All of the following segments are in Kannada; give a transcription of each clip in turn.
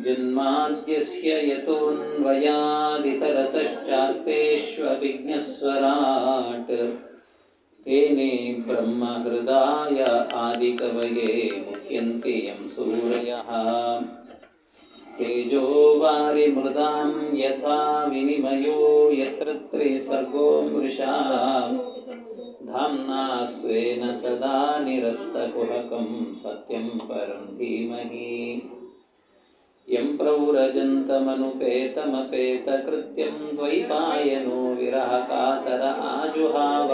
ಜನ್ಮಾದ್ಯಸ್ಯ ಯತೋನ್ವಯಾದಿತರತಶ್ಚಾರ್ತೇಷ್ವವಿಘ್ನಸ್ವರಾಟ್ ತೇನೇ ಬ್ರಹ್ಮಹೃದಾಯ ಆದಿಕವಯೇ ಮುಹ್ಯಂತಿ ಯಂ ಸೂರಯಃ ತೇಜೋ ವಾರಿಮೃದಾಂ ಯಥಾ ವಿನಿಮಯೋ ಯತ್ರ ತ್ರಿಸರ್ಗೋ ಮೃಷಾ ಧಾಮ್ನಾ ಸ್ವೇನ ಸದಾ ನಿರಸ್ತಕುಹಕಂ ಸತ್ಯಂ ಪರಂ ಧೀಮಹಿ ಯಂ ಪ್ರವ್ರಜन्तಮನುಪೇತಮಪೇತಕೃತ್ಯಂ ದ್ವೈಪಾಯನೋ ವಿರಹಕಾತರ ಆಜುಹಾವ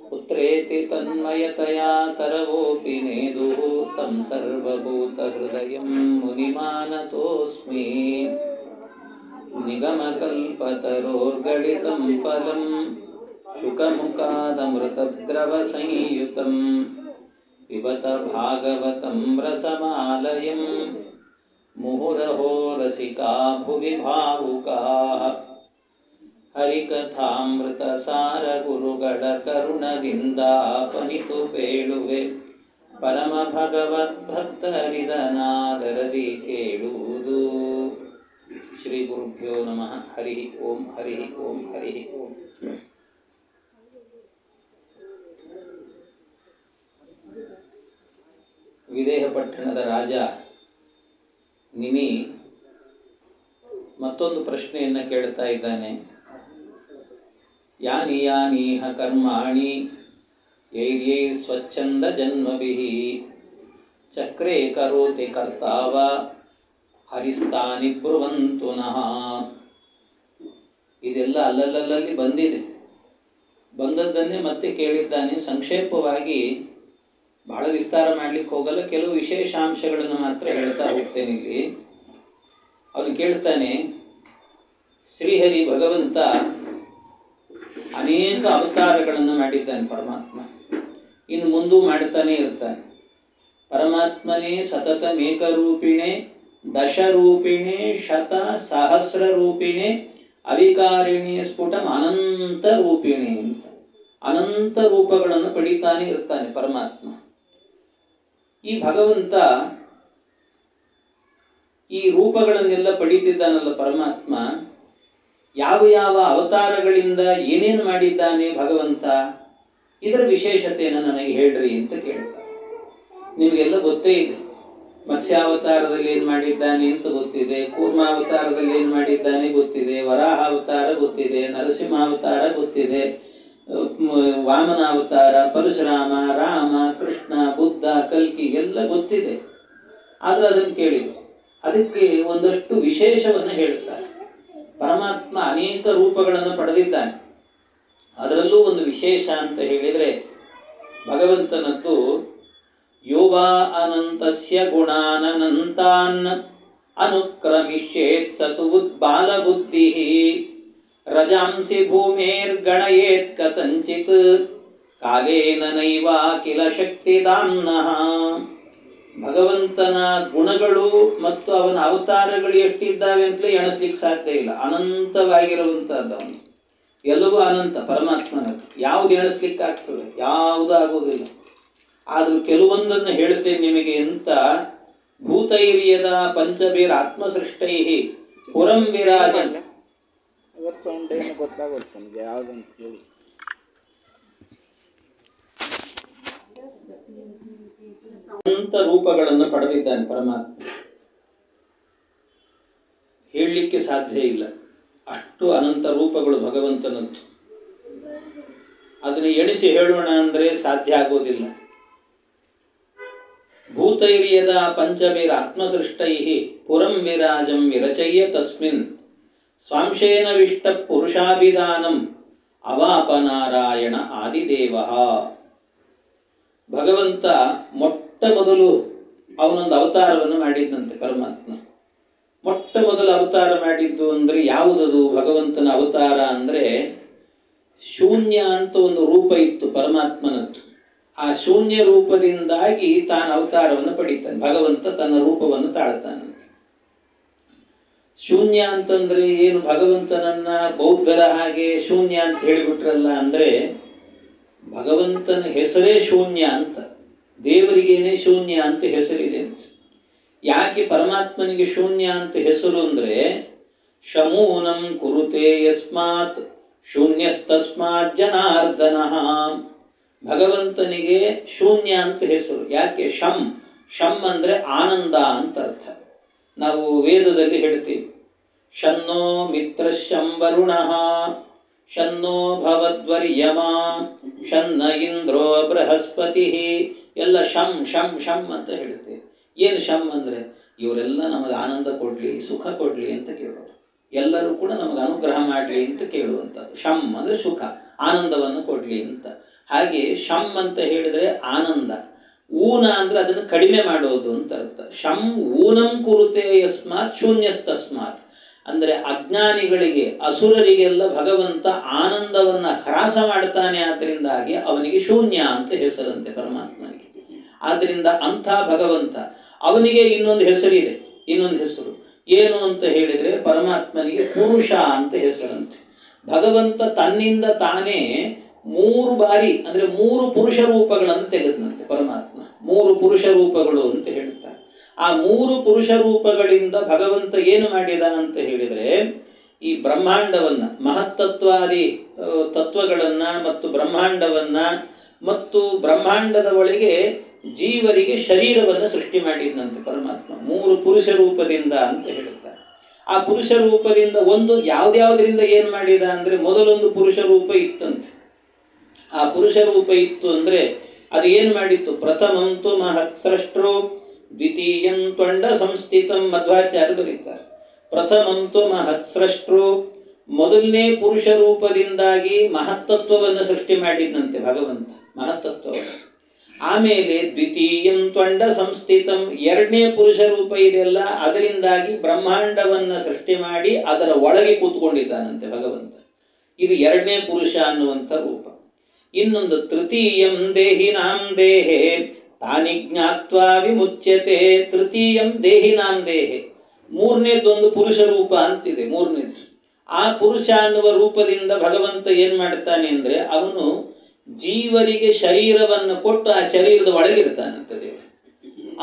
ಪುತ್ರೇತಿ ತನ್ಮಯತಯಾ ತರವೋಪಿ ನೇದುಃ तं ಸರ್ವಭೂತಹೃದಯಂ ಮುನಿಮಾನತೋಸ್ಮಿ ನಿಗಮಕಲ್ಪತರೋರ್ಗಲಿತಂ ಫಲಂ ಶುಕಮುಖಾದಮೃತದ್ರವಸಂಯುತಂ ಪಿಬತ ಭಾಗವತಂ ರಸಮಾಲಯಂ ಮುಹುರಹೋ ರಸಿಕಾ ಭುವಿ ಭಾವುಕಾಃ ಹರಿಕಥಾಮೃತಸಾರ ಗುರುಗಳ ಕರುಣದಿಂದಾಪನಿತು ಪೇಳುವೆ ಪರಮ ಭಗವದ್ಭಕ್ತರಿದನಾದರದಿ ಕೇಳುವುದು. ಶ್ರೀ ಗುರುಭ್ಯೋ ನಮಃ. ಹರಿ ಓಂ ಹರಿ ಓಂ ಹರಿ ಓಂ. ವಿದೇಹ ಪಟ್ಟಣದ ರಾಜ ನಿಮಿ ಮತ್ತೊಂದು ಪ್ರಶ್ನೆಯನ್ನು ಕೇಳ್ತಾ ಇದ್ದಾನೆ. ಯಾನಿ ಯಾನೀಹ ಕರ್ಮಾಣಿ ಯೈರ್ಯೈರ್ ಸ್ವಚ್ಛಂದ ಜನ್ಮಭಿಃ ಚಕ್ರೇ ಕರೋತಿ ಕರ್ತಾವ ಹರಿಸ್ತಾನಿ ಬ್ರುವಂತು ನಃ. ಇದೆಲ್ಲ ಅಲ್ಲಲ್ಲಲ್ಲಿ ಬಂದಿದೆ. ಬಂದದ್ದನ್ನೇ ಮತ್ತೆ ಕೇಳಿದ್ದಾನೆ. ಸಂಕ್ಷೇಪವಾಗಿ ಬಹಳ ವಿಸ್ತಾರ ಮಾಡಲಿಕ್ಕೆ ಹೋಗಲ್ಲ, ಕೆಲವು ವಿಶೇಷಾಂಶಗಳನ್ನು ಮಾತ್ರ ಹೇಳ್ತಾ ಹೋಗ್ತೇನೆ. ಇಲ್ಲಿ ಅವನು ಕೇಳ್ತಾನೆ, ಶ್ರೀಹರಿ ಭಗವಂತ ಅನೇಕ ಅವತಾರಗಳನ್ನು ಮಾಡಿದ್ದಾನೆ ಪರಮಾತ್ಮ, ಇನ್ನು ಮುಂದೂ ಮಾಡ್ತಾನೆ ಇರ್ತಾನೆ. ಪರಮಾತ್ಮನೇ ಸತತಮೇಕರೂಪಿಣೆ ದಶರೂಪಿಣೆ ಶತ ಸಹಸ್ರ ರೂಪಿಣೆ ಅವಿಕಾರಿಣಿ ಸ್ಫುಟಂ ಅನಂತ ರೂಪಿಣೆ ಅಂತ ಅನಂತ ರೂಪಗಳನ್ನು ಪಡಿತಾನೆ ಇರ್ತಾನೆ ಪರಮಾತ್ಮ. ಈ ಭಗವಂತ ಈ ರೂಪಗಳನ್ನೆಲ್ಲ ಪಡೀತಿದ್ದಾನಲ್ಲ ಪರಮಾತ್ಮ, ಯಾವ ಯಾವ ಅವತಾರಗಳಿಂದ ಏನೇನು ಮಾಡಿದ್ದಾನೆ ಭಗವಂತ, ಇದರ ವಿಶೇಷತೆಯನ್ನು ನನಗೆ ಹೇಳ್ರಿ ಅಂತ ಕೇಳ್ತಾರೆ. ನಿಮಗೆಲ್ಲ ಗೊತ್ತೇ ಇದೆ. ಮತ್ಸ್ಯಾವತಾರದಲ್ಲಿ ಏನು ಮಾಡಿದ್ದಾನೆ ಅಂತ ಗೊತ್ತಿದೆ, ಕೂರ್ಮಾವತಾರದಲ್ಲಿ ಏನು ಮಾಡಿದ್ದಾನೆ ಗೊತ್ತಿದೆ, ವರಾಹಾವತಾರ ಗೊತ್ತಿದೆ, ನರಸಿಂಹಾವತಾರ ಗೊತ್ತಿದೆ, ವಾಮನಾವತಾರ, ಪರಶುರಾಮ, ರಾಮ, ಕೃಷ್ಣ, ಬುದ್ಧ, ಕಲ್ಕಿ ಎಲ್ಲ ಗೊತ್ತಿದೆ. ಆದರೆ ಅದನ್ನು ಕೇಳಿದೆ, ಅದಕ್ಕೆ ಒಂದಷ್ಟು ವಿಶೇಷವನ್ನು ಹೇಳುತ್ತಾರೆ. ಪರಮಾತ್ಮ ಅನೇಕ ರೂಪಗಳನ್ನು ಪಡೆದಿದ್ದಾನೆ. ಅದರಲ್ಲೂ ಒಂದು ವಿಶೇಷ ಅಂತ ಹೇಳಿದರೆ ಭಗವಂತನದ್ದು ಯೋವಾ ಅನಂತಸ್ಯ ಗುಣಾನಂತಾನ್ ಅನುಕ್ರಮಿಷ್ಯೇತ್ ಸತು ಬಾಲಬುದ್ಧಿಃ ರಜಾಂಸಿ ಭೂಮೇರ್ಗಣಯೇತ್ ಕಥಂಚಿತ್ ಕಾಲೇನ ನೈವಾಖಿಲ ಶಕ್ತಿದಾಮ್ನಃ. ಭಗವಂತನ ಗುಣಗಳು ಮತ್ತು ಅವನ ಅವತಾರಗಳು ಎಷ್ಟಿದ್ದಾವೆ ಅಂತಲೇ ಎಣಿಸ್ಲಿಕ್ಕೆ ಸಾಧ್ಯ ಇಲ್ಲ. ಅನಂತವಾಗಿರುವಂಥದ್ದು ಅವನು, ಎಲ್ಲವೂ ಅನಂತ ಪರಮಾತ್ಮನದ್ದು. ಯಾವುದು ಎಣಿಸ್ಲಿಕ್ಕೆ ಆಗ್ತದೆ? ಯಾವುದೂ ಆಗೋದಿಲ್ಲ. ಆದರೂ ಕೆಲವೊಂದನ್ನು ಹೇಳ್ತೇನೆ ನಿಮಗೆ ಅಂತ. ಭೂತೈರ್ಯದ ಪಂಚಭೀರ ಆತ್ಮಸೃಷ್ಟೈ ಪುರಂ ವಿರಾಜನ್. ಸೌಂಡ್ ಏನು ಗೊತ್ತಾಗುತ್ತೆ ನನಗೆ ಯಾವುದಂತ ಹೇಳಿ. ಅನಂತ ರೂಪಗಳನ್ನು ಪಡೆದಿದ್ದಾನೆ ಪರಮಾತ್ಮ, ಹೇಳಲಿಕ್ಕೆ ಸಾಧ್ಯ ಇಲ್ಲ. ಅಷ್ಟು ಅನಂತ ರೂಪಗಳು ಭಗವಂತನದ್ದು. ಅದನ್ನು ಎಣಿಸಿ ಹೇಳೋಣ ಅಂದರೆ ಸಾಧ್ಯ ಆಗೋದಿಲ್ಲ. ಭೂತೈರ್ಯದ ಪಂಚಭೀರ ಆತ್ಮಸೃಷ್ಟೈ ಪುರಂ ವಿರಾಜಂ ವಿರಚಯ್ಯ ತಸ್ಮಿನ್ ಸ್ವಾಂಶೇನ ವಿಷ್ಟ ಪುರುಷಾಭಿಧಾನಂ ಅವಾಪನಾರಾಯಣ ಆದಿದೇವ. ಭಗವಂತ ಮೊಟ್ಟ ಮೊದಲು ಅವನೊಂದು ಅವತಾರವನ್ನು ಮಾಡಿದ್ದಂತೆ ಪರಮಾತ್ಮ. ಮೊಟ್ಟ ಮೊದಲು ಅವತಾರ ಮಾಡಿದ್ದು ಅಂದರೆ ಯಾವುದದು? ಭಗವಂತನ ಅವತಾರ ಅಂದರೆ ಶೂನ್ಯ ಅಂತ ಒಂದು ರೂಪ ಇತ್ತು ಪರಮಾತ್ಮನದ್ದು. ಆ ಶೂನ್ಯ ರೂಪದಿಂದಾಗಿ ತಾನು ಅವತಾರವನ್ನು ಪಡೀತಾನೆ. ಭಗವಂತ ತನ್ನ ರೂಪವನ್ನು ತಾಳ್ತಾನಂತೆ. ಶೂನ್ಯ ಅಂತಂದರೆ ಏನು? ಭಗವಂತನನ್ನ ಬೌದ್ಧರ ಹಾಗೆ ಶೂನ್ಯ ಅಂತ ಹೇಳಿಬಿಟ್ರಲ್ಲ ಅಂದರೆ, ಭಗವಂತನ ಹೆಸರೇ ಶೂನ್ಯ ಅಂತ, ದೇವರಿಗೇನೆ ಶೂನ್ಯ ಅಂತ ಹೆಸರಿದೆ ಅಂತ. ಯಾಕೆ ಪರಮಾತ್ಮನಿಗೆ ಶೂನ್ಯ ಅಂತ ಹೆಸರು ಅಂದರೆ ಶಮೂನಂ ಕುರುತೆ ಯಸ್ಮಾತ್ ಶೂನ್ಯಸ್ತಸ್ಮಾತ್ ಜನಾರ್ದನಃ. ಭಗವಂತನಿಗೆ ಶೂನ್ಯ ಅಂತ ಹೆಸರು. ಯಾಕೆ? ಶಂ ಅಂದರೆ ಆನಂದ ಅಂತ ಅರ್ಥ. ನಾವು ವೇದದಲ್ಲಿ ಹೇಳ್ತೀವಿ ಶನ್ನೋ ಮಿತ್ರಶಂ ವರುಣಃ ಶನ್ನೋ ಭವದ್ವರ್ಯಮ ಶನ್ನ ಇಂದ್ರೋ ಬೃಹಸ್ಪತಿ ಎಲ್ಲ ಶಂ ಅಂತ ಹೇಳ್ತೀವಿ. ಏನು ಶಂ ಅಂದರೆ ಇವರೆಲ್ಲ ನಮಗೆ ಆನಂದ ಕೊಡಲಿ, ಸುಖ ಕೊಡಲಿ ಅಂತ ಕೇಳೋದು. ಎಲ್ಲರೂ ಕೂಡ ನಮಗೆ ಅನುಗ್ರಹ ಮಾಡಲಿ ಅಂತ ಕೇಳುವಂಥದ್ದು. ಶಂ ಅಂದರೆ ಸುಖ, ಆನಂದವನ್ನು ಕೊಡಲಿ ಅಂತ. ಹಾಗೆ ಶಂ ಅಂತ ಹೇಳಿದರೆ ಆನಂದ, ಊನ ಅಂದರೆ ಅದನ್ನು ಕಡಿಮೆ ಮಾಡೋದು ಅಂತ ಅರ್ಥ. ಶಂ ಊನಂ ಕುರುತೆ ಯಸ್ಮಾತ್ ಶೂನ್ಯಸ್ತಸ್ಮಾತ್ ಅಂದರೆ ಅಜ್ಞಾನಿಗಳಿಗೆ, ಅಸುರರಿಗೆಲ್ಲ ಭಗವಂತ ಆನಂದವನ್ನು ಹ್ರಾಸ ಮಾಡ್ತಾನೆ. ಆದ್ದರಿಂದಾಗಿ ಅವನಿಗೆ ಶೂನ್ಯ ಅಂತ ಹೆಸರಂತೆ ಪರಮಾತ್ಮನಿಗೆ. ಆದ್ದರಿಂದ ಅಂಥ ಭಗವಂತ ಅವನಿಗೆ ಇನ್ನೊಂದು ಹೆಸರಿದೆ. ಇನ್ನೊಂದು ಹೆಸರು ಏನು ಅಂತ ಹೇಳಿದರೆ ಪರಮಾತ್ಮನಿಗೆ ಪುರುಷ ಅಂತ ಹೆಸರಂತೆ. ಭಗವಂತ ತನ್ನಿಂದ ತಾನೇ 3 ಬಾರಿ ಅಂದರೆ 3 ಪುರುಷ ರೂಪಗಳನ್ನು ತೆಗೆದನಂತೆ ಪರಮಾತ್ಮ. 3 ಪುರುಷ ರೂಪಗಳು ಅಂತ ಹೇಳುತ್ತಾರೆ. ಆ 3 ಪುರುಷ ರೂಪಗಳಿಂದ ಭಗವಂತ ಏನು ಮಾಡಿದ ಅಂತ ಹೇಳಿದರೆ ಈ ಬ್ರಹ್ಮಾಂಡವನ್ನು, ಮಹತ್ತತ್ವಾದಿ ತತ್ವಗಳನ್ನು ಮತ್ತು ಬ್ರಹ್ಮಾಂಡವನ್ನು ಮತ್ತು ಬ್ರಹ್ಮಾಂಡದ ಒಳಗೆ ಜೀವರಿಗೆ ಶರೀರವನ್ನು ಸೃಷ್ಟಿ ಮಾಡಿದಂತೆ ಪರಮಾತ್ಮ 3 ಪುರುಷ ರೂಪದಿಂದ ಅಂತ ಹೇಳುತ್ತಾರೆ. ಆ ಪುರುಷ ರೂಪದಿಂದ ಒಂದು ಯಾವುದ್ಯಾವುದರಿಂದ ಏನು ಮಾಡಿದ ಅಂದರೆ ಮೊದಲೊಂದು ಪುರುಷ ರೂಪ ಇತ್ತಂತೆ. ಆ ಪುರುಷ ರೂಪ ಇತ್ತು ಅಂದರೆ ಅದು ಏನು ಮಾಡಿತ್ತು? ಪ್ರಥಮಂತು ಮಹತ್ಸೃಷ್ಟೋ ದ್ವಿತೀಯಂ ತ್ವಂಡ ಸಂಸ್ಥಿತಂ ಮಧ್ವಾಚಾರ್ಯ ಬರೀತಾರೆ. ಪ್ರಥಮಂತು ಮಹತ್ಸೃಷ್ಟೋ ಮೊದಲನೇ ಪುರುಷ ರೂಪದಿಂದಾಗಿ ಮಹತ್ತತ್ವವನ್ನು ಸೃಷ್ಟಿ ಮಾಡಿದಂತೆ ಭಗವಂತ, ಮಹತ್ತತ್ವವನ್ನು. ಆಮೇಲೆ ದ್ವಿತೀಯಂ ತ್ವಂಡ ಸಂಸ್ಥಿತಂ ಎರಡನೇ ಪುರುಷ ರೂಪ ಇದೆಯಲ್ಲ, ಅದರಿಂದಾಗಿ ಬ್ರಹ್ಮಾಂಡವನ್ನು ಸೃಷ್ಟಿ ಮಾಡಿ ಅದರ ಒಳಗೆ ಕೂತ್ಕೊಂಡಿದ್ದಾನಂತೆ ಭಗವಂತ. ಇದು ಎರಡನೇ ಪುರುಷ ಅನ್ನುವಂಥ ರೂಪ. ಇನ್ನೊಂದು ತೃತೀಯಂ ದೇಹಿನಾಂ ದೇಹೆ ತಾನಿ ಜ್ಞಾತ್ವಾ ವಿಮುಚ್ಯತೆ. ತೃತೀಯಂ ದೇಹಿನಾಂ ದೇಹೆ, ಮೂರನೇದೊಂದು ಪುರುಷ ರೂಪ ಅಂತಿದೆ. ಮೂರನೇದು ಆ ಪುರುಷ ಅನ್ನುವ ರೂಪದಿಂದ ಭಗವಂತ ಏನು ಮಾಡ್ತಾನೆ ಅಂದರೆ ಅವನು ಜೀವರಿಗೆ ಶರೀರವನ್ನು ಕೊಟ್ಟು ಆ ಶರೀರದ ಒಳಗಿರ್ತಾನಂತ ದೇವರು.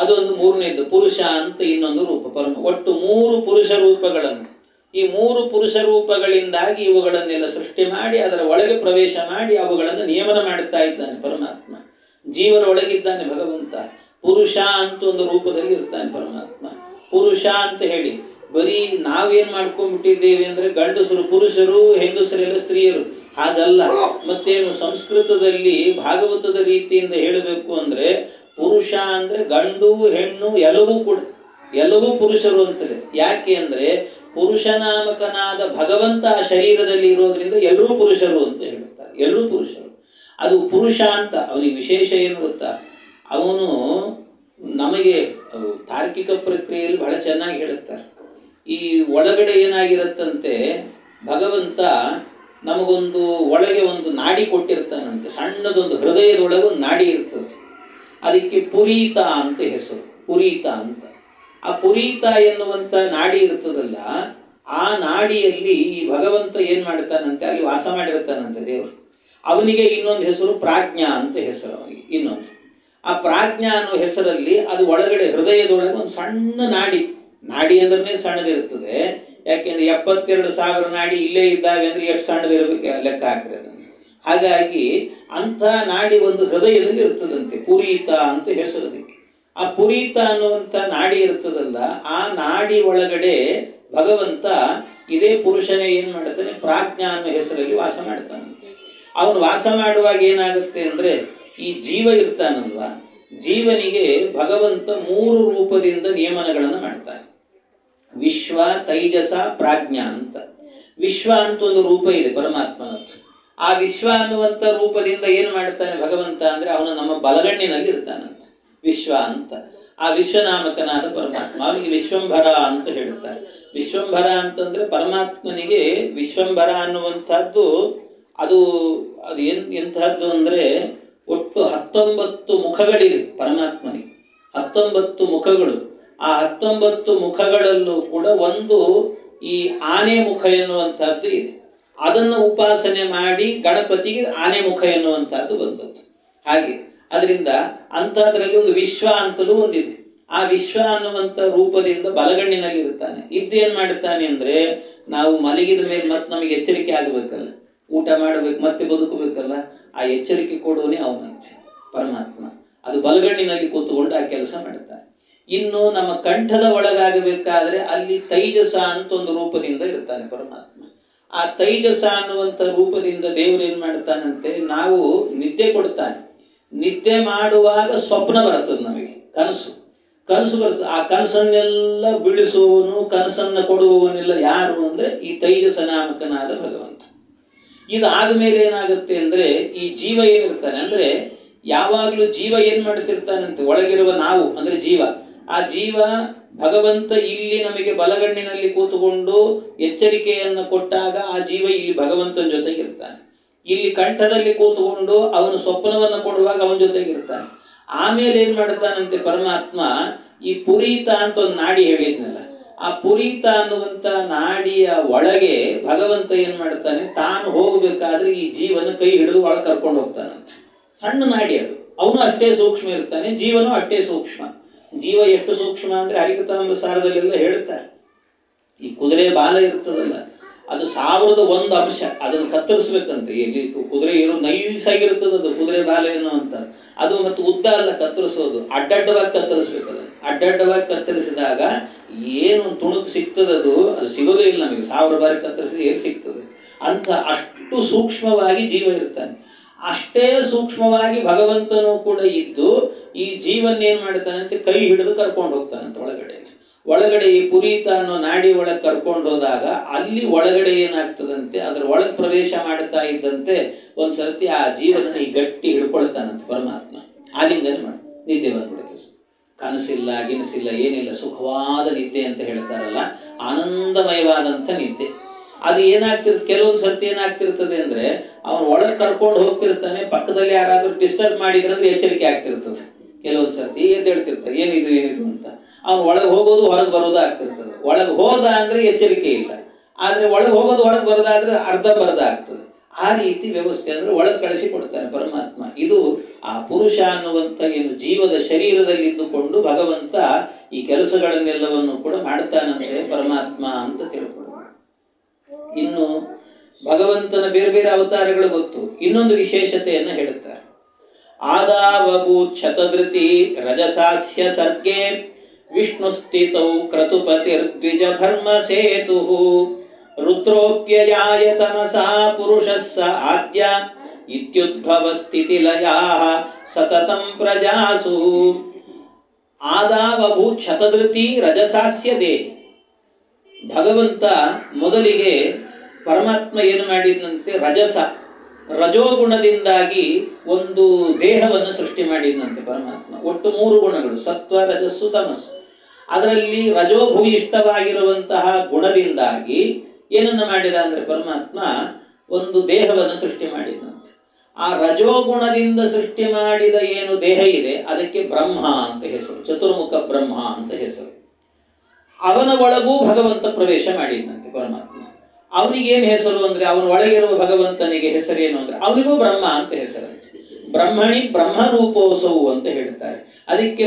ಅದೊಂದು ಮೂರನೇದು ಪುರುಷ ಅಂತ ಇನ್ನೊಂದು ರೂಪ ಒಟ್ಟು 3 ಪುರುಷ ರೂಪಗಳನ್ನು, ಈ 3 ಪುರುಷ ರೂಪಗಳಿಂದಾಗಿ ಇವುಗಳನ್ನೆಲ್ಲ ಸೃಷ್ಟಿ ಮಾಡಿ ಅದರ ಒಳಗೆ ಪ್ರವೇಶ ಮಾಡಿ ಅವುಗಳನ್ನು ನಿಯಮನ ಮಾಡುತ್ತಾ ಇದ್ದಾನೆ ಪರಮಾತ್ಮ. ಜೀವರ ಒಳಗಿದ್ದಾನೆ ಭಗವಂತ. ಪುರುಷ ಅಂತ ಒಂದು ರೂಪದಲ್ಲಿ ಇರ್ತಾನೆ ಪರಮಾತ್ಮ. ಪುರುಷ ಅಂತ ಹೇಳಿ ಬರೀ ನಾವೇನು ಮಾಡ್ಕೊಂಡ್ಬಿಟ್ಟಿದ್ದೇವೆ ಅಂದರೆ ಗಂಡಸರು ಪುರುಷರು, ಹೆಂಗಸರೆಲ್ಲ ಸ್ತ್ರೀಯರು. ಹಾಗಲ್ಲ. ಮತ್ತೇನು ಸಂಸ್ಕೃತದಲ್ಲಿ ಭಾಗವತದ ರೀತಿಯಿಂದ ಹೇಳಬೇಕು ಅಂದರೆ ಪುರುಷ ಅಂದರೆ ಗಂಡು ಹೆಣ್ಣು ಎಲ್ಲವೂ ಕೂಡ, ಎಲ್ಲವೂ ಪುರುಷರು ಅಂತಲೇ. ಯಾಕೆ ಅಂದರೆ ಪುರುಷನಾಮಕನಾದ ಭಗವಂತ ಆ ಶರೀರದಲ್ಲಿ ಇರೋದ್ರಿಂದ ಎಲ್ಲರೂ ಪುರುಷರು ಅಂತ ಹೇಳುತ್ತಾರೆ. ಎಲ್ಲರೂ ಪುರುಷರು. ಅದು ಪುರುಷ ಅಂತ ಅವನಿಗೆ ವಿಶೇಷ ಏನು ಗೊತ್ತಾ? ಅವನು ನಮಗೆ ತಾರ್ಕಿಕ ಪ್ರಕ್ರಿಯೆಯಲ್ಲಿ ಬಹಳ ಚೆನ್ನಾಗಿ ಹೇಳುತ್ತಾರೆ. ಈ ಒಳಗಡೆ ಏನಾಗಿರುತ್ತಂತೆ, ಭಗವಂತ ನಮಗೊಂದು ಒಳಗೆ ಒಂದು ನಾಡಿ ಕೊಟ್ಟಿರ್ತಾನಂತೆ. ಸಣ್ಣದೊಂದು ಹೃದಯದೊಳಗೆ ಒಂದು ನಾಡಿ ಇರ್ತದೆ. ಅದಕ್ಕೆ ಪುರೀತ ಅಂತ ಹೆಸರು. ಪುರೀತ ಅಂತ. ಆ ಪುರೀತ ಎನ್ನುವಂಥ ನಾಡಿ ಇರ್ತದಲ್ಲ, ಆ ನಾಡಿಯಲ್ಲಿ ಈ ಭಗವಂತ ಏನು ಮಾಡ್ತಾನಂತೆ, ಅಲ್ಲಿ ವಾಸ ಮಾಡಿರ್ತಾನಂತೆ ದೇವರು. ಅವನಿಗೆ ಇನ್ನೊಂದು ಹೆಸರು ಪ್ರಾಜ್ಞಾ ಅಂತ ಹೆಸರು ಅವನಿಗೆ. ಇನ್ನೊಂದು ಆ ಪ್ರಾಜ್ಞಾ ಅನ್ನೋ ಹೆಸರಲ್ಲಿ ಅದು ಒಳಗಡೆ ಹೃದಯದೊಳಗೆ ಒಂದು ಸಣ್ಣ ನಾಡಿ. ನಾಡಿ ಅಂದ್ರೆ ಸಣ್ಣದಿರ್ತದೆ. ಯಾಕೆಂದರೆ 72,000 ನಾಡಿ ಇಲ್ಲೇ ಇದ್ದಾವೆ ಅಂದರೆ ಎಷ್ಟು ಸಣ್ಣದಿರಬೇಕು ಲೆಕ್ಕ ಹಾಕ್ರೆ. ಹಾಗಾಗಿ ಅಂಥ ನಾಡಿ ಒಂದು ಹೃದಯದಲ್ಲಿ ಇರ್ತದಂತೆ. ಪುರೀತ ಅಂತ ಹೆಸರು ಅದಕ್ಕೆ. ಆ ಪುರೀತ ಅನ್ನುವಂಥ ನಾಡಿ ಇರ್ತದಲ್ಲ, ಆ ನಾಡಿ ಒಳಗಡೆ ಭಗವಂತ ಇದೇ ಪುರುಷನೇ ಏನು ಮಾಡ್ತಾನೆ, ಪ್ರಾಜ್ಞಾ ಅನ್ನೋ ಹೆಸರಲ್ಲಿ ವಾಸ ಮಾಡ್ತಾನಂತೆ. ಅವನು ವಾಸ ಮಾಡುವಾಗ ಏನಾಗುತ್ತೆ ಅಂದರೆ ಈ ಜೀವ ಇರ್ತಾನಲ್ವ, ಜೀವನಿಗೆ ಭಗವಂತ 3 ರೂಪದಿಂದ ನಿಯಮನಗಳನ್ನು ಮಾಡ್ತಾನೆ. ವಿಶ್ವ, ತೈಜಸ, ಪ್ರಾಜ್ಞಾ ಅಂತ. ವಿಶ್ವ ಅಂತ ಒಂದು ರೂಪ ಇದೆ ಪರಮಾತ್ಮನದ್ದು. ಆ ವಿಶ್ವ ಅನ್ನುವಂಥ ರೂಪದಿಂದ ಏನು ಮಾಡ್ತಾನೆ ಭಗವಂತ ಅಂದರೆ ಅವನು ನಮ್ಮ ಬಲಗಣ್ಣಿನಲ್ಲಿ ಇರ್ತಾನಂತ. ವಿಶ್ವ ಅಂತ. ಆ ವಿಶ್ವನಾಮಕನಾದ ಪರಮಾತ್ಮ, ಅವನಿಗೆ ವಿಶ್ವಂಭರ ಅಂತ ಹೇಳುತ್ತಾರೆ. ವಿಶ್ವಂಭರ ಅಂತಂದರೆ ಪರಮಾತ್ಮನಿಗೆ ವಿಶ್ವಂಭರ ಅನ್ನುವಂಥದ್ದು ಅದು ಎಂಥದ್ದು ಅಂದರೆ ಒಟ್ಟು 19 ಮುಖಗಳಿವೆ ಪರಮಾತ್ಮನಿಗೆ. 19 ಮುಖಗಳು. ಆ 19 ಮುಖಗಳಲ್ಲೂ ಕೂಡ ಒಂದು ಈ ಆನೆ ಮುಖ ಎನ್ನುವಂಥದ್ದು ಇದೆ. ಅದನ್ನು ಉಪಾಸನೆ ಮಾಡಿ ಗಣಪತಿಗೆ ಆನೆ ಮುಖ ಎನ್ನುವಂಥದ್ದು ಬಂದದ್ದು. ಹಾಗೆ ಅದರಿಂದ ಅಂಥದ್ರಲ್ಲಿ ಒಂದು ವಿಶ್ವ ಅಂತಲೂ ಒಂದಿದೆ. ಆ ವಿಶ್ವ ಅನ್ನುವಂಥ ರೂಪದಿಂದ ಬಲಗಣ್ಣಿನಲ್ಲಿ ಇರ್ತಾನೆ. ಇದ್ದೇನು ಮಾಡ್ತಾನೆ ಅಂದರೆ ನಾವು ಮಲಗಿದ ಮೇಲೆ ಮತ್ತೆ ನಮಗೆ ಎಚ್ಚರಿಕೆ ಆಗಬೇಕಲ್ಲ, ಊಟ ಮಾಡಬೇಕು, ಮತ್ತೆ ಬದುಕಬೇಕಲ್ಲ, ಆ ಎಚ್ಚರಿಕೆ ಕೊಡೋನೇ ಅವನಂತೆ ಪರಮಾತ್ಮ. ಅದು ಬಲಗಣ್ಣಿನಲ್ಲಿ ಕೂತ್ಕೊಂಡು ಆ ಕೆಲಸ ಮಾಡ್ತಾನೆ. ಇನ್ನು ನಮ್ಮ ಕಂಠದ ಒಳಗಾಗಬೇಕಾದ್ರೆ ಅಲ್ಲಿ ತೈಜಸ ಅಂತ ಒಂದು ರೂಪದಿಂದ ಇರ್ತಾನೆ ಪರಮಾತ್ಮ. ಆ ತೈಜಸ ಅನ್ನುವಂಥ ರೂಪದಿಂದ ದೇವರು ಏನು ಮಾಡ್ತಾನಂತೆ, ನಾವು ನಿದ್ದೆ ಕೊಡ್ತಾನೆ. ನಿದ್ದೆ ಮಾಡುವಾಗ ಸ್ವಪ್ನ ಬರ್ತದೆ, ನಮಗೆ ಕನಸು ಬರ್ತದೆ. ಆ ಕನಸನ್ನೆಲ್ಲ ಬೀಳಿಸುವವನು, ಕನಸನ್ನು ಕೊಡುವವನೆಲ್ಲ ಯಾರು ಅಂದರೆ ಈ ತೈಜಸ ನಾಮಕನಾದ ಭಗವಂತ. ಇದಾದ ಮೇಲೆ ಏನಾಗುತ್ತೆ ಅಂದರೆ ಈ ಜೀವ ಏನಿರ್ತಾನೆ ಅಂದರೆ ಯಾವಾಗಲೂ ಜೀವ ಏನು ಮಾಡ್ತಿರ್ತಾನಂತೆ, ಒಳಗಿರುವ ನಾವು ಅಂದರೆ ಜೀವ, ಆ ಜೀವ ಭಗವಂತ ಇಲ್ಲಿ ನಮಗೆ ಬಲಗಣ್ಣಿನಲ್ಲಿ ಕೂತುಕೊಂಡು ಎಚ್ಚರಿಕೆಯನ್ನು ಕೊಟ್ಟಾಗ ಆ ಜೀವ ಇಲ್ಲಿ ಭಗವಂತನ ಜೊತೆಗಿರ್ತಾನೆ. ಇಲ್ಲಿ ಕಂಠದಲ್ಲಿ ಕೂತುಕೊಂಡು ಅವನು ಸ್ವಪ್ನವನ್ನು ಕೊಡುವಾಗ ಅವನ ಜೊತೆಗಿರ್ತಾನೆ. ಆಮೇಲೆ ಏನು ಮಾಡ್ತಾನಂತೆ ಪರಮಾತ್ಮ, ಈ ಪುರೀತ ಅಂತ ಒಂದು ನಾಡಿ ಹೇಳಿದ್ನಲ್ಲ, ಆ ಪುರೀತ ಅನ್ನುವಂಥ ನಾಡಿಯ ಒಳಗೆ ಭಗವಂತ ಏನು ಮಾಡ್ತಾನೆ, ತಾನು ಹೋಗಬೇಕಾದ್ರೆ ಈ ಜೀವನ ಕೈ ಹಿಡಿದು ಒಳಗೆ ಕರ್ಕೊಂಡು ಹೋಗ್ತಾನಂತೆ. ಸಣ್ಣ ನಾಡಿ ಅದು, ಅವನು ಅಷ್ಟೇ ಸೂಕ್ಷ್ಮ ಇರ್ತಾನೆ, ಜೀವನೂ ಅಷ್ಟೇ ಸೂಕ್ಷ್ಮ. ಜೀವ ಎಷ್ಟು ಸೂಕ್ಷ್ಮ ಅಂದರೆ ಹರಿಕಥಾಮೃತ ಸಾರದಲ್ಲೆಲ್ಲ ಹೇಳ್ತಾರೆ. ಈ ಕುದುರೆ ಬಾಲ ಇರ್ತದಲ್ಲ, ಅದು 1001 ಅಂಶ, ಅದನ್ನು ಕತ್ತರಿಸ್ಬೇಕಂತೆ. ಎಲ್ಲಿ ಕುದುರೆ ಏನೋ ನೈಸಾಗಿರ್ತದೆ ಅದು ಕುದುರೆ ಬಾಲ ಏನೋ ಅಂತ, ಅದು ಮತ್ತು ಉದ್ದ ಅಲ್ಲ ಕತ್ತರಿಸೋದು, ಅಡ್ಡಡ್ಡವಾಗಿ ಕತ್ತರಿಸ್ಬೇಕು. ಅದನ್ನು ಅಡ್ಡಡ್ಡವಾಗಿ ಕತ್ತರಿಸಿದಾಗ ಏನು ತುಣುಕು ಸಿಗ್ತದದು, ಅದು ಸಿಗೋದೇ ಇಲ್ಲ ನಮಗೆ. 1000 ಬಾರಿ ಕತ್ತರಿಸಿದ್ರೆ ಎಲ್ಲಿ ಸಿಗ್ತದೆ ಅಂತ ಅಷ್ಟು ಸೂಕ್ಷ್ಮವಾಗಿ ಜೀವ ಇರ್ತಾನೆ. ಅಷ್ಟೇ ಸೂಕ್ಷ್ಮವಾಗಿ ಭಗವಂತನೂ ಕೂಡ ಇದ್ದು ಈ ಜೀವನ್ನೇನು ಮಾಡ್ತಾನಂತೆ, ಕೈ ಹಿಡಿದು ಕರ್ಕೊಂಡು ಹೋಗ್ತಾನಂತೆ ಒಳಗಡೆ ಈ ಪುರೀತ ಅನ್ನೋ ನಾಡಿ ಒಳಗೆ ಕರ್ಕೊಂಡು ಹೋದಾಗ ಅಲ್ಲಿ ಒಳಗಡೆ ಏನಾಗ್ತದಂತೆ, ಅದರ ಒಳಗೆ ಪ್ರವೇಶ ಮಾಡ್ತಾ ಇದ್ದಂತೆ ಒಂದು ಸರ್ತಿ ಆ ಜೀವನ ಈ ಗಟ್ಟಿ ಹಿಡ್ಕೊಳ್ತಾನಂತೆ ಪರಮಾತ್ಮ. ಆಲಿಂಗನೆ ಮಾಡಿ ನಿದ್ದೆ ಬಂದ್ಬಿಡ್ತದೆ. ಕನಸಿಲ್ಲ ಗಿನಸಿಲ್ಲ ಏನಿಲ್ಲ, ಸುಖವಾದ ನಿದ್ದೆ ಅಂತ ಹೇಳ್ತಾರಲ್ಲ, ಆನಂದಮಯವಾದಂಥ ನಿದ್ದೆ. ಅದು ಏನಾಗ್ತಿರ್ತದೆ, ಕೆಲವೊಂದು ಸರ್ತಿ ಏನಾಗ್ತಿರ್ತದೆ ಅಂದರೆ ಅವನು ಒಳಗೆ ಕರ್ಕೊಂಡು ಹೋಗ್ತಿರ್ತಾನೆ, ಪಕ್ಕದಲ್ಲಿ ಯಾರಾದರೂ ಡಿಸ್ಟರ್ಬ್ ಮಾಡಿದ್ರಂದ್ರೆ ಎಚ್ಚರಿಕೆ ಆಗ್ತಿರ್ತದೆ. ಕೆಲವೊಂದು ಸರ್ತಿ ಎದ್ದೇಳ್ತಿರ್ತಾರೆ, ಏನಿದು ಅಂತ. ಅವನು ಒಳಗೆ ಹೋಗೋದು ಹೊರಗೆ ಬರೋದು ಆಗ್ತಿರ್ತದೆ. ಒಳಗೆ ಹೋದ ಅಂದರೆ ಎಚ್ಚರಿಕೆ ಇಲ್ಲ, ಆದರೆ ಒಳಗೆ ಹೋಗೋದು ಹೊರಗೆ ಬರೋದಾದ್ರೆ ಅರ್ಧಂಬರ್ಧ ಆಗ್ತದೆ. ಆ ರೀತಿ ವ್ಯವಸ್ಥೆ ಅಂದರೆ ಒಳಗೆ ಕಳಿಸಿಕೊಡ್ತಾನೆ ಪರಮಾತ್ಮ. ಇದು ಆ ಪುರುಷ ಅನ್ನುವಂಥ ಏನು ಜೀವದ ಶರೀರದಲ್ಲಿದ್ದುಕೊಂಡು ಭಗವಂತ ಈ ಕೆಲಸಗಳನ್ನೆಲ್ಲವನ್ನು ಕೂಡ ಮಾಡ್ತಾನಂತೆ ಪರಮಾತ್ಮ ಅಂತ ತಿಳ್ಕೊಳ್ಳೋಣ. ಇನ್ನು ಭಗವಂತನ ಬೇರೆ ಬೇರೆ ಅವತಾರಗಳು ಗೊತ್ತು. ಇನ್ನೊಂದು ವಿಶೇಷತೆಯನ್ನು ಹೇಳುತ್ತಾರೆ. ಆದಾವಭೂತ್ ಶತಧೃತಿ ರಜಸಾಸ್ಯ ಸರ್ಗೆ ವಿಷ್ಣು ಸ್ಥಿತೌ ಕ್ರತುಪತಿರ್ದ್ವಿಜ ಧರ್ಮ ಸೇತು ರುದ್ರೋಪ್ಯಯಾಯ ತಮಸಾ ಪುರುಷಸ್ಸ ಆದ್ಯ ಇತ್ಯುದ್ಭವ ಸ್ಥಿತಿಲಯಾ ಸತತಂ ಪ್ರಜಾಸು. ಆದಾವಭೂತ್ ಶತಧೃತಿ ರಜಸಾಸ್ಯ ದೇಹಿ. ಭಗವಂತ ಮೊದಲಿಗೆ ಪರಮಾತ್ಮ ಏನು ಮಾಡಿದಂತೆ, ರಜೋಗುಣದಿಂದಾಗಿ ಒಂದು ದೇಹವನ್ನು ಸೃಷ್ಟಿ ಮಾಡಿದಂತೆ ಪರಮಾತ್ಮ. ಒಟ್ಟು 3 ಗುಣಗಳು, ಸತ್ವ ರಜಸ್ಸು ತಮಸ್ಸು. ಅದರಲ್ಲಿ ರಜೋಭೂಯಿಷ್ಠವಾಗಿರುವಂತಹ ಗುಣದಿಂದಾಗಿ ಏನನ್ನು ಮಾಡಿದ ಅಂದರೆ ಪರಮಾತ್ಮ ಒಂದು ದೇಹವನ್ನು ಸೃಷ್ಟಿ ಮಾಡಿದಂತೆ. ಆ ರಜೋಗುಣದಿಂದ ಸೃಷ್ಟಿ ಮಾಡಿದ ಏನು ದೇಹ ಇದೆ ಅದಕ್ಕೆ ಬ್ರಹ್ಮ ಅಂತ ಹೆಸರು, ಚತುರ್ಮುಖ ಬ್ರಹ್ಮ ಅಂತ ಹೆಸರು. ಅವನ ಒಳಗೂ ಭಗವಂತ ಪ್ರವೇಶ ಮಾಡಿದಂತೆ ಪರಮಾತ್ಮ. ಅವನಿಗೇನು ಹೆಸರು ಅಂದರೆ, ಅವನ ಒಳಗಿರುವ ಭಗವಂತನಿಗೆ ಹೆಸರೇನು ಅಂದರೆ ಅವನಿಗೂ ಬ್ರಹ್ಮ ಅಂತ ಹೆಸರಂತೆ. ಬ್ರಹ್ಮಣಿ ಬ್ರಹ್ಮರೂಪೋಸವು ಅಂತ ಹೇಳ್ತಾರೆ. ಅದಕ್ಕೆ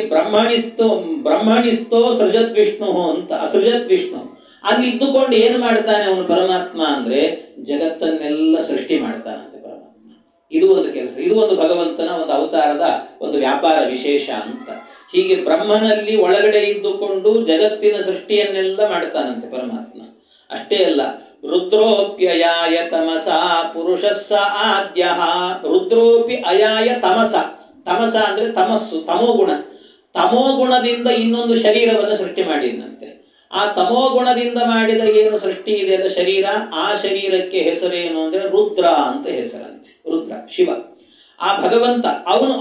ಬ್ರಹ್ಮಣಿಸ್ತೋ ಸೃಜತ್ ವಿಷ್ಣು ಅಂತ, ಅಸೃಜತ್ ವಿಷ್ಣು. ಅಲ್ಲಿ ಇದ್ದುಕೊಂಡು ಏನು ಮಾಡ್ತಾನೆ ಅವನು ಪರಮಾತ್ಮ ಅಂದರೆ ಜಗತ್ತನ್ನೆಲ್ಲ ಸೃಷ್ಟಿ ಮಾಡ್ತಾನಂತೆ ಪರಮಾತ್ಮ. ಇದು ಒಂದು ಕೆಲಸ, ಇದು ಒಂದು ಭಗವಂತನ ಒಂದು ಅವತಾರದ ಒಂದು ವ್ಯಾಪಾರ ವಿಶೇಷ ಅಂತ. ಹೀಗೆ ಬ್ರಹ್ಮನಲ್ಲಿ ಒಳಗಡೆ ಇದ್ದುಕೊಂಡು ಜಗತ್ತಿನ ಸೃಷ್ಟಿಯನ್ನೆಲ್ಲ ಮಾಡ್ತಾನಂತೆ ಪರಮಾತ್ಮ. ಅಷ್ಟೇ ಅಲ್ಲ, ರುದ್ರೋಪ್ಯಯಾಯ ತಮಸ ಪುರುಷಸ್ಸ ಆದ್ಯ. ರುದ್ರೋಪಿ ಅಯಾಯ ತಮಸ. ತಮಸ ಅಂದರೆ ತಮಸ್ಸು, ತಮೋಗುಣ. ತಮೋಗುಣದಿಂದ ಇನ್ನೊಂದು ಶರೀರವನ್ನು ಸೃಷ್ಟಿ ಮಾಡಿದಂತೆ. ಆ ತಮೋಗುಣದಿಂದ ಮಾಡಿದ ಏನು ಸೃಷ್ಟಿ ಇದೆ ಅಲ್ಲ ಶರೀರ, ಆ ಶರೀರಕ್ಕೆ ಹೆಸರೇನು ಅಂದರೆ ರುದ್ರ ಅಂತ ಹೆಸರಂತೆ. ರುದ್ರ ಶಿವ. ಆ ಭಗವಂತ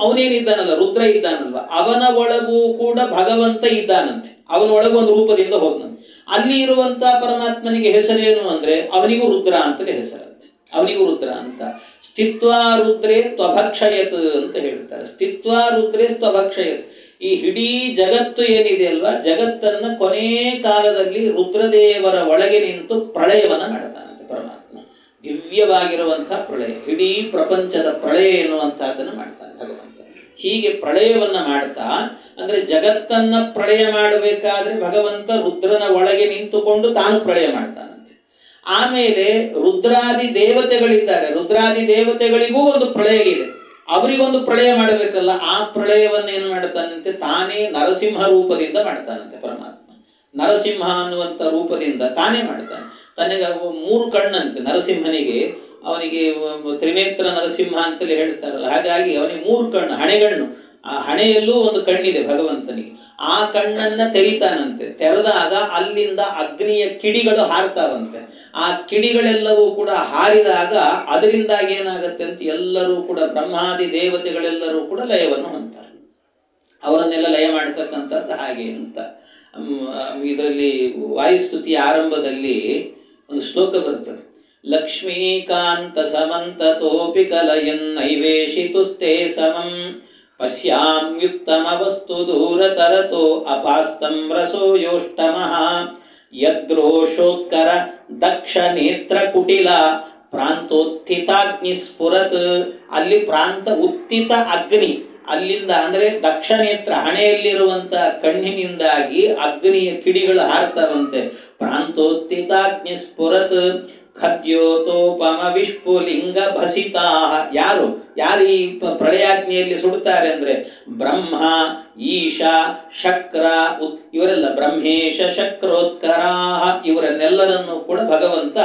ಅವನೇನಿದ್ದಾನಲ್ಲ, ರುದ್ರ ಇದ್ದಾನಲ್ವ, ಅವನ ಒಳಗೂ ಕೂಡ ಭಗವಂತ ಇದ್ದಾನಂತೆ. ಅವನ ಒಳಗೂ ಒಂದು ರೂಪದಿಂದ ಹೋಗ್ನಂತೆ. ಅಲ್ಲಿ ಇರುವಂಥ ಪರಮಾತ್ಮನಿಗೆ ಹೆಸರೇನು ಅಂದರೆ ಅವನಿಗೂ ರುದ್ರ ಅಂತಲೇ ಹೆಸರಂತೆ. ಅವನಿಗೂ ರುದ್ರ ಅಂತ. ಸ್ಥಿತ್ವಾ ರುದ್ರೇ ತ್ವಭಕ್ಷಯತ್ ಅಂತ ಹೇಳ್ತಾರೆ. ಸ್ಥಿತ್ವಾ ರುದ್ರೇ ತ್ವಭಕ್ಷಯತ್. ಈ ಇಡೀ ಜಗತ್ತು ಏನಿದೆ ಅಲ್ವಾ, ಜಗತ್ತನ್ನು ಕೊನೆ ಕಾಲದಲ್ಲಿ ರುದ್ರದೇವರ ಒಳಗೆ ನಿಂತು ಪ್ರಳಯವನ್ನು ಮಾಡ್ತಾನಂತೆ ಪರಮಾತ್ಮ. ದಿವ್ಯವಾಗಿರುವಂಥ ಪ್ರಳಯ, ಇಡೀ ಪ್ರಪಂಚದ ಪ್ರಳಯ ಎನ್ನುವಂಥದ್ದನ್ನು ಮಾಡ್ತಾನೆ ಭಗವಂತ. ಹೀಗೆ ಪ್ರಳಯವನ್ನು ಮಾಡ್ತಾ, ಅಂದರೆ ಜಗತ್ತನ್ನು ಪ್ರಳಯ ಮಾಡಬೇಕಾದ್ರೆ ಭಗವಂತ ರುದ್ರನ ಒಳಗೆ ನಿಂತುಕೊಂಡು ತಾನು ಪ್ರಳಯ ಮಾಡ್ತಾನಂತೆ. ಆಮೇಲೆ ರುದ್ರಾದಿ ದೇವತೆಗಳಿದ್ದಾರೆ, ರುದ್ರಾದಿ ದೇವತೆಗಳಿಗೂ ಒಂದು ಪ್ರಳಯ ಇದೆ, ಅವರಿಗೊಂದು ಪ್ರಳಯ ಮಾಡಬೇಕಲ್ಲ. ಆ ಪ್ರಳಯವನ್ನು ಏನು ಮಾಡ್ತಾನಂತೆ, ತಾನೇ ನರಸಿಂಹ ರೂಪದಿಂದ ಮಾಡ್ತಾನಂತೆ ಪರಮಾತ್ಮ. ನರಸಿಂಹ ಅನ್ನುವಂಥ ರೂಪದಿಂದ ತಾನೇ ಮಾಡ್ತಾನೆ. ತನಗೆ 3 ಕಣ್ಣಂತೆ ನರಸಿಂಹನಿಗೆ, ಅವನಿಗೆ ತ್ರಿನೇತ್ರ ನರಸಿಂಹ ಅಂತಲೇ ಹೇಳ್ತಾರಲ್ಲ, ಹಾಗಾಗಿ ಅವನಿಗೆ 3 ಕಣ್ಣು, ಹಣೆಗಣ್ಣು. ಆ ಹಣೆಯಲ್ಲೂ ಒಂದು ಕಣ್ಣಿದೆ ಭಗವಂತನಿಗೆ. ಆ ಕಣ್ಣನ್ನು ತೆರಿತಾನಂತೆ. ತೆರೆದಾಗ ಅಲ್ಲಿಂದ ಅಗ್ನಿಯ ಕಿಡಿಗಳು ಹಾರ್ತಾವಂತೆ. ಆ ಕಿಡಿಗಳೆಲ್ಲವೂ ಕೂಡ ಹಾರಿದಾಗ ಅದರಿಂದಾಗಿ ಏನಾಗುತ್ತೆ ಅಂತ ಎಲ್ಲರೂ ಕೂಡ ಬ್ರಹ್ಮಾದಿ ದೇವತೆಗಳೆಲ್ಲರೂ ಕೂಡ ಲಯವನ್ನು ಹೊಂದ್ತಾರೆ. ಅವರನ್ನೆಲ್ಲ ಲಯ ಮಾಡ್ತಕ್ಕಂಥದ್ದು ಹಾಗೆ ಅಂತ. ಇದರಲ್ಲಿ ವಾಯುಸ್ತುತಿ ಆರಂಭದಲ್ಲಿ ಒಂದು ಶ್ಲೋಕ ಬರ್ತದೆ. ಲಕ್ಷ್ಮೀಕಾಂತ ಸಮಂತತೋಪಿ ಕಲಯನ್ ನೈವೇಶಿತುಸ್ತೆ ಸಮಂ ಪಶ್ಯಾಮ್ಯುತ್ತಮ ವಸ್ತು ದೂರತರತೋ ಅಪಾಸ್ತಂ ರಸೋ ಯೋಷ್ಟಮಃ ಯದ್ರೋಷೋತ್ಕರ ದಕ್ಷ ನೇತ್ರ ಕುಟಿಲ ಪ್ರಾಂತೋತ್ಥಿತಾಗ್ನಿ ಸ್ಫುರತ್. ಅಲ್ಲಿ ಪ್ರಾಂತ ಉತ್ಥಿತ ಅಗ್ನಿ, ಅಲ್ಲಿಂದ ಅಂದರೆ ದಕ್ಷ ನೇತ್ರ ಹಣೆಯಲ್ಲಿರುವಂಥ ಕಣ್ಣಿನಿಂದಾಗಿ ಅಗ್ನಿಯ ಕಿಡಿಗಳು ಹಾರ್ತವಂತೆ. ಪ್ರಾಂತೋತ್ಥಿತಾಗ್ನಿ ಸ್ಫುರತ್ ಖದ್ಯೋತೋಪಮ ವಿಷ್ಪುಲಿಂಗ ಭಸಿತಾ. ಯಾರು ಈ ಪ್ರಳಯಾಗ್ನಿಯಲ್ಲಿ ಸುಡುತ್ತಾರೆ ಅಂದರೆ ಬ್ರಹ್ಮ, ಈಶ, ಶಕ್ರ, ಇವರೆಲ್ಲ ಬ್ರಹ್ಮೇಶ ಶಕ್ರೋತ್ಕರಾಹ, ಇವರನ್ನೆಲ್ಲರನ್ನು ಕೂಡ ಭಗವಂತ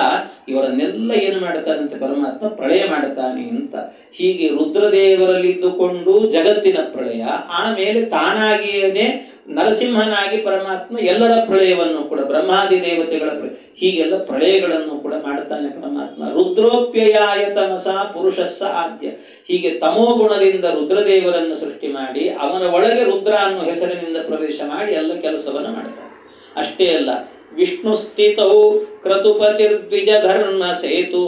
ಇವರನ್ನೆಲ್ಲ ಏನು ಮಾಡ್ತಾನಂತೆ ಪರಮಾತ್ಮ ಪ್ರಳಯ ಮಾಡ್ತಾನೆ ಅಂತ. ಹೀಗೆ ರುದ್ರದೇವರಲ್ಲಿದ್ದುಕೊಂಡು ಜಗತ್ತಿನ ಪ್ರಳಯ, ಆಮೇಲೆ ತಾನಾಗಿಯೇ ನರಸಿಂಹನಾಗಿ ಪರಮಾತ್ಮ ಎಲ್ಲರ ಪ್ರಳಯವನ್ನು ಕೂಡ, ಬ್ರಹ್ಮಾದಿ ದೇವತೆಗಳ ಪ್ರಳಯ, ಹೀಗೆಲ್ಲ ಪ್ರಳಯಗಳನ್ನು ಕೂಡ ಮಾಡ್ತಾನೆ ಪರಮಾತ್ಮ. ರುದ್ರೋಪ್ಯಯಾಯ ತಮಸ ಪುರುಷಸ್ಸ ಆದ್ಯ. ಹೀಗೆ ತಮೋಗುಣದಿಂದ ರುದ್ರದೇವರನ್ನು ಸೃಷ್ಟಿ ಮಾಡಿ ಅವನ ಒಳಗೆ ರುದ್ರ ಅನ್ನೋ ಹೆಸರಿನಿಂದ ಪ್ರವೇಶ ಮಾಡಿ ಎಲ್ಲ ಕೆಲಸವನ್ನು ಮಾಡ್ತಾನೆ. ಅಷ್ಟೇ ಅಲ್ಲ, ವಿಷ್ಣು ಸ್ಥಿತೌ ಕ್ರತುಪತಿರ್ದ್ವಿಜ ಧರ್ಮ ಸೇತು.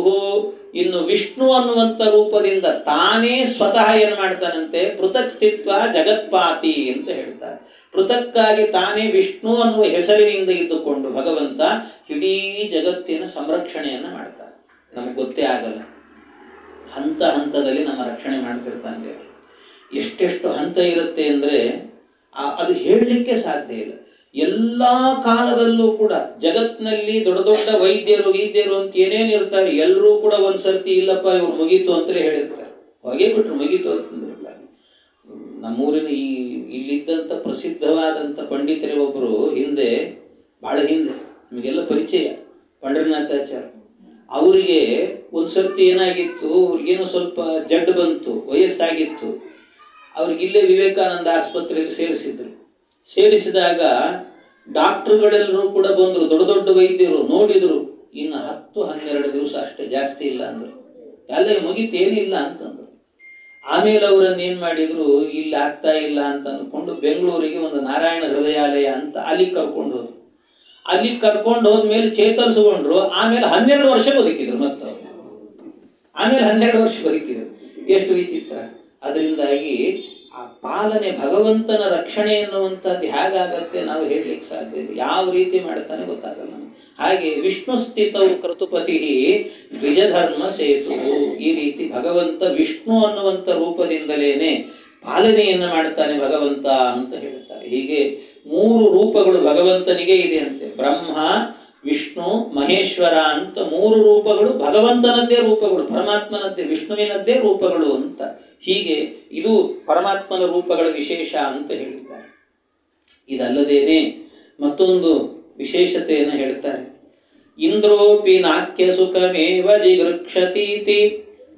ಇನ್ನು ವಿಷ್ಣು ಅನ್ನುವಂಥ ರೂಪದಿಂದ ತಾನೇ ಸ್ವತಃ ಏನು ಮಾಡ್ತಾನಂತೆ, ಪೃಥಕ್ ಸ್ಥಿತ್ವ ಜಗತ್ಪಾತಿ ಅಂತ ಹೇಳ್ತಾರೆ. ಪೃಥಕ್ಕಾಗಿ ತಾನೇ ವಿಷ್ಣು ಅನ್ನುವ ಹೆಸರಿನಿಂದ ಇದ್ದುಕೊಂಡು ಭಗವಂತ ಇಡೀ ಜಗತ್ತಿನ ಸಂರಕ್ಷಣೆಯನ್ನು ಮಾಡ್ತಾನೆ. ನಮಗೆ ಗೊತ್ತೇ ಆಗಲ್ಲ, ಹಂತ ಹಂತದಲ್ಲಿ ನಮ್ಮ ರಕ್ಷಣೆ ಮಾಡ್ತಿರ್ತಾನೆ ದೇವರು. ಎಷ್ಟೆಷ್ಟು ಹಂತ ಇರುತ್ತೆ ಅಂದರೆ ಅದು ಹೇಳಲಿಕ್ಕೆ ಸಾಧ್ಯ ಇಲ್ಲ. ಎಲ್ಲ ಕಾಲದಲ್ಲೂ ಕೂಡ ಜಗತ್ತಿನಲ್ಲಿ ದೊಡ್ಡ ದೊಡ್ಡ ವೈದ್ಯರು ಅಂತ ಏನೇನಿರ್ತಾರೆ, ಎಲ್ಲರೂ ಕೂಡ ಒಂದು ಸರ್ತಿ ಇಲ್ಲಪ್ಪ ಇವ್ರು ಮುಗೀತು ಅಂತಲೇ ಹೇಳಿರ್ತಾರೆ. ಹೊಗೆ ಬಿಟ್ರು ಮುಗೀತು ಅಂತಂದಿರ್ತಾರೆ. ನಮ್ಮೂರಿನ ಇಲ್ಲಿದ್ದಂಥ ಪ್ರಸಿದ್ಧವಾದಂಥ ಪಂಡಿತರೇ ಒಬ್ಬರು ಭಾಳ ಹಿಂದೆ ನಮಗೆಲ್ಲ ಪರಿಚಯ, ಪಂಡರನಾಥಾಚಾರ್ಯ. ಅವರಿಗೆ ಒಂದು ಸರ್ತಿ ಏನಾಗಿತ್ತು, ಅವ್ರಿಗೇನೋ ಸ್ವಲ್ಪ ಜಡ್ಡು ಬಂತು, ವಯಸ್ಸಾಗಿತ್ತು. ಅವ್ರಿಗಿಲ್ಲೇ ವಿವೇಕಾನಂದ ಆಸ್ಪತ್ರೆಯಲ್ಲಿ ಸೇರಿಸಿದಾಗ ಡಾಕ್ಟ್ರುಗಳೆಲ್ಲರೂ ಕೂಡ ಬಂದರು, ದೊಡ್ಡ ದೊಡ್ಡ ವೈದ್ಯರು ನೋಡಿದರು. ಇನ್ನು 10-12 ದಿವಸ ಅಷ್ಟೇ, ಜಾಸ್ತಿ ಇಲ್ಲ ಅಂದರು. ಎಲ್ಲ ಮುಗಿತೇನಿಲ್ಲ ಅಂತಂದರು. ಆಮೇಲೆ ಅವರನ್ನು ಏನು ಮಾಡಿದರು, ಇಲ್ಲಿ ಆಗ್ತಾ ಇಲ್ಲ ಅಂತ ಅಂದ್ಕೊಂಡು ಬೆಂಗಳೂರಿಗೆ ಒಂದು ನಾರಾಯಣ ಹೃದಯಾಲಯ ಅಂತ ಅಲ್ಲಿಗೆ ಕರ್ಕೊಂಡು ಹೋದ್ರು. ಅಲ್ಲಿಗೆ ಕರ್ಕೊಂಡು ಹೋದ್ಮೇಲೆ ಚೇತರಿಸ್ಕೊಂಡ್ರು. ಆಮೇಲೆ 12 ವರ್ಷ ಬದುಕಿದ್ರು. ಮತ್ತು ಆಮೇಲೆ 12 ವರ್ಷ ಬದುಕಿದ್ರು. ಎಷ್ಟು ವಿಚಿತ್ರ. ಅದರಿಂದಾಗಿ ಆ ಪಾಲನೆ, ಭಗವಂತನ ರಕ್ಷಣೆ ಎನ್ನುವಂಥದ್ದು ಹೇಗಾಗತ್ತೆ ನಾವು ಹೇಳಲಿಕ್ಕೆ ಸಾಧ್ಯ ಇಲ್ಲ. ಯಾವ ರೀತಿ ಮಾಡ್ತಾನೆ ಗೊತ್ತಾಗಲ್ಲ ನಮಗೆ. ಹಾಗೆ ವಿಷ್ಣು ಸ್ಥಿತೌ ಕ್ರತುಪತಿ ದ್ವಿಜಧರ್ಮ ಸೇತು. ಈ ರೀತಿ ಭಗವಂತ ವಿಷ್ಣು ಅನ್ನುವಂಥ ರೂಪದಿಂದಲೇ ಪಾಲನೆಯನ್ನು ಮಾಡ್ತಾನೆ ಭಗವಂತ ಅಂತ ಹೇಳ್ತಾರೆ. ಹೀಗೆ 3 ರೂಪಗಳು ಭಗವಂತನಿಗೆ ಇದೆ ಅಂತೆ. ಬ್ರಹ್ಮ, ವಿಷ್ಣು, ಮಹೇಶ್ವರ ಅಂತ 3 ರೂಪಗಳು ಭಗವಂತನದ್ದೇ ರೂಪಗಳು, ಪರಮಾತ್ಮನದ್ದೇ, ವಿಷ್ಣುವಿನದ್ದೇ ರೂಪಗಳು ಅಂತ. ಹೀಗೆ ಇದು ಪರಮಾತ್ಮನ ರೂಪಗಳ ವಿಶೇಷ ಅಂತ ಹೇಳಿದ್ದಾರೆ. ಇದಲ್ಲದೇನೆ ಮತ್ತೊಂದು ವಿಶೇಷತೆಯನ್ನು ಹೇಳ್ತಾರೆ. ಇಂದ್ರೋಪಿ ನಾಕ್ಯ ಸುಖಮೇವ ಜಿಗೃಕ್ಷತೀತಿ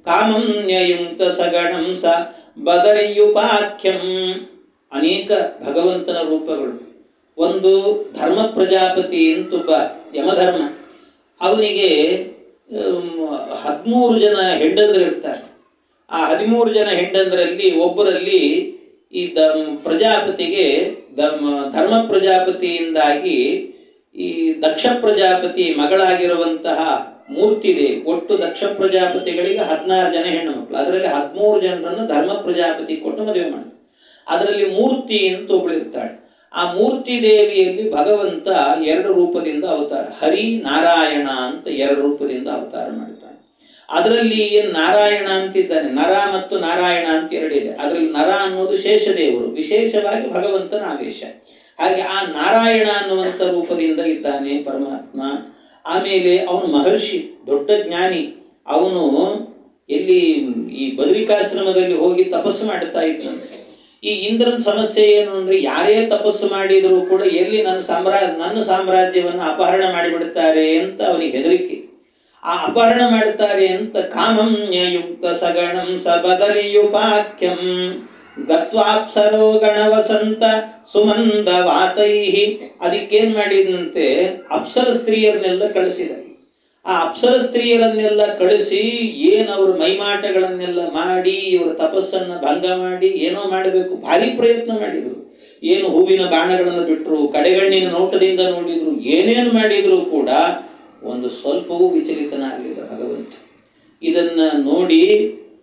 ಕಾಮಂ ನ್ಯಯುಕ್ತ ಸಗಣಂ ಸ ಬದರ್ಯುಪಾಖ್ಯಂ. ಅನೇಕ ಭಗವಂತನ ರೂಪಗಳು. ಒಂದು ಧರ್ಮ ಪ್ರಜಾಪತಿ ಅಂತೊಬ್ಬ ಯಮಧರ್ಮ, ಅವನಿಗೆ 13 ಜನ ಹೆಂಡಂದರಿರ್ತಾರೆ. ಆ 13 ಜನ ಹೆಂಡಂದರಲ್ಲಿ ಒಬ್ಬರಲ್ಲಿ ಈ ಪ್ರಜಾಪತಿಗೆ ಧರ್ಮ ಪ್ರಜಾಪತಿಯಿಂದಾಗಿ ಈ ದಕ್ಷ ಪ್ರಜಾಪತಿ ಮಗಳಾಗಿರುವಂತಹ ಮೂರ್ತಿದೆ. ಒಟ್ಟು ದಕ್ಷ ಪ್ರಜಾಪತಿಗಳಿಗೆ 16 ಜನ ಹೆಣ್ಣು ಮಕ್ಕಳು. ಅದರಲ್ಲಿ 13 ಜನರನ್ನು ಧರ್ಮ ಪ್ರಜಾಪತಿ ಕೊಟ್ಟು ಮದುವೆ ಮಾಡಿದ್ರು. ಅದರಲ್ಲಿ ಮೂರ್ತಿ ಅಂತ ಒಬ್ಬಳಿರ್ತಾಳೆ. ಆ ಮೂರ್ತಿ ದೇವಿಯಲ್ಲಿ ಭಗವಂತ 2 ರೂಪದಿಂದ ಅವತಾರ, ಹರಿ ನಾರಾಯಣ ಅಂತ 2 ರೂಪದಿಂದ ಅವತಾರ ಮಾಡ್ತಾನೆ. ಅದರಲ್ಲಿ ಏನು ನಾರಾಯಣ ಅಂತಿದ್ದಾನೆ, ನರ ಮತ್ತು ನಾರಾಯಣ ಅಂತ ಎರಡಿದೆ. ಅದರಲ್ಲಿ ನರ ಅನ್ನೋದು ಶೇಷದೇವರು, ವಿಶೇಷವಾಗಿ ಭಗವಂತನ ಆವೇಶ. ಹಾಗೆ ಆ ನಾರಾಯಣ ಅನ್ನುವಂಥ ರೂಪದಿಂದ ಇದ್ದಾನೆ ಪರಮಾತ್ಮ. ಆಮೇಲೆ ಅವನು ಮಹರ್ಷಿ, ದೊಡ್ಡ ಜ್ಞಾನಿ. ಅವನು ಎಲ್ಲಿ ಈ ಬದರಿಕಾಶ್ರಮದಲ್ಲಿ ಹೋಗಿ ತಪಸ್ಸು ಮಾಡ್ತಾ ಇದ್ದಂತೆ. ಈ ಇಂದ್ರನ ಸಮಸ್ಯೆ ಏನು ಅಂದರೆ, ಯಾರೇ ತಪಸ್ಸು ಮಾಡಿದರೂ ಕೂಡ ಎಲ್ಲಿ ನನ್ನ ಸಾಮ್ರಾಜ್ಯವನ್ನು ಅಪಹರಣ ಮಾಡಿಬಿಡ್ತಾರೆ ಅಂತ ಅವನಿಗೆ ಹೆದರಿಕೆ. ಆ ಅಪಹರಣ ಮಾಡ್ತಾರೆ ಅಂತ ಕಾಮಂಯಯುಕ್ತ ಸಗಣಂ ಸಬದಲಿಯುಪಾಖ್ಯಂ ಗತ್ವಾಪ್ಸರೋ ಗಣವಸಂತ ಸುಮಂದ ವಾತೈಹಿ. ಅದಕ್ಕೇನು ಮಾಡಿದಂತೆ, ಅಪ್ಸರ ಸ್ತ್ರೀಯರನ್ನೆಲ್ಲ ಕಳಿಸಿದ. ಆ ಅಪ್ಸರ ಸ್ತ್ರೀಯರನ್ನೆಲ್ಲ ಕಳಿಸಿ ಏನವರು ಮೈಮಾಟಗಳನ್ನೆಲ್ಲ ಮಾಡಿ ಇವರ ತಪಸ್ಸನ್ನು ಭಂಗ ಮಾಡಿ ಏನೋ ಮಾಡಬೇಕು ಭಾರಿ ಪ್ರಯತ್ನ ಮಾಡಿದರು. ಏನು ಹೂವಿನ ಬಾಣಗಳನ್ನು ಬಿಟ್ಟರು, ಕಡೆಗಣ್ಣಿನ ನೋಟದಿಂದ ನೋಡಿದರು, ಏನೇನು ಮಾಡಿದರೂ ಕೂಡ ಒಂದು ಸ್ವಲ್ಪವೂ ವಿಚಲಿತನಾಗಲಿಲ್ಲ ಭಗವಂತ. ಇದನ್ನು ನೋಡಿ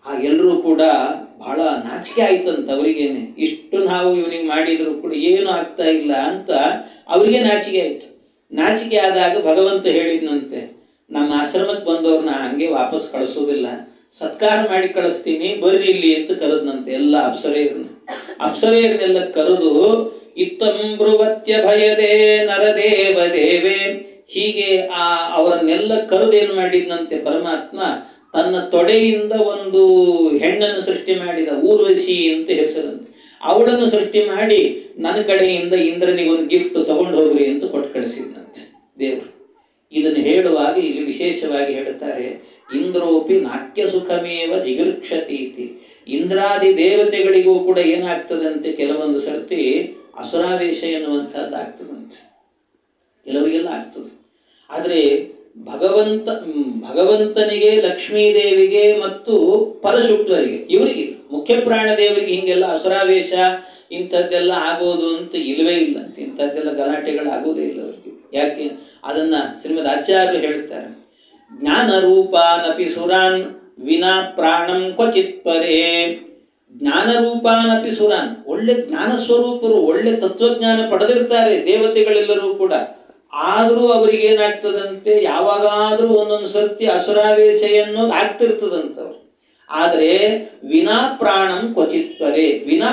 ಆ ಎಲ್ಲರೂ ಕೂಡ ಬಹಳ ನಾಚಿಕೆ ಆಯ್ತಂತ ಅವರಿಗೇನೆ. ಇಷ್ಟು ನಾವು ಇವನಿಗೆ ಮಾಡಿದರೂ ಕೂಡ ಏನು ಆಗ್ತಾ ಇಲ್ಲ ಅಂತ ಅವರಿಗೆ ನಾಚಿಕೆ ಆಯಿತು. ನಾಚಿಕೆ ಆದಾಗ ಭಗವಂತ ಹೇಳಿದ್ನಂತೆ, ನಮ್ಮ ಆಶ್ರಮಕ್ಕೆ ಬಂದವ್ರನ್ನ ಹಂಗೆ ವಾಪಸ್ ಕಳಿಸೋದಿಲ್ಲ, ಸತ್ಕಾರ ಮಾಡಿ ಕಳಿಸ್ತೀನಿ, ಬರ್ರಿ ಇಲ್ಲಿ ಅಂತ ಕರೆದ್ನಂತೆ ಎಲ್ಲ ಅಪ್ಸರೆಯರನ್ನೆಲ್ಲ ಕರೆದು ಇತ್ತಂಬ್ರುವತ್ಯ ಭಯದೇ ನರದೇವ ದೇವೇ. ಹೀಗೆ ಅವರನ್ನೆಲ್ಲ ಕರೆದೇನು ಮಾಡಿದ್ನಂತೆ ಪರಮಾತ್ಮ, ತನ್ನ ತೊಡೆಯಿಂದ ಒಂದು ಹೆಣ್ಣನ್ನು ಸೃಷ್ಟಿ ಮಾಡಿದ, ಊರ್ವಶಿ ಅಂತ ಹೆಸರಂತೆ. ಅವಳನ್ನು ಸೃಷ್ಟಿ ಮಾಡಿ ನನ್ನ ಕಡೆಯಿಂದ ಇಂದ್ರನಿಗೊಂದು ಗಿಫ್ಟ್ ತಗೊಂಡು ಹೋಗ್ರಿ ಅಂತ ಕೊಟ್ಟು ಕಳಿಸಿದ್ನಂತೆ ದೇವರು. ಇದನ್ನು ಹೇಳುವಾಗ ಇಲ್ಲಿ ವಿಶೇಷವಾಗಿ ಹೇಳುತ್ತಾರೆ, ಇಂದ್ರೋಪಿ ನಾಟ್ಯ ಸುಖಮೇವ ಜಿಗೃಕ್ಷತೀತಿ. ಇಂದ್ರಾದಿ ದೇವತೆಗಳಿಗೂ ಕೂಡ ಏನಾಗ್ತದಂತೆ, ಕೆಲವೊಂದು ಸರ್ತಿ ಅಸುರಾವೇಶ ಎನ್ನುವಂಥದ್ದು ಆಗ್ತದಂತೆ, ಕೆಲವರಿಗೆಲ್ಲ ಆಗ್ತದೆ. ಆದರೆ ಭಗವಂತನಿಗೆ, ಲಕ್ಷ್ಮೀದೇವಿಗೆ ಮತ್ತು ಪರಶುಕ್ಲರಿಗೆ, ಇವರಿಗೆ ಮುಖ್ಯ ಪ್ರಾಣದೇವರಿಗೆ ಹಿಂಗೆಲ್ಲ ಅಸುರಾವೇಶ ಇಂಥದ್ದೆಲ್ಲ ಆಗೋದು ಅಂತ ಇಲ್ಲವೇ ಇಲ್ಲ ಅಂತ. ಇಂಥದ್ದೆಲ್ಲ ಗಲಾಟೆಗಳಾಗೋದೇ ಇಲ್ಲ ಅವರಿಗೆ. ಯಾಕೆ ಅದನ್ನು ಶ್ರೀಮದ್ ಆಚಾರ್ಯರು ಹೇಳ್ತಾರೆ, ಜ್ಞಾನರೂಪಾನಪಿ ಸುರಾನ್ ವಿನಾ ಪ್ರಾಣಂ ಕ್ವಚಿತ್ ಪರೇ. ಜ್ಞಾನರೂಪಾನಪಿ ಸುರಾನ್, ಒಳ್ಳೆ ಜ್ಞಾನ ಸ್ವರೂಪರು, ಒಳ್ಳೆ ತತ್ವಜ್ಞಾನ ಪಡೆದಿರ್ತಾರೆ ದೇವತೆಗಳೆಲ್ಲರೂ ಕೂಡ. ಆದರೂ ಅವರಿಗೇನಾಗ್ತದಂತೆ, ಯಾವಾಗಾದರೂ ಒಂದೊಂದು ಸರ್ತಿ ಅಸುರಾವೇಶ ಎನ್ನುವುದು ಆಗ್ತಿರ್ತದಂಥವ್ರು. ಆದರೆ ವಿನಾ ಪ್ರಾಣಂ ಕ್ವಚಿತ್ ಪರೇ, ವಿನಾ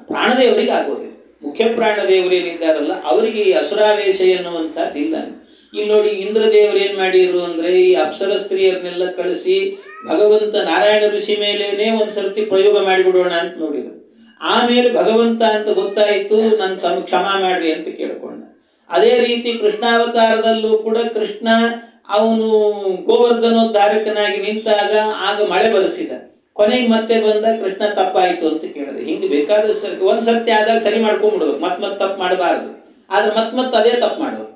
ಪ್ರಾಣದೇವರಿಗೆ ಆಗೋದಿಲ್ಲ. ಮುಖ್ಯ ಪ್ರಾಣದೇವರೇನಿದ್ದಾರಲ್ಲ ಅವರಿಗೆ ಈ ಅಸುರಾವೇಶ ಎನ್ನುವಂಥದ್ದಿಲ್ಲ. ಇಲ್ಲಿ ನೋಡಿ, ಇಂದ್ರದೇವರು ಏನು ಮಾಡಿದರು ಅಂದರೆ, ಈ ಅಪ್ಸರ ಸ್ತ್ರೀಯರನ್ನೆಲ್ಲ ಕಳಿಸಿ ಭಗವಂತ ನಾರಾಯಣ ಋಷಿ ಮೇಲೇನೆ ಒಂದು ಸರ್ತಿ ಪ್ರಯೋಗ ಮಾಡಿಬಿಡೋಣ ಅಂತ ನೋಡಿದರು. ಆಮೇಲೆ ಭಗವಂತ ಅಂತ ಗೊತ್ತಾಯಿತು, ನನ್ನ ತಮ್ಮ ಕ್ಷಮಾ ಮಾಡ್ರಿ ಅಂತ ಕೇಳ್ಕೊಂಡ. ಅದೇ ರೀತಿ ಕೃಷ್ಣಾವತಾರದಲ್ಲೂ ಕೂಡ ಕೃಷ್ಣ ಅವನು ಗೋವರ್ಧನೋದ್ಧಾರಕನಾಗಿ ನಿಂತಾಗ ಆಗ ಮಳೆ ಬರೆಸಿದ. ಕೊನೆಗೆ ಮತ್ತೆ ಬಂದ ಕೃಷ್ಣ ತಪ್ಪಾಯಿತು ಅಂತ ಕೇಳಿದೆ. ಹಿಂಗೆ ಬೇಕಾದ ಸರ್ತಿ ಒಂದು ಸರ್ತಿ ಆದಾಗ ಸರಿ ಮಾಡ್ಕೊಂಡ್ಬಿಡ್ಬೇಕು, ಮತ್ತೆ ತಪ್ಪು ಮಾಡಬಾರ್ದು. ಆದರೆ ಮತ್ತೆ ಅದೇ ತಪ್ಪು ಮಾಡೋದು.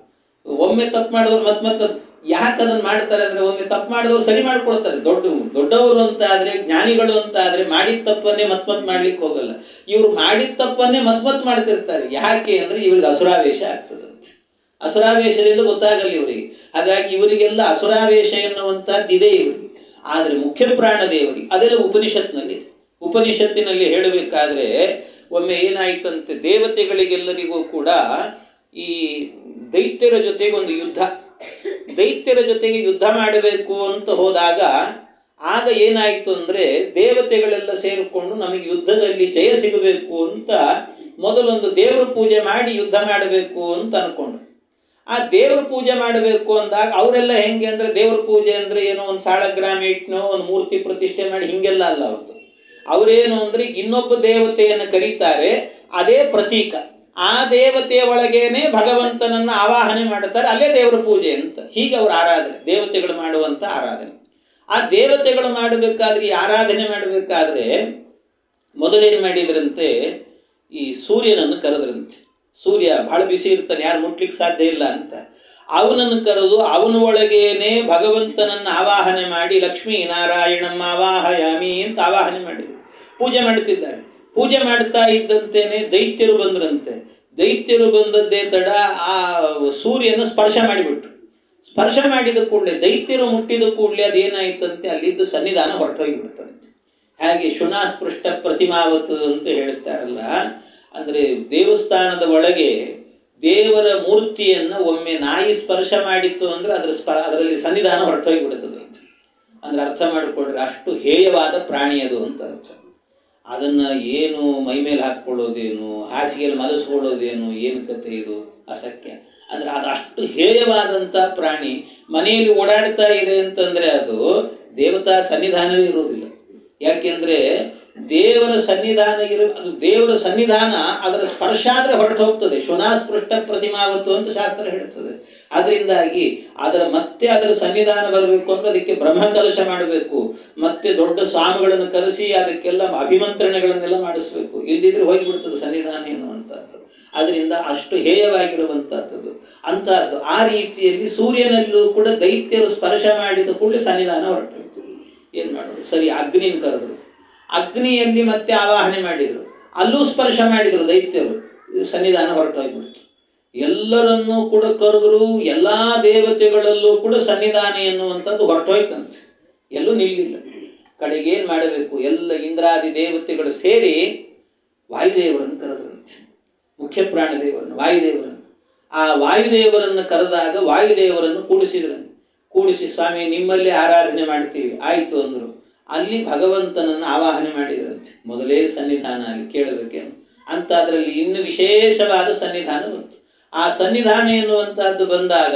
ಒಮ್ಮೆ ತಪ್ಪು ಮಾಡಿದವ್ರು ಮತ್ತೆ ಯಾಕೆ ಅದನ್ನು ಮಾಡ್ತಾರೆ ಅಂದರೆ, ಒಮ್ಮೆ ತಪ್ಪು ಮಾಡಿದವ್ರು ಸರಿ ಮಾಡ್ಕೊಡ್ತಾರೆ. ದೊಡ್ಡವರು ಅಂತ ಆದರೆ, ಜ್ಞಾನಿಗಳು ಅಂತ ಆದರೆ ಮಾಡಿದ ತಪ್ಪನ್ನೇ ಮತ್ತೆ ಮಾಡ್ಲಿಕ್ಕೆ ಹೋಗಲ್ಲ. ಇವರು ಮಾಡಿದ ತಪ್ಪನ್ನೇ ಮತ್ತೆ ಮಾಡ್ತಿರ್ತಾರೆ. ಯಾಕೆ ಅಂದರೆ ಇವ್ರಿಗೆ ಅಸುರಾವೇಶ ಆಗ್ತದೆ. ಅಸುರಾವೇಶದಿಂದ ಗೊತ್ತಾಗಲ್ಲ ಇವರಿಗೆ. ಹಾಗಾಗಿ ಇವರಿಗೆಲ್ಲ ಅಸುರಾವೇಶ ಎನ್ನುವಂಥದ್ದಿದೆ ಇವರಿಗೆ. ಆದರೆ ಮುಖ್ಯ ಪ್ರಾಣದೇವರಿಗೆ ಅದೆಲ್ಲ ಉಪನಿಷತ್ನಲ್ಲಿದೆ. ಉಪನಿಷತ್ತಿನಲ್ಲಿ ಹೇಳಬೇಕಾದ್ರೆ ಒಮ್ಮೆ ಏನಾಯ್ತಂತೆ, ದೇವತೆಗಳಿಗೆಲ್ಲರಿಗೂ ಕೂಡ ಈ ದೈತ್ಯರ ಜೊತೆಗೆ ಒಂದು ಯುದ್ಧ, ದೈತ್ಯರ ಜೊತೆಗೆ ಯುದ್ಧ ಮಾಡಬೇಕು ಅಂತ ಹೋದಾಗ ಆಗ ಏನಾಯಿತು ಅಂದರೆ, ದೇವತೆಗಳೆಲ್ಲ ಸೇರಿಕೊಂಡು ನಮಗೆ ಯುದ್ಧದಲ್ಲಿ ಜಯ ಸಿಗಬೇಕು ಅಂತ ಮೊದಲೊಂದು ದೇವರ ಪೂಜೆ ಮಾಡಿ ಯುದ್ಧ ಮಾಡಬೇಕು ಅಂತ ಅಂದ್ಕೊಂಡು, ಆ ದೇವ್ರ ಪೂಜೆ ಮಾಡಬೇಕು ಅಂದಾಗ ಅವರೆಲ್ಲ ಹೆಂಗೆ ಅಂದರೆ, ದೇವ್ರ ಪೂಜೆ ಅಂದರೆ ಏನೋ ಒಂದು ಸಾಳಗ್ರಾಮ ಇಟ್ನೋ ಒಂದು ಮೂರ್ತಿ ಪ್ರತಿಷ್ಠೆ ಮಾಡಿ ಹಿಂಗೆಲ್ಲ ಅಲ್ಲ ಅವ್ರದ್ದು. ಅವರೇನು ಅಂದರೆ ಇನ್ನೊಬ್ಬ ದೇವತೆಯನ್ನು ಕರೀತಾರೆ, ಅದೇ ಪ್ರತೀಕ. ಆ ದೇವತೆಯ ಒಳಗೇನೆ ಭಗವಂತನನ್ನು ಆವಾಹನೆ ಮಾಡುತ್ತಾರೆ, ಅಲ್ಲೇ ದೇವರ ಪೂಜೆ ಅಂತ. ಹೀಗೆ ಅವರ ಆರಾಧನೆ, ದೇವತೆಗಳು ಮಾಡುವಂಥ ಆರಾಧನೆ. ಆ ದೇವತೆಗಳು ಮಾಡಬೇಕಾದ್ರೆ, ಈ ಆರಾಧನೆ ಮಾಡಬೇಕಾದ್ರೆ ಮೊದಲೇನು ಮಾಡಿದ್ರಂತೆ, ಈ ಸೂರ್ಯನನ್ನು ಕರೆದ್ರಂತೆ. ಸೂರ್ಯ ಭಾಳ ಬಿಸಿ ಇರ್ತಾನೆ, ಯಾರು ಮುಟ್ಲಿಕ್ಕೆ ಸಾಧ್ಯ ಇಲ್ಲ ಅಂತ. ಅವನನ್ನು ಕರೆದು ಅವನ ಒಳಗೇನೆ ಭಗವಂತನನ್ನು ಆವಾಹನೆ ಮಾಡಿ, ಲಕ್ಷ್ಮೀ ನಾರಾಯಣಂ ಆವಾಹಯಾಮಿ ಅಂತ ಆವಾಹನೆ ಮಾಡಿದರು. ಪೂಜೆ ಮಾಡುತ್ತಿದ್ದಾರೆ. ಪೂಜೆ ಮಾಡ್ತಾ ಇದ್ದಂತೆಯೇ ದೈತ್ಯರು ಬಂದ್ರಂತೆ. ದೈತ್ಯರು ಬಂದದ್ದೇ ತಡ ಆ ಸೂರ್ಯನ ಸ್ಪರ್ಶ ಮಾಡಿಬಿಟ್ರು. ಸ್ಪರ್ಶ ಮಾಡಿದ ಕೂಡಲೇ, ದೈತ್ಯರು ಮುಟ್ಟಿದ ಕೂಡಲೇ ಅದೇನಾಯ್ತಂತೆ, ಅಲ್ಲಿದ್ದ ಸನ್ನಿಧಾನ ಹೊರಟೋಗಿಬಿಡ್ತಂತೆ. ಹಾಗೆ ಶುನಾಸ್ಪೃಷ್ಟ ಪ್ರತಿಮಾವತ್ ಅಂತ ಹೇಳ್ತಾರಲ್ಲ, ಅಂದರೆ ದೇವಸ್ಥಾನದ ಒಳಗೆ ದೇವರ ಮೂರ್ತಿಯನ್ನು ಒಮ್ಮೆ ನಾಯಿ ಸ್ಪರ್ಶ ಮಾಡಿತ್ತು ಅಂದರೆ ಅದರಲ್ಲಿ ಸನ್ನಿಧಾನ ಹೊರಟೋಗಿಬಿಡ್ತದೆ. ಅಂದರೆ ಅರ್ಥ ಮಾಡಿಕೊಂಡ್ರೆ ಅಷ್ಟು ಹೇಯವಾದ ಪ್ರಾಣಿ ಅದು ಅಂತ ಅರ್ಥ. ಅದನ್ನು ಏನು ಮೈಮೇಲೆ ಹಾಕ್ಕೊಳ್ಳೋದೇನು, ಹಾಸಿಗೆಯಲ್ಲಿ ಮಲಸ್ಕೊಳ್ಳೋದೇನು, ಏನು ಕತೆ ಇದು ಅಸಖ್ಯ. ಅಂದರೆ ಅದು ಅಷ್ಟು ಹೇಯವಾದಂಥ ಪ್ರಾಣಿ ಮನೆಯಲ್ಲಿ ಓಡಾಡ್ತಾ ಇದೆ ಅಂತಂದರೆ ಅದು ದೇವತಾ ಸನ್ನಿಧಾನವೇ ಇರೋದಿಲ್ಲ. ಯಾಕೆಂದರೆ ದೇವರ ಸನ್ನಿಧಾನ ಅದು ದೇವರ ಸನ್ನಿಧಾನ ಅದರ ಸ್ಪರ್ಶ ಆದರೆ ಹೊರಟು ಹೋಗ್ತದೆ. ಶುನಾಸ್ಪೃಷ್ಟ ಪ್ರತಿಮಾವತ್ತು ಅಂತ ಶಾಸ್ತ್ರ ಹೇಳ್ತದೆ. ಅದರಿಂದಾಗಿ ಮತ್ತೆ ಅದರ ಸನ್ನಿಧಾನ ಬರಬೇಕು ಅಂದರೆ ಅದಕ್ಕೆ ಬ್ರಹ್ಮಕಲಶ ಮಾಡಬೇಕು, ಮತ್ತೆ ದೊಡ್ಡ ಸ್ವಾಮಿಗಳನ್ನು ಕರೆಸಿ ಅದಕ್ಕೆಲ್ಲ ಅಭಿಮಂತ್ರಣೆಗಳನ್ನೆಲ್ಲ ಮಾಡಿಸ್ಬೇಕು. ಇಲ್ದಿದ್ರೆ ಹೋಗಿಬಿಡ್ತದೆ ಸನ್ನಿಧಾನ ಎನ್ನುವಂಥದ್ದು. ಅದರಿಂದ ಅಷ್ಟು ಹೇಯವಾಗಿರುವಂಥದ್ದು ಅಂಥದ್ದು. ಆ ರೀತಿಯಲ್ಲಿ ಸೂರ್ಯನಲ್ಲೂ ಕೂಡ ದೈತ್ಯರು ಸ್ಪರ್ಶ ಮಾಡಿದ ಕೂಡಲೇ ಸನ್ನಿಧಾನ ಹೊರಟೋಯ್ತು. ಏನು ಮಾಡೋದು? ಸರಿ, ಅಗ್ನಿನ ಕರೆದರು, ಅಗ್ನಿಯಲ್ಲಿ ಮತ್ತೆ ಆವಾಹನೆ ಮಾಡಿದರು, ಅಲ್ಲೂ ಸ್ಪರ್ಶ ಮಾಡಿದರು ದೈತ್ಯರು, ಸನ್ನಿಧಾನ ಹೊರಟೋಗ್ಬಿಡ್ತು. ಎಲ್ಲರನ್ನೂ ಕೂಡ ಕರೆದ್ರು, ಎಲ್ಲ ದೇವತೆಗಳಲ್ಲೂ ಕೂಡ ಸನ್ನಿಧಾನ ಎನ್ನುವಂಥದ್ದು ಹೊರಟೋಯ್ತಂತೆ, ಎಲ್ಲೂ ನಿಲ್ಲಿಲ್ಲ. ಕಡೆಗೆ ಏನು ಮಾಡಬೇಕು? ಎಲ್ಲ ಇಂದ್ರಾದಿ ದೇವತೆಗಳು ಸೇರಿ ವಾಯುದೇವರನ್ನು ಕರೆದ್ರಂತೆ, ಮುಖ್ಯ ಪ್ರಾಣದೇವರನ್ನು, ವಾಯುದೇವರನ್ನು. ಆ ವಾಯುದೇವರನ್ನು ಕರೆದಾಗ ವಾಯುದೇವರನ್ನು ಕೂಡಿಸಿ ಸ್ವಾಮಿ ನಿಮ್ಮಲ್ಲಿ ಆರಾಧನೆ ಮಾಡ್ತೀವಿ ಆಯಿತು ಅಂದರು. ಅಲ್ಲಿ ಭಗವಂತನನ್ನು ಆವಾಹನೆ ಮಾಡಿದ್ರಂತೆ. ಮೊದಲೇ ಸನ್ನಿಧಾನ ಅಲ್ಲಿ ಕೇಳಬೇಕೇನು ಅಂತ ಅದರಲ್ಲಿ ಇನ್ನು ವಿಶೇಷವಾದ ಸನ್ನಿಧಾನ ಬಂತು. ಆ ಸನ್ನಿಧಾನ ಎನ್ನುವಂಥದ್ದು ಬಂದಾಗ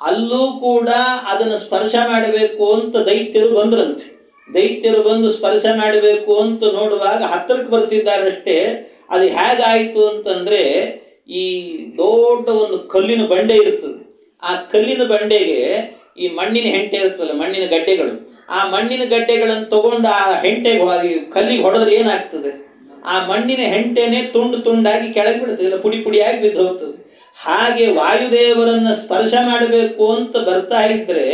ಅಲ್ಲೂ ಕೂಡ ಅದನ್ನು ಸ್ಪರ್ಶ ಮಾಡಬೇಕು ಅಂತ ದೈತ್ಯರು ಬಂದ್ರಂತೆ. ದೈತ್ಯರು ಬಂದು ಸ್ಪರ್ಶ ಮಾಡಬೇಕು ಅಂತ ನೋಡುವಾಗ ಹತ್ತಿರಕ್ಕೆ ಬರ್ತಿದ್ದಾರಷ್ಟೇ. ಅದು ಹೇಗಾಯಿತು ಅಂತಂದರೆ, ಈ ದೊಡ್ಡ ಒಂದು ಕಲ್ಲಿನ ಬಂಡೆ ಇರ್ತದೆ, ಆ ಕಲ್ಲಿನ ಬಂಡೆಗೆ ಈ ಮಣ್ಣಿನ ಹೆಂಟೆ ಇರ್ತದಲ್ಲ, ಮಣ್ಣಿನ ಗಡ್ಡೆಗಳು, ಆ ಮಣ್ಣಿನ ಗಡ್ಡೆಗಳನ್ನು ತಗೊಂಡು ಆ ಹೆಂಟೆಗೆ ಕಲ್ಲಿಗೆ ಹೊಡೆದ್ರೆ ಏನಾಗ್ತದೆ? ಆ ಮಣ್ಣಿನ ಹೆಂಟೆನೇ ತುಂಡಾಗಿ ಕೆಳಗೆ ಬಿಡ್ತದೆ, ಇಲ್ಲ ಪುಡಿಯಾಗಿ ಬಿದ್ದು ಹೋಗ್ತದೆ. ಹಾಗೆ ವಾಯುದೇವರನ್ನು ಸ್ಪರ್ಶ ಮಾಡಬೇಕು ಅಂತ ಬರ್ತಾ ಇದ್ರೆ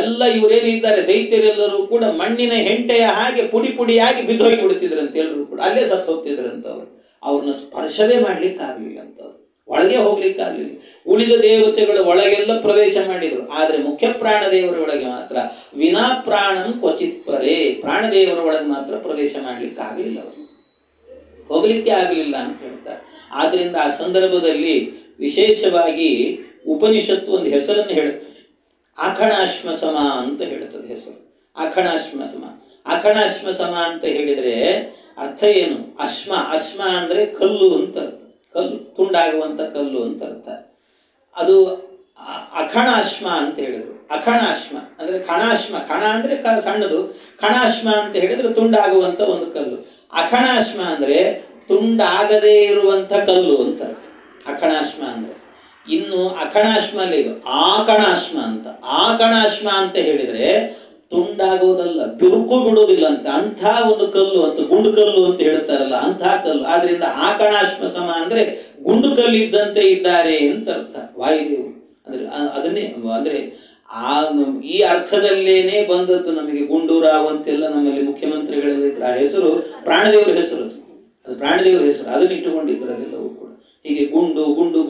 ಎಲ್ಲ ಇವರೇನಿದ್ದಾರೆ ದೈತ್ಯರೆಲ್ಲರೂ ಕೂಡ ಮಣ್ಣಿನ ಹೆಂಟೆಯ ಹಾಗೆ ಪುಡಿಯಾಗಿ ಬಿದ್ದು ಹೋಗಿ ಬಿಡ್ತಿದ್ರಂತೆ. ಎಲ್ಲರೂ ಕೂಡ ಅಲ್ಲೇ ಸತ್ತು ಹೋಗ್ತಿದ್ರಂತವ್ರು. ಅವ್ರನ್ನ ಸ್ಪರ್ಶವೇ ಮಾಡ್ಲಿಕ್ಕಾಗಲಿಲ್ಲ ಅಂತವ್ರು, ಒಳಗೆ ಹೋಗ್ಲಿಕ್ಕಾಗಲಿಲ್ಲ. ಉಳಿದ ದೇವತೆಗಳು ಒಳಗೆಲ್ಲ ಪ್ರವೇಶ ಮಾಡಿದರು, ಆದರೆ ಮುಖ್ಯ ಪ್ರಾಣದೇವರ ಒಳಗೆ ಮಾತ್ರ ವಿನಾ ಪ್ರಾಣಂ ಕ್ವಚಿತ್ ಪರೇ, ಪ್ರಾಣದೇವರ ಒಳಗೆ ಮಾತ್ರ ಪ್ರವೇಶ ಮಾಡಲಿಕ್ಕೆ ಆಗಲಿಲ್ಲ, ಅವರು ಹೋಗಲಿಕ್ಕೆ ಆಗಲಿಲ್ಲ ಅಂತ ಹೇಳ್ತಾರೆ. ಆದ್ದರಿಂದ ಆ ಸಂದರ್ಭದಲ್ಲಿ ವಿಶೇಷವಾಗಿ ಉಪನಿಷತ್ತು ಒಂದು ಹೆಸರನ್ನು ಹೇಳುತ್ತದೆ, ಆಖಣಾಶ್ಮ ಸಮ ಅಂತ ಹೇಳ್ತದೆ ಹೆಸರು. ಆಖಣಾಶ್ಮ ಸಮ ಅಂತ ಹೇಳಿದರೆ ಅರ್ಥ ಏನು? ಅಶ್ಮ ಅಂದರೆ ಕಲ್ಲು ಅಂತ ಅರ್ಥ, ಕಲ್ಲು ತುಂಡಾಗುವಂಥ ಕಲ್ಲು ಅಂತ ಅರ್ಥ. ಅದು ಅಖಣಾಶ್ಮ ಅಂತ ಹೇಳಿದರು. ಅಖಣಾಶ್ಮ ಅಂದರೆ ಖಣ ಅಂದರೆ ಸಣ್ಣದು, ಖಣಾಶ್ಮ ಅಂತ ಹೇಳಿದರೆ ತುಂಡಾಗುವಂಥ ಒಂದು ಕಲ್ಲು. ಅಖಣಾಶ್ಮ ಅಂದರೆ ತುಂಡಾಗದೇ ಇರುವಂಥ ಕಲ್ಲು ಅಂತ ಅರ್ಥ ಅಖಣಾಶ್ಮ ಅಂದರೆ. ಇನ್ನು ಅಖಣಾಶ್ಮ ಅಲ್ಲ, ಇದು ಆಕಣಾಶ್ಮ ಅಂತ ಹೇಳಿದರೆ ತುಂಡಾಗೋದಲ್ಲ, ಬಿರುಕು ಬಿಡೋದಿಲ್ಲ ಅಂತ, ಅಂಥ ಒಂದು ಕಲ್ಲು ಅಂತ, ಗುಂಡು ಕಲ್ಲು ಅಂತ ಹೇಳ್ತಾರಲ್ಲ ಅಂಥ ಕಲ್ಲು. ಆದ್ರಿಂದ ಆಕಣಾಶ್ಮ ಸಮ ಅಂದರೆ ಗುಂಡು ಕಲ್ಲಿದ್ದಂತೆ ಇದ್ದಾರೆ ಅಂತ ಅರ್ಥ ವಾಯುದೇವರು. ಅಂದರೆ ಅದನ್ನೇ ಅಂದರೆ ಈ ಅರ್ಥದಲ್ಲೇನೆ ಬಂದದ್ದು ನಮಗೆ. ಗುಂಡೂರಾವ್ ಅಂತೆಲ್ಲ ನಮ್ಮಲ್ಲಿ ಮುಖ್ಯಮಂತ್ರಿಗಳೆಲ್ಲ ಇದ್ರು, ಆ ಹೆಸರು ಪ್ರಾಣದೇವರ ಹೆಸರು, ಅದು ಪ್ರಾಣದೇವರ ಹೆಸರು, ಅದನ್ನು ಇಟ್ಟುಕೊಂಡಿದ್ರು ಅದೆಲ್ಲವೂ ಕೂಡ. ಹೀಗೆ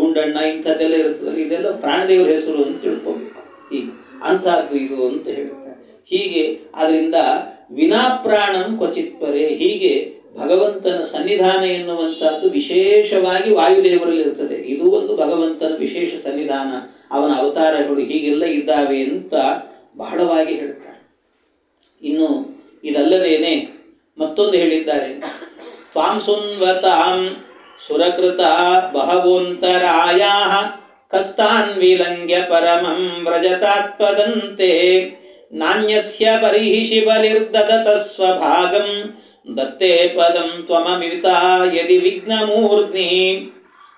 ಗುಂಡಣ್ಣ ಇಂಥದ್ದೆಲ್ಲ ಇರ್ತದಲ್ಲ, ಇದೆಲ್ಲ ಪ್ರಾಣದೇವರ ಹೆಸರು ಅಂತ ತಿಳ್ಕೊಬೇಕು. ಹೀಗೆ ಅಂಥದ್ದು ಇದು ಅಂತ ಹೇಳ್ತಾರೆ. ಹೀಗೆ ಅದರಿಂದ ವಿನಾ ಪ್ರಾಣಂ ಕ್ವಚಿತ್ ಪರೇ, ಹೀಗೆ ಭಗವಂತನ ಸನ್ನಿಧಾನ ಎನ್ನುವಂಥದ್ದು ವಿಶೇಷವಾಗಿ ವಾಯುದೇವರಲ್ಲಿ ಇರ್ತದೆ. ಇದು ಒಂದು ಭಗವಂತನ ವಿಶೇಷ ಸನ್ನಿಧಾನ, ಅವನ ಅವತಾರಗಳು ಹೀಗೆಲ್ಲ ಇದ್ದಾವೆ ಅಂತ ಬಹಳವಾಗಿ ಹೇಳ್ತಾರೆ. ಇನ್ನು ಇದಲ್ಲದೇನೆ ಮತ್ತೊಂದು ಹೇಳಿದ್ದಾರೆ, ತ್ವಾಂ ಸುನ್ವತಾಂ ಸುರಕೃತ ಬಹವೋಂತರಾಯಾಃ ಕಸ್ತಾನ್ ವಿಲಂಘ್ಯ ಪರಮಂ ವ್ರಜತಾತ್ಪದಂತೆ ನಾಣ್ಯಸ್ಯ ಪರಿಹಿಷಿ ಬಲಿರ್ದದತ ಸ್ವಭಾಗಂ ದತ್ತೇ ಪದಂ ತ್ವಮಮಿತ ಯದಿ ವಿಘ್ನಮೂರ್ಧ್ನಿ.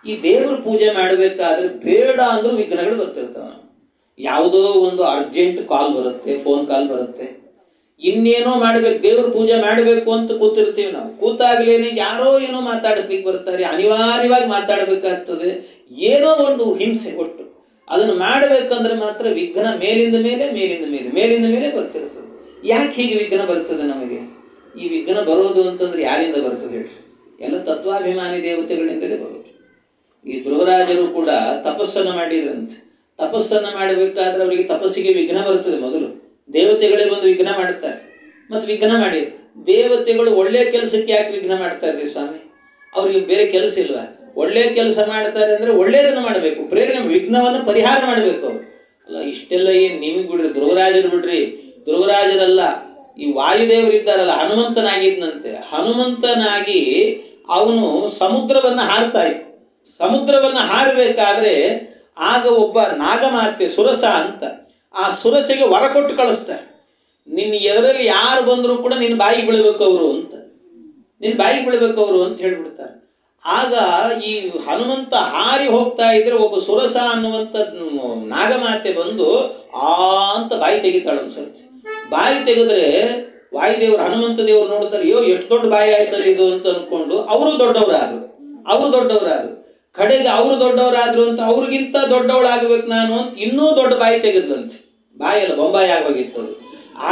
ಈ ದೇವರ ಪೂಜೆ ಮಾಡಬೇಕಾದ್ರೆ ಬೇಡ ಅಂದ್ರೂ ವಿಘ್ನಗಳು ಬರ್ತಿರ್ತಾವೆ. ಯಾವುದೋ ಒಂದು ಅರ್ಜೆಂಟ್ ಕಾಲ್ ಬರುತ್ತೆ, ಫೋನ್ ಕಾಲ್ ಬರುತ್ತೆ, ಇನ್ನೇನೋ ಮಾಡಬೇಕು, ದೇವ್ರ ಪೂಜೆ ಮಾಡಬೇಕು ಅಂತ ಕೂತಿರ್ತೀವಿ ನಾವು. ಕೂತಾಗ್ಲೇನೆ ಯಾರೋ ಏನೋ ಮಾತಾಡಿಸ್ಲಿಕ್ಕೆ ಬರ್ತಾರೆ, ಅನಿವಾರ್ಯವಾಗಿ ಮಾತಾಡಬೇಕಾಗ್ತದೆ, ಏನೋ ಒಂದು ಹಿಂಸೆ ಕೊಟ್ಟು ಅದನ್ನು ಮಾಡಬೇಕಂದ್ರೆ ಮಾತ್ರ ವಿಘ್ನ ಮೇಲಿಂದ ಮೇಲೆ ಬರ್ತಿರ್ತದೆ. ಯಾಕೆ ಹೀಗೆ ವಿಘ್ನ ಬರ್ತದೆ ನಮಗೆ? ಈ ವಿಘ್ನ ಬರೋದು ಅಂತಂದ್ರೆ ಯಾರಿಂದ ಬರ್ತದೆ ಹೇಳಿ? ಎಲ್ಲ ತತ್ವಾಭಿಮಾನಿ ದೇವತೆಗಳಿಂದಲೇ ಬರೋದು. ಈ ಧ್ರುವರಾಜರು ಕೂಡ ತಪಸ್ಸನ್ನು ಮಾಡಿದ್ರಂತೆ. ತಪಸ್ಸನ್ನು ಮಾಡಬೇಕಾದ್ರೆ ಅವರಿಗೆ ತಪಸ್ಸಿಗೆ ವಿಘ್ನ ಬರ್ತದೆ. ಮೊದಲು ದೇವತೆಗಳೇ ಬಂದು ವಿಘ್ನ ಮಾಡ್ತಾರೆ. ಮತ್ತು ವಿಘ್ನ ಮಾಡಿ ದೇವತೆಗಳು ಒಳ್ಳೆಯ ಕೆಲಸಕ್ಕೆ ಯಾಕೆ ವಿಘ್ನ ಮಾಡ್ತಾರೆ ರೀ ಸ್ವಾಮಿ? ಅವ್ರಿಗೆ ಬೇರೆ ಕೆಲಸ ಇಲ್ವಾ? ಒಳ್ಳೆಯ ಕೆಲಸ ಮಾಡ್ತಾರೆ ಅಂದರೆ ಒಳ್ಳೆಯದನ್ನು ಮಾಡಬೇಕು, ಪ್ರೇರಣೆ, ವಿಘ್ನವನ್ನು ಪರಿಹಾರ ಮಾಡಬೇಕು ಅವರು. ಅಲ್ಲ, ಇಷ್ಟೆಲ್ಲ ಏನು ನಿಮಗೆ ಬಿಡ್ರಿ, ಧ್ರುವರಾಜರು ಬಿಡ್ರಿ, ಧ್ರುವರಾಜರಲ್ಲ, ಈ ವಾಯುದೇವರಿದ್ದಾರಲ್ಲ ಹನುಮಂತನಾಗಿದ್ದಂತೆ. ಹನುಮಂತನಾಗಿ ಅವನು ಸಮುದ್ರವನ್ನು ಹಾರ್ತಾ ಇದ್ದ. ಸಮುದ್ರವನ್ನು ಹಾರಬೇಕಾದ್ರೆ ಆಗ ಒಬ್ಬ ನಾಗಮಾತೆ ಸುರಸ ಅಂತ, ಆ ಸುರಸೆಗೆ ವರ ಕೊಟ್ಟು ಕಳಿಸ್ತಾರೆ. ನಿನ್ನ ಎದರಲ್ಲಿ ಯಾರು ಬಂದರೂ ಕೂಡ ನಿನ್ನ ಬಾಯಿಗೆ ಬೀಳಬೇಕು ಅವರು ಅಂತ, ನಿನ್ನ ಬಾಯಿಗೆ ಬೀಳಬೇಕು ಅವರು ಅಂತ ಹೇಳಿಬಿಡ್ತಾರೆ. ಆಗ ಈ ಹನುಮಂತ ಹಾರಿ ಹೋಗ್ತಾ ಇದ್ರೆ ಒಬ್ಬ ಸುರಸ ಅನ್ನುವಂಥ ನಾಗಮಾತೆ ಬಂದು ಆ ಅಂತ ಬಾಯಿ ತೆಗಿತಾಳೆ. ಒಂದ್ಸರ್ತಿ ಬಾಯಿ ತೆಗೆದ್ರೆ ವಾಯುದೇವರು ಹನುಮಂತ ದೇವರು ನೋಡ್ತಾರೆ, ಅಯ್ಯೋ ಎಷ್ಟು ದೊಡ್ಡ ಬಾಯಿ ಆಯ್ತಲ್ಲ ಇದು ಅಂತ ಅಂದ್ಕೊಂಡು ಅವರು ದೊಡ್ಡವರಾದರು. ಕಡೆಗೆ ಅವರು ದೊಡ್ಡವರಾದ್ರು ಅಂತ ಅವ್ರಿಗಿಂತ ದೊಡ್ಡವಳಾಗಬೇಕು ನಾನು ಅಂತ ಇನ್ನೂ ದೊಡ್ಡ ಬಾಯಿ ತೆಗೆದ್ಲಂತೆ. ಬಾಯಲ್ಲ ಬೊಂಬಾಯಿ ಆಗೋಗಿತ್ತದು.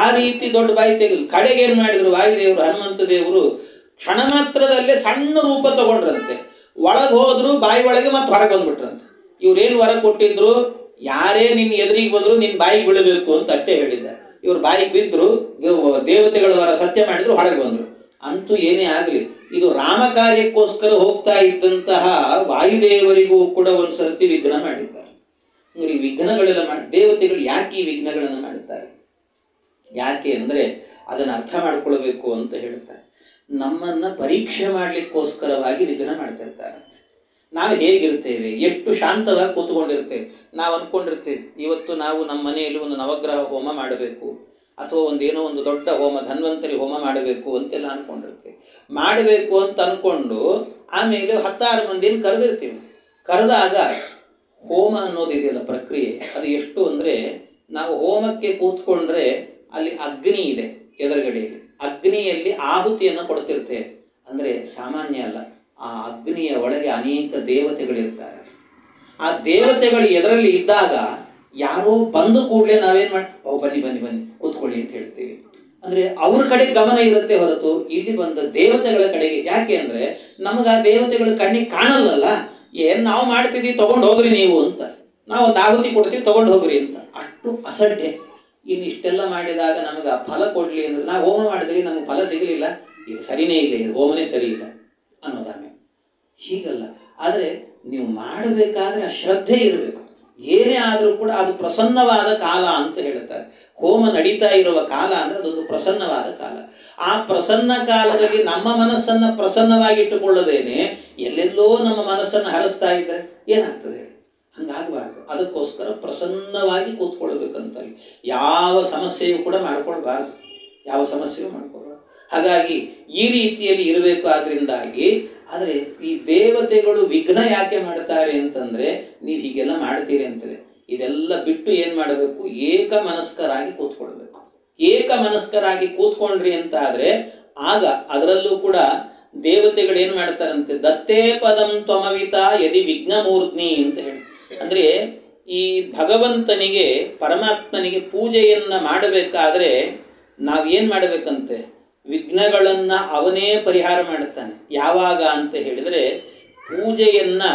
ಆ ರೀತಿ ದೊಡ್ಡ ಬಾಯಿ ತೆಗೆದು ಕಡೆಗೆ ಏನು ಮಾಡಿದ್ರು ವಾಯುದೇವರು ಹನುಮಂತ ದೇವರು ಕ್ಷಣ ಮಾತ್ರದಲ್ಲೇ ಸಣ್ಣ ರೂಪ ತಗೊಂಡ್ರಂತೆ. ಒಳಗೆ ಹೋದ್ರು, ಬಾಯಿ ಒಳಗೆ ಮತ್ತೆ ಹೊರಗೆ ಬಂದ್ಬಿಟ್ರಂತೆ. ಇವ್ರೇನು ವರ ಕೊಟ್ಟಿದ್ರು, ಯಾರೇ ನಿನ್ನ ಎದುರಿಗೆ ಬಂದ್ರು ನಿನ್ನ ಬಾಯಿಗೆ ಬೀಳಬೇಕು ಅಂತ ಅಷ್ಟೇ ಹೇಳಿದ್ದಾರೆ. ಇವ್ರು ಬಾಯಿಗೆ ಬಿದ್ದರು, ದೇವತೆಗಳ ವರ ಸತ್ಯ ಮಾಡಿದ್ರು, ಹೊರಗೆ ಬಂದರು. ಅಂತೂ ಏನೇ ಆಗಲಿ, ಇದು ರಾಮ ಕಾರ್ಯಕ್ಕೋಸ್ಕರ ಹೋಗ್ತಾ ಇದ್ದಂತಹ ವಾಯುದೇವರಿಗೂ ಕೂಡ ಒಂದು ಸರ್ತಿ ವಿಘ್ನ ಮಾಡಿದ್ದಾರೆ. ಈ ವಿಘ್ನಗಳೆಲ್ಲ ದೇವತೆಗಳು ಯಾಕೆ ಈ ವಿಘ್ನಗಳನ್ನು ಮಾಡುತ್ತಾರೆ? ಯಾಕೆ ಅಂದರೆ ಅದನ್ನು ಅರ್ಥ ಮಾಡ್ಕೊಳ್ಬೇಕು ಅಂತ ಹೇಳ್ತಾರೆ. ನಮ್ಮನ್ನು ಪರೀಕ್ಷೆ ಮಾಡಲಿಕ್ಕೋಸ್ಕರವಾಗಿ ವಿಘ್ನ ಮಾಡ್ತಿರ್ತಾರೆ. ನಾವು ಹೇಗಿರ್ತೇವೆ, ಎಷ್ಟು ಶಾಂತವಾಗಿ ಕೂತ್ಕೊಂಡಿರ್ತೇವೆ. ನಾವು ಅಂದ್ಕೊಂಡಿರ್ತೇವೆ ಇವತ್ತು ನಾವು ನಮ್ಮ ಮನೆಯಲ್ಲಿ ಒಂದು ನವಗ್ರಹ ಹೋಮ ಮಾಡಬೇಕು, ಅಥವಾ ಒಂದೇನೋ ಒಂದು ದೊಡ್ಡ ಹೋಮ ಧನ್ವಂತರಿ ಹೋಮ ಮಾಡಬೇಕು ಅಂತೆಲ್ಲ ಅಂದ್ಕೊಂಡಿರ್ತೇವೆ. ಮಾಡಬೇಕು ಅಂತ ಅಂದ್ಕೊಂಡು ಆಮೇಲೆ 16 ಮಂದಿನ ಕರೆದಿರ್ತೀವಿ. ಕರೆದಾಗ ಹೋಮ ಅನ್ನೋದಿದೆಯಲ್ಲ ಪ್ರಕ್ರಿಯೆ, ಅದು ಎಷ್ಟು ಅಂದರೆ ನಾವು ಹೋಮಕ್ಕೆ ಕೂತ್ಕೊಂಡ್ರೆ ಅಲ್ಲಿ ಅಗ್ನಿ ಇದೆ ಎದುರುಗಡೆಯಲ್ಲಿ, ಅಗ್ನಿಯಲ್ಲಿ ಆಹುತಿಯನ್ನು ಕೊಡ್ತಿರ್ತೇವೆ. ಅಂದರೆ ಸಾಮಾನ್ಯ ಅಲ್ಲ, ಆ ಅಗ್ನಿಯ ಒಳಗೆ ಅನೇಕ ದೇವತೆಗಳಿರ್ತಾರೆ. ಆ ದೇವತೆಗಳು ಎದರಲ್ಲಿ ಇದ್ದಾಗ ಯಾರೋ ಬಂದು ಕೂಡಲೇ ನಾವೇನು ಮಾಡಿ ಬನ್ನಿ ಬನ್ನಿ ಬನ್ನಿ ಕೂತ್ಕೊಳ್ಳಿ ಅಂತ ಹೇಳ್ತೀವಿ. ಅಂದರೆ ಅವ್ರ ಕಡೆ ಗಮನ ಇರುತ್ತೆ ಹೊರತು ಇಲ್ಲಿ ಬಂದ ದೇವತೆಗಳ ಕಡೆಗೆ. ಯಾಕೆ ಅಂದರೆ ನಮಗೆ ಆ ದೇವತೆಗಳ ಕಣ್ಣಿಗೆ ಕಾಣಲ್ಲಲ್ಲ. ಏನು ನಾವು ಮಾಡ್ತಿದ್ದೀವಿ ತೊಗೊಂಡು ಹೋಗ್ರಿ ನೀವು ಅಂತ, ನಾವು ಒಂದು ಆಹುತಿ ಕೊಡ್ತೀವಿ ತೊಗೊಂಡು ಹೋಗ್ರಿ ಅಂತ, ಅಷ್ಟು ಅಸಡ್ಡೆ. ಇನ್ನು ಇಷ್ಟೆಲ್ಲ ಮಾಡಿದಾಗ ನಮಗೆ ಆ ಫಲ ಕೊಡಲಿ ಅಂದರೆ ನಾವು ಹೋಮ ಮಾಡಿದ್ರಿ ನಮಗೆ ಫಲ ಸಿಗಲಿಲ್ಲ, ಇದು ಸರಿಯೇ ಇಲ್ಲ, ಇದು ಹೋಮನೇ ಸರಿ ಇಲ್ಲ ಅನ್ನೋದಾನೆ. ಹೀಗಲ್ಲ. ಆದರೆ ನೀವು ಮಾಡಬೇಕಾದ್ರೆ ಆ ಶ್ರದ್ಧೆ ಇರಬೇಕು. ಏನೇ ಆದರೂ ಕೂಡ ಅದು ಪ್ರಸನ್ನವಾದ ಕಾಲ ಅಂತ ಹೇಳ್ತಾರೆ. ಹೋಮ ನಡೀತಾ ಇರುವ ಕಾಲ ಅಂದರೆ ಅದೊಂದು ಪ್ರಸನ್ನವಾದ ಕಾಲ. ಆ ಪ್ರಸನ್ನ ಕಾಲದಲ್ಲಿ ನಮ್ಮ ಮನಸ್ಸನ್ನು ಪ್ರಸನ್ನವಾಗಿಟ್ಟುಕೊಳ್ಳದೇನೆ ಎಲ್ಲೆಲ್ಲೋ ನಮ್ಮ ಮನಸ್ಸನ್ನು ಹರಿಸ್ತಾ ಇದ್ದರೆ ಏನಾಗ್ತದೆ ಹೇಳಿ? ಹಂಗಾಗಬಾರ್ದು. ಅದಕ್ಕೋಸ್ಕರ ಪ್ರಸನ್ನವಾಗಿ ಕೂತ್ಕೊಳ್ಬೇಕಂತಲ್ಲಿ ಯಾವ ಸಮಸ್ಯೆಯೂ ಕೂಡ ಮಾಡ್ಕೊಳ್ಬಾರ್ದು, ಯಾವ ಸಮಸ್ಯೆಯೂ ಮಾಡ್ಕೊಳ್ಬಾರ್ದು. ಹಾಗಾಗಿ ಈ ರೀತಿಯಲ್ಲಿ ಇರಬೇಕು. ಆದ್ದರಿಂದಾಗಿ ಆದರೆ ಈ ದೇವತೆಗಳು ವಿಘ್ನ ಯಾಕೆ ಮಾಡ್ತಾರೆ ಅಂತಂದರೆ ನೀವು ಹೀಗೆಲ್ಲ ಮಾಡ್ತೀರಿ ಅಂತಲೇ. ಇದೆಲ್ಲ ಬಿಟ್ಟು ಏನು ಮಾಡಬೇಕು? ಏಕಮನಸ್ಕರಾಗಿ ಕೂತ್ಕೊಳ್ಬೇಕು. ಏಕಮನಸ್ಕರಾಗಿ ಕೂತ್ಕೊಂಡ್ರಿ ಅಂತಾದರೆ ಆಗ ಅದರಲ್ಲೂ ಕೂಡ ದೇವತೆಗಳು ಏನು ಮಾಡ್ತಾರಂತೆ, ದತ್ತೇ ಪದಂ ತ್ವಮವಿತ ಯದಿ ವಿಘ್ನಮೂರ್ಧ್ನಿ ಅಂತ ಹೇಳಿ. ಅಂದರೆ ಈ ಭಗವಂತನಿಗೆ ಪರಮಾತ್ಮನಿಗೆ ಪೂಜೆಯನ್ನು ಮಾಡಬೇಕಾದ್ರೆ ನಾವೇನು ಮಾಡಬೇಕಂತೆ? ವಿಘ್ನಗಳನ್ನು ಅವನೇ ಪರಿಹಾರ ಮಾಡುತ್ತಾನೆ. ಯಾವಾಗ ಅಂತ ಹೇಳಿದರೆ ಪೂಜೆಯನ್ನು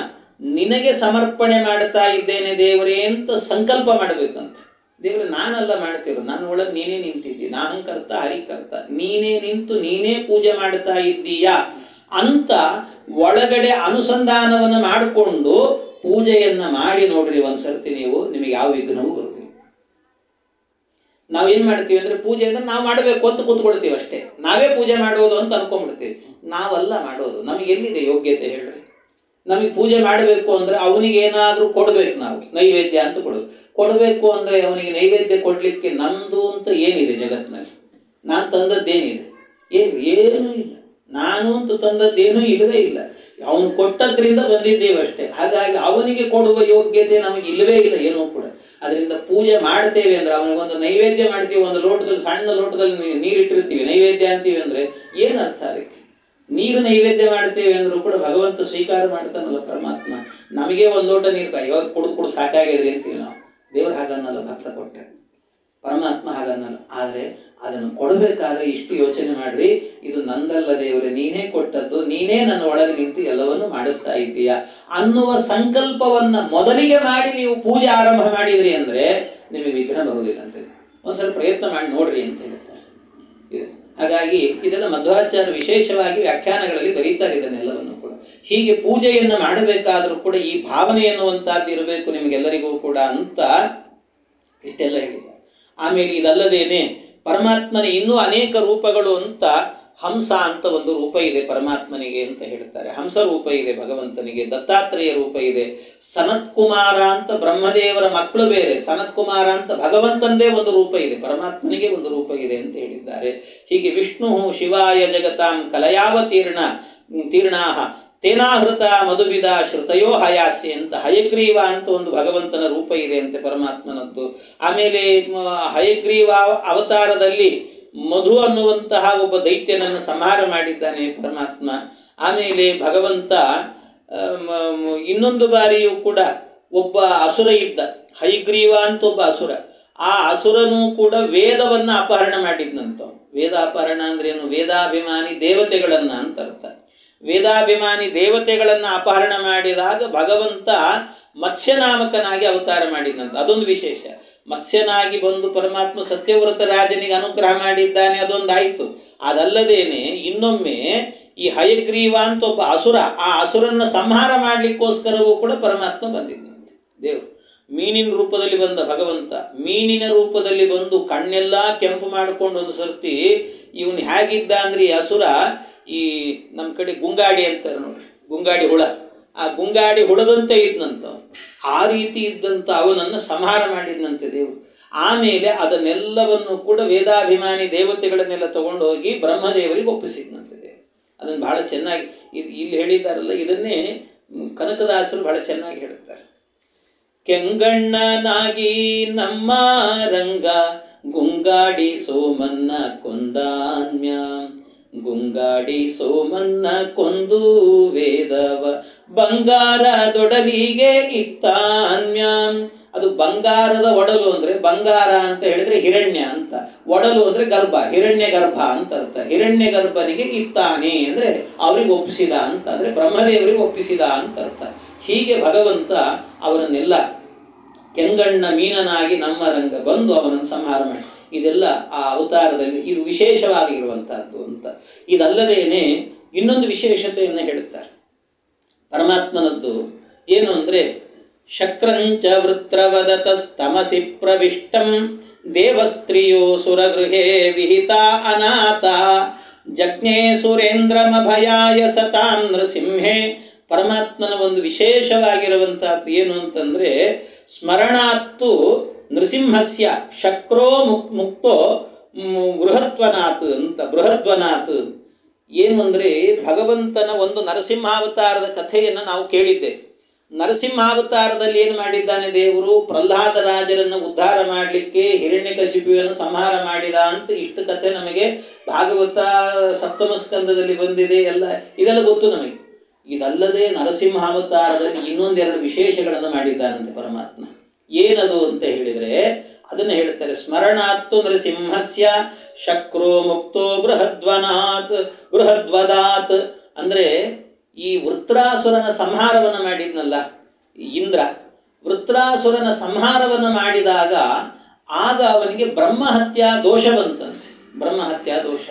ನಿನಗೆ ಸಮರ್ಪಣೆ ಮಾಡ್ತಾ ಇದ್ದೇನೆ ದೇವರೇ ಅಂತ ಸಂಕಲ್ಪ ಮಾಡಬೇಕಂತ. ದೇವರೇ ನಾನೆಲ್ಲ ಮಾಡ್ತಿರೋದು, ನನ್ನ ಒಳಗೆ ನೀನೇ ನಿಂತಿದ್ದಿ, ನಾಹಂಕರ್ತ ಹರಿಕರ್ತ, ನೀನೇ ನಿಂತು ನೀನೇ ಪೂಜೆ ಮಾಡ್ತಾ ಇದ್ದೀಯಾ ಅಂತ ಒಳಗಡೆ ಅನುಸಂಧಾನವನ್ನು ಮಾಡಿಕೊಂಡು ಪೂಜೆಯನ್ನು ಮಾಡಿ ನೋಡ್ರಿ ಒಂದು ಸರ್ತಿ ನೀವು, ನಿಮಗೆ ಯಾವ ವಿಘ್ನವೂ ಬರುವುದಿಲ್ಲ. ನಾವೇನು ಮಾಡ್ತೀವಿ ಅಂದರೆ ಪೂಜೆ ಅಂದರೆ ನಾವು ಮಾಡಬೇಕು ಅಂತ ಕೂತ್ಕೊಳ್ತೀವಿ ಅಷ್ಟೇ, ನಾವೇ ಪೂಜೆ ಮಾಡೋದು ಅಂತ ಅಂದ್ಕೊಂಡ್ಬಿಡ್ತೀವಿ. ನಾವೆಲ್ಲ ಮಾಡೋದು, ನಮಗೆಲ್ಲಿದೆ ಯೋಗ್ಯತೆ ಹೇಳ್ರಿ? ನಮಗೆ ಪೂಜೆ ಮಾಡಬೇಕು ಅಂದರೆ ಅವನಿಗೇನಾದರೂ ಕೊಡಬೇಕು, ನಾವು ನೈವೇದ್ಯ ಅಂತ ಕೊಡಬೇಕು ಅಂದರೆ ಅವನಿಗೆ ನೈವೇದ್ಯ ಕೊಡಲಿಕ್ಕೆ ನಂದು ಅಂತ ಏನಿದೆ ಜಗತ್ತಿನಲ್ಲಿ? ನಾನು ತಂದದ್ದೇನಿದೆ? ಏನೂ ಇಲ್ಲ. ನಾನು ಅಂತ ತಂದದ್ದೇನೂ ಇಲ್ಲವೇ ಇಲ್ಲ. ಅವನು ಕೊಟ್ಟದ್ರಿಂದ ಬಂದಿದ್ದೇವೆ ಅಷ್ಟೇ. ಹಾಗಾಗಿ ಅವನಿಗೆ ಕೊಡುವ ಯೋಗ್ಯತೆ ನಮಗೆ ಇಲ್ಲವೇ ಇಲ್ಲ ಏನೂ ಕೂಡ. ಅದರಿಂದ ಪೂಜೆ ಮಾಡ್ತೇವೆ ಅಂದರೆ ಅವನಿಗೊಂದು ನೈವೇದ್ಯ ಮಾಡ್ತೀವಿ, ಒಂದು ಲೋಟದಲ್ಲಿ ಸಣ್ಣ ಲೋಟದಲ್ಲಿ ನೀರಿಟ್ಟಿರ್ತೀವಿ, ನೈವೇದ್ಯ ಅಂತೀವಿ ಅಂದರೆ ಏನು ಅರ್ಥ ಅದಕ್ಕೆ? ನೀರು ನೈವೇದ್ಯ ಮಾಡ್ತೇವೆ ಅಂದರೂ ಕೂಡ ಭಗವಂತ ಸ್ವೀಕಾರ ಮಾಡ್ತಾನಲ್ಲ ಪರಮಾತ್ಮ. ನಮಗೆ ಒಂದು ಲೋಟ ನೀರು ಇವತ್ತು ಕುಡಿದು ಸಾಕಾಗಿದ್ರಿ ಅಂತೀವಿ ನಾವು. ದೇವರು ಹಾಗನ್ನಲ್ಲ, ಭಕ್ತ ಕೊಟ್ಟರೆ. ಪರಮಾತ್ಮ ಹಾಗನ್ನಲ್ಲ. ಆದರೆ ಅದನ್ನು ಕೊಡಬೇಕಾದ್ರೆ ಇಷ್ಟು ಯೋಚನೆ ಮಾಡ್ರಿ, ಇದು ನಂದಲ್ಲ ದೇವರೇ, ನೀನೇ ಕೊಟ್ಟದ್ದು, ನೀನೇ ನನ್ನ ಒಳಗೆ ನಿಂತು ಎಲ್ಲವನ್ನು ಮಾಡಿಸ್ತಾ ಇದ್ದೀಯಾ ಅನ್ನುವ ಸಂಕಲ್ಪವನ್ನು ಮೊದಲಿಗೆ ಮಾಡಿ ನೀವು ಪೂಜೆ ಆರಂಭ ಮಾಡಿದ್ರಿ ಅಂದರೆ ನಿಮಗೆ ವಿಘ್ನ ಬರುವುದಿಲ್ಲ ಅಂತೇಳಿ ಒಂದ್ಸಲ ಪ್ರಯತ್ನ ಮಾಡಿ ನೋಡ್ರಿ ಅಂತ ಹೇಳ್ತಾರೆ. ಹಾಗಾಗಿ ಇದೆಲ್ಲ ಮಧ್ವಾಚಾರ್ಯ ವಿಶೇಷವಾಗಿ ವ್ಯಾಖ್ಯಾನಗಳಲ್ಲಿ ಬರೀತಾರೆ ಇದನ್ನೆಲ್ಲವನ್ನು ಕೂಡ. ಹೀಗೆ ಪೂಜೆಯನ್ನು ಮಾಡಬೇಕಾದರೂ ಕೂಡ ಈ ಭಾವನೆ ಎನ್ನುವಂಥದ್ದು ಇರಬೇಕು ನಿಮಗೆಲ್ಲರಿಗೂ ಕೂಡ ಅಂತ ಇಷ್ಟೆಲ್ಲ ಹೇಳಿದ್ದಾರೆ. ಆಮೇಲೆ ಇದಲ್ಲದೇನೆ ಪರಮಾತ್ಮನ ಇನ್ನೂ ಅನೇಕ ರೂಪಗಳು ಅಂತ ಹಂಸ ಅಂತ ಒಂದು ರೂಪ ಇದೆ ಪರಮಾತ್ಮನಿಗೆ ಅಂತ ಹೇಳ್ತಾರೆ. ಹಂಸ ರೂಪ ಇದೆ ಭಗವಂತನಿಗೆ, ದತ್ತಾತ್ರೇಯ ರೂಪ ಇದೆ, ಸನತ್ಕುಮಾರ ಅಂತ ಬ್ರಹ್ಮದೇವರ ಮಕ್ಕಳು ಬೇರೆ, ಸನತ್ಕುಮಾರ ಅಂತ ಭಗವಂತಂದೇ ಒಂದು ರೂಪ ಇದೆ, ಪರಮಾತ್ಮನಿಗೆ ಒಂದು ರೂಪ ಇದೆ ಅಂತ ಹೇಳಿದ್ದಾರೆ. ಹೀಗೆ ವಿಷ್ಣು ಶಿವಾಯ ಜಗತಾಂ ತೀರ್ಣಾಹ ತೇನಾಹೃತ ಮಧುಬಿದ ಶ್ರುತಯೋ ಹಯಾಸ್ಯ ಅಂತ ಹಯಗ್ರೀವ ಅಂತ ಒಂದು ಭಗವಂತನ ರೂಪ ಇದೆ ಅಂತೆ ಪರಮಾತ್ಮನದ್ದು. ಆಮೇಲೆ ಹಯಗ್ರೀವ ಅವತಾರದಲ್ಲಿ ಮಧು ಅನ್ನುವಂತಹ ಒಬ್ಬ ದೈತ್ಯನನ್ನು ಸಂಹಾರ ಮಾಡಿದ್ದಾನೆ ಪರಮಾತ್ಮ. ಆಮೇಲೆ ಭಗವಂತ ಇನ್ನೊಂದು ಬಾರಿಯೂ ಕೂಡ ಒಬ್ಬ ಅಸುರ ಇದ್ದ, ಹಯಗ್ರೀವ ಅಂತ ಒಬ್ಬ ಅಸುರ. ಆ ಅಸುರನೂ ಕೂಡ ವೇದವನ್ನು ಅಪಹರಣ ಮಾಡಿದ್ನಂತ. ವೇದ ಅಪಹರಣ ಅಂದ್ರೇನು? ವೇದಾಭಿಮಾನಿ ದೇವತೆಗಳನ್ನು ಅಂತ ಅರ್ಥ. ವೇದಾಭಿಮಾನಿ ದೇವತೆಗಳನ್ನು ಅಪಹರಣ ಮಾಡಿದಾಗ ಭಗವಂತ ಮತ್ಸ್ಯನಾಮಕನಾಗಿ ಅವತಾರ ಮಾಡಿದಂತ. ಅದೊಂದು ವಿಶೇಷ. ಮತ್ಸ್ಯನಾಗಿ ಬಂದು ಪರಮಾತ್ಮ ಸತ್ಯವ್ರತ ರಾಜನಿಗೆ ಅನುಗ್ರಹ ಮಾಡಿದ್ದಾನೆ, ಅದೊಂದಾಯಿತು. ಅದಲ್ಲದೇನೆ ಇನ್ನೊಮ್ಮೆ ಈ ಹಯಗ್ರೀವ ಅಂತ ಒಬ್ಬ ಅಸುರ, ಆ ಅಸುರನ್ನು ಸಂಹಾರ ಮಾಡಲಿಕ್ಕೋಸ್ಕರವೂ ಕೂಡ ಪರಮಾತ್ಮ ಬಂದಿದ್ದಂತೆ ದೇವರು. ಮೀನಿನ ರೂಪದಲ್ಲಿ ಬಂದ ಭಗವಂತ ಮೀನಿನ ರೂಪದಲ್ಲಿ ಬಂದು ಕಣ್ಣೆಲ್ಲ ಕೆಂಪು ಮಾಡಿಕೊಂಡು ಒಂದು ಸರ್ತಿ ಇವನು ಹೇಗಿದ್ದ ಅಂದರೆ ಈ ಅಸುರ, ಈ ನಮ್ಮ ಕಡೆ ಗುಂಗಾಡಿ ಅಂತಾರೆ ನೋಡ್ರಿ, ಗುಂಗಾಡಿ ಹುಳ, ಆ ಗುಂಗಾಡಿ ಹುಳದಂತೆ ಇದ್ದಂತ, ಆ ರೀತಿ ಇದ್ದಂಥ ಅವನನ್ನು ಸಂಹಾರ ಮಾಡಿದ್ನಂತೆ ದೇವರು. ಆಮೇಲೆ ಅದನ್ನೆಲ್ಲವನ್ನು ಕೂಡ ವೇದಾಭಿಮಾನಿ ದೇವತೆಗಳನ್ನೆಲ್ಲ ತಗೊಂಡು ಹೋಗಿ ಬ್ರಹ್ಮದೇವರಿಗೆ ಒಪ್ಪಿಸಿದ್ನಂತೆ ದೇವರು. ಅದನ್ನು ಬಹಳ ಚೆನ್ನಾಗಿ ಇಲ್ಲಿ ಹೇಳಿದ್ದಾರಲ್ಲ, ಇದನ್ನೇ ಕನಕದಾಸರು ಬಹಳ ಚೆನ್ನಾಗಿ ಹೇಳುತ್ತಾರೆ. ಕೆಂಗಣ್ಣನಾಗಿ ನಮ್ಮ ರಂಗ ಗುಂಗಾಡಿ ಸೋಮನ್ನ ಕೊಂದಾನ್ಯ, ಗುಂಗಾಡಿ ಸೋಮನ್ನ ಕೊಂದು ವೇದವ ಬಂಗಾರದೊಡಲಿಗೆ ಇತ್ತಾನ್ಯ. ಅದು ಬಂಗಾರದ ಒಡಲು ಅಂದರೆ, ಬಂಗಾರ ಅಂತ ಹೇಳಿದರೆ ಹಿರಣ್ಯ ಅಂತ, ಒಡಲು ಅಂದರೆ ಗರ್ಭ, ಹಿರಣ್ಯ ಗರ್ಭ ಅಂತ ಅರ್ಥ. ಹಿರಣ್ಯ ಗರ್ಭನಿಗೆ ಇತ್ತಾನೆ ಅಂದರೆ ಅವರಿಗೆ ಒಪ್ಪಿಸಿದ ಅಂತ, ಅಂದರೆ ಬ್ರಹ್ಮದೇವರಿಗೆ ಒಪ್ಪಿಸಿದ ಅಂತ ಅರ್ಥ. ಹೀಗೆ ಭಗವಂತ ಅವರನ್ನೆಲ್ಲ ಕೆಂಗಣ್ಣ ಮೀನನಾಗಿ ನಮ್ಮ ರಂಗ ಬಂದು ಅವನನ್ನು ಸಂಹಾರ ಮಾಡಿ, ಇದೆಲ್ಲ ಆ ಅವತಾರದಲ್ಲಿ ಇದು ವಿಶೇಷವಾಗಿರುವಂತಹದ್ದು ಅಂತ. ಇದಲ್ಲದೇನೆ ಇನ್ನೊಂದು ವಿಶೇಷತೆಯನ್ನು ಹೇಳುತ್ತಾರೆ ಪರಮಾತ್ಮನದ್ದು. ಏನು ಅಂದರೆ, ಶಕ್ರಂಚ ವೃತ್ರವದತಸ್ತಮಸಿ ಪ್ರವಿಷ್ಟಂ ದೇವಸ್ತ್ರೀಯೋ ಸುರಗೃಹೇ ವಿಹಿತ ಅನಾಥ ಜಜ್ಞೆ ಸುರೇಂದ್ರಮಭಯಾಯ ಸತಾಂ ನೃಸಿಂಹೇ. ಪರಮಾತ್ಮನ ಒಂದು ವಿಶೇಷವಾಗಿರುವಂತಹದ್ದು ಏನು ಅಂತಂದರೆ, ಸ್ಮರಣಾತ್ತು ನೃಸಿಂಹಸ್ಯ ಶಕ್ರೋ ಮುಕ್ತೋ ಬೃಹದ್ವನಾಥ್ ಅಂತ. ಬೃಹದ್ವನಾಥ್ ಏನು ಅಂದರೆ, ಭಗವಂತನ ಒಂದು ನರಸಿಂಹಾವತಾರದ ಕಥೆಯನ್ನು ನಾವು ಕೇಳಿದ್ದೆ. ನರಸಿಂಹಾವತಾರದಲ್ಲಿ ಏನು ಮಾಡಿದ್ದಾನೆ ದೇವರು? ಪ್ರಹ್ಲಾದ ರಾಜರನ್ನು ಉದ್ಧಾರ ಮಾಡಲಿಕ್ಕೆ ಹಿರಣ್ಯಕಶಿಪುವನ್ನು ಸಂಹಾರ ಮಾಡಿದ ಅಂತ ಇಷ್ಟು ಕಥೆ ನಮಗೆ ಭಾಗವತ ಸಪ್ತಮ ಸ್ಕಂದದಲ್ಲಿ ಬಂದಿದೆ. ಇದೆಲ್ಲ ಗೊತ್ತು ನಮಗೆ. ಇದಲ್ಲದೆ ನರಸಿಂಹಾವತಾರದಲ್ಲಿ ಇನ್ನೊಂದೆರಡು ವಿಶೇಷಗಳನ್ನು ಮಾಡಿದ್ದಾನಂತೆ ಪರಮಾತ್ಮ. ಏನದು ಅಂತ ಹೇಳಿದರೆ ಅದನ್ನು ಹೇಳ್ತಾರೆ. ಸ್ಮರಣಾತ್ತು ನರಸಿಂಹಸ್ಯ ಶಕ್ರೋ ಮುಕ್ತೋ ಬೃಹದ್ವದಾತ್ ಅಂದರೆ, ಈ ವೃತ್ರಾಸುರನ ಸಂಹಾರವನ್ನು ಮಾಡಿದ್ನಲ್ಲ ಇಂದ್ರ, ವೃತ್ರಾಸುರನ ಸಂಹಾರವನ್ನು ಮಾಡಿದಾಗ ಆಗ ಅವನಿಗೆ ಬ್ರಹ್ಮಹತ್ಯಾ ದೋಷ ಬಂತಂತೆ. ಬ್ರಹ್ಮಹತ್ಯಾ ದೋಷ.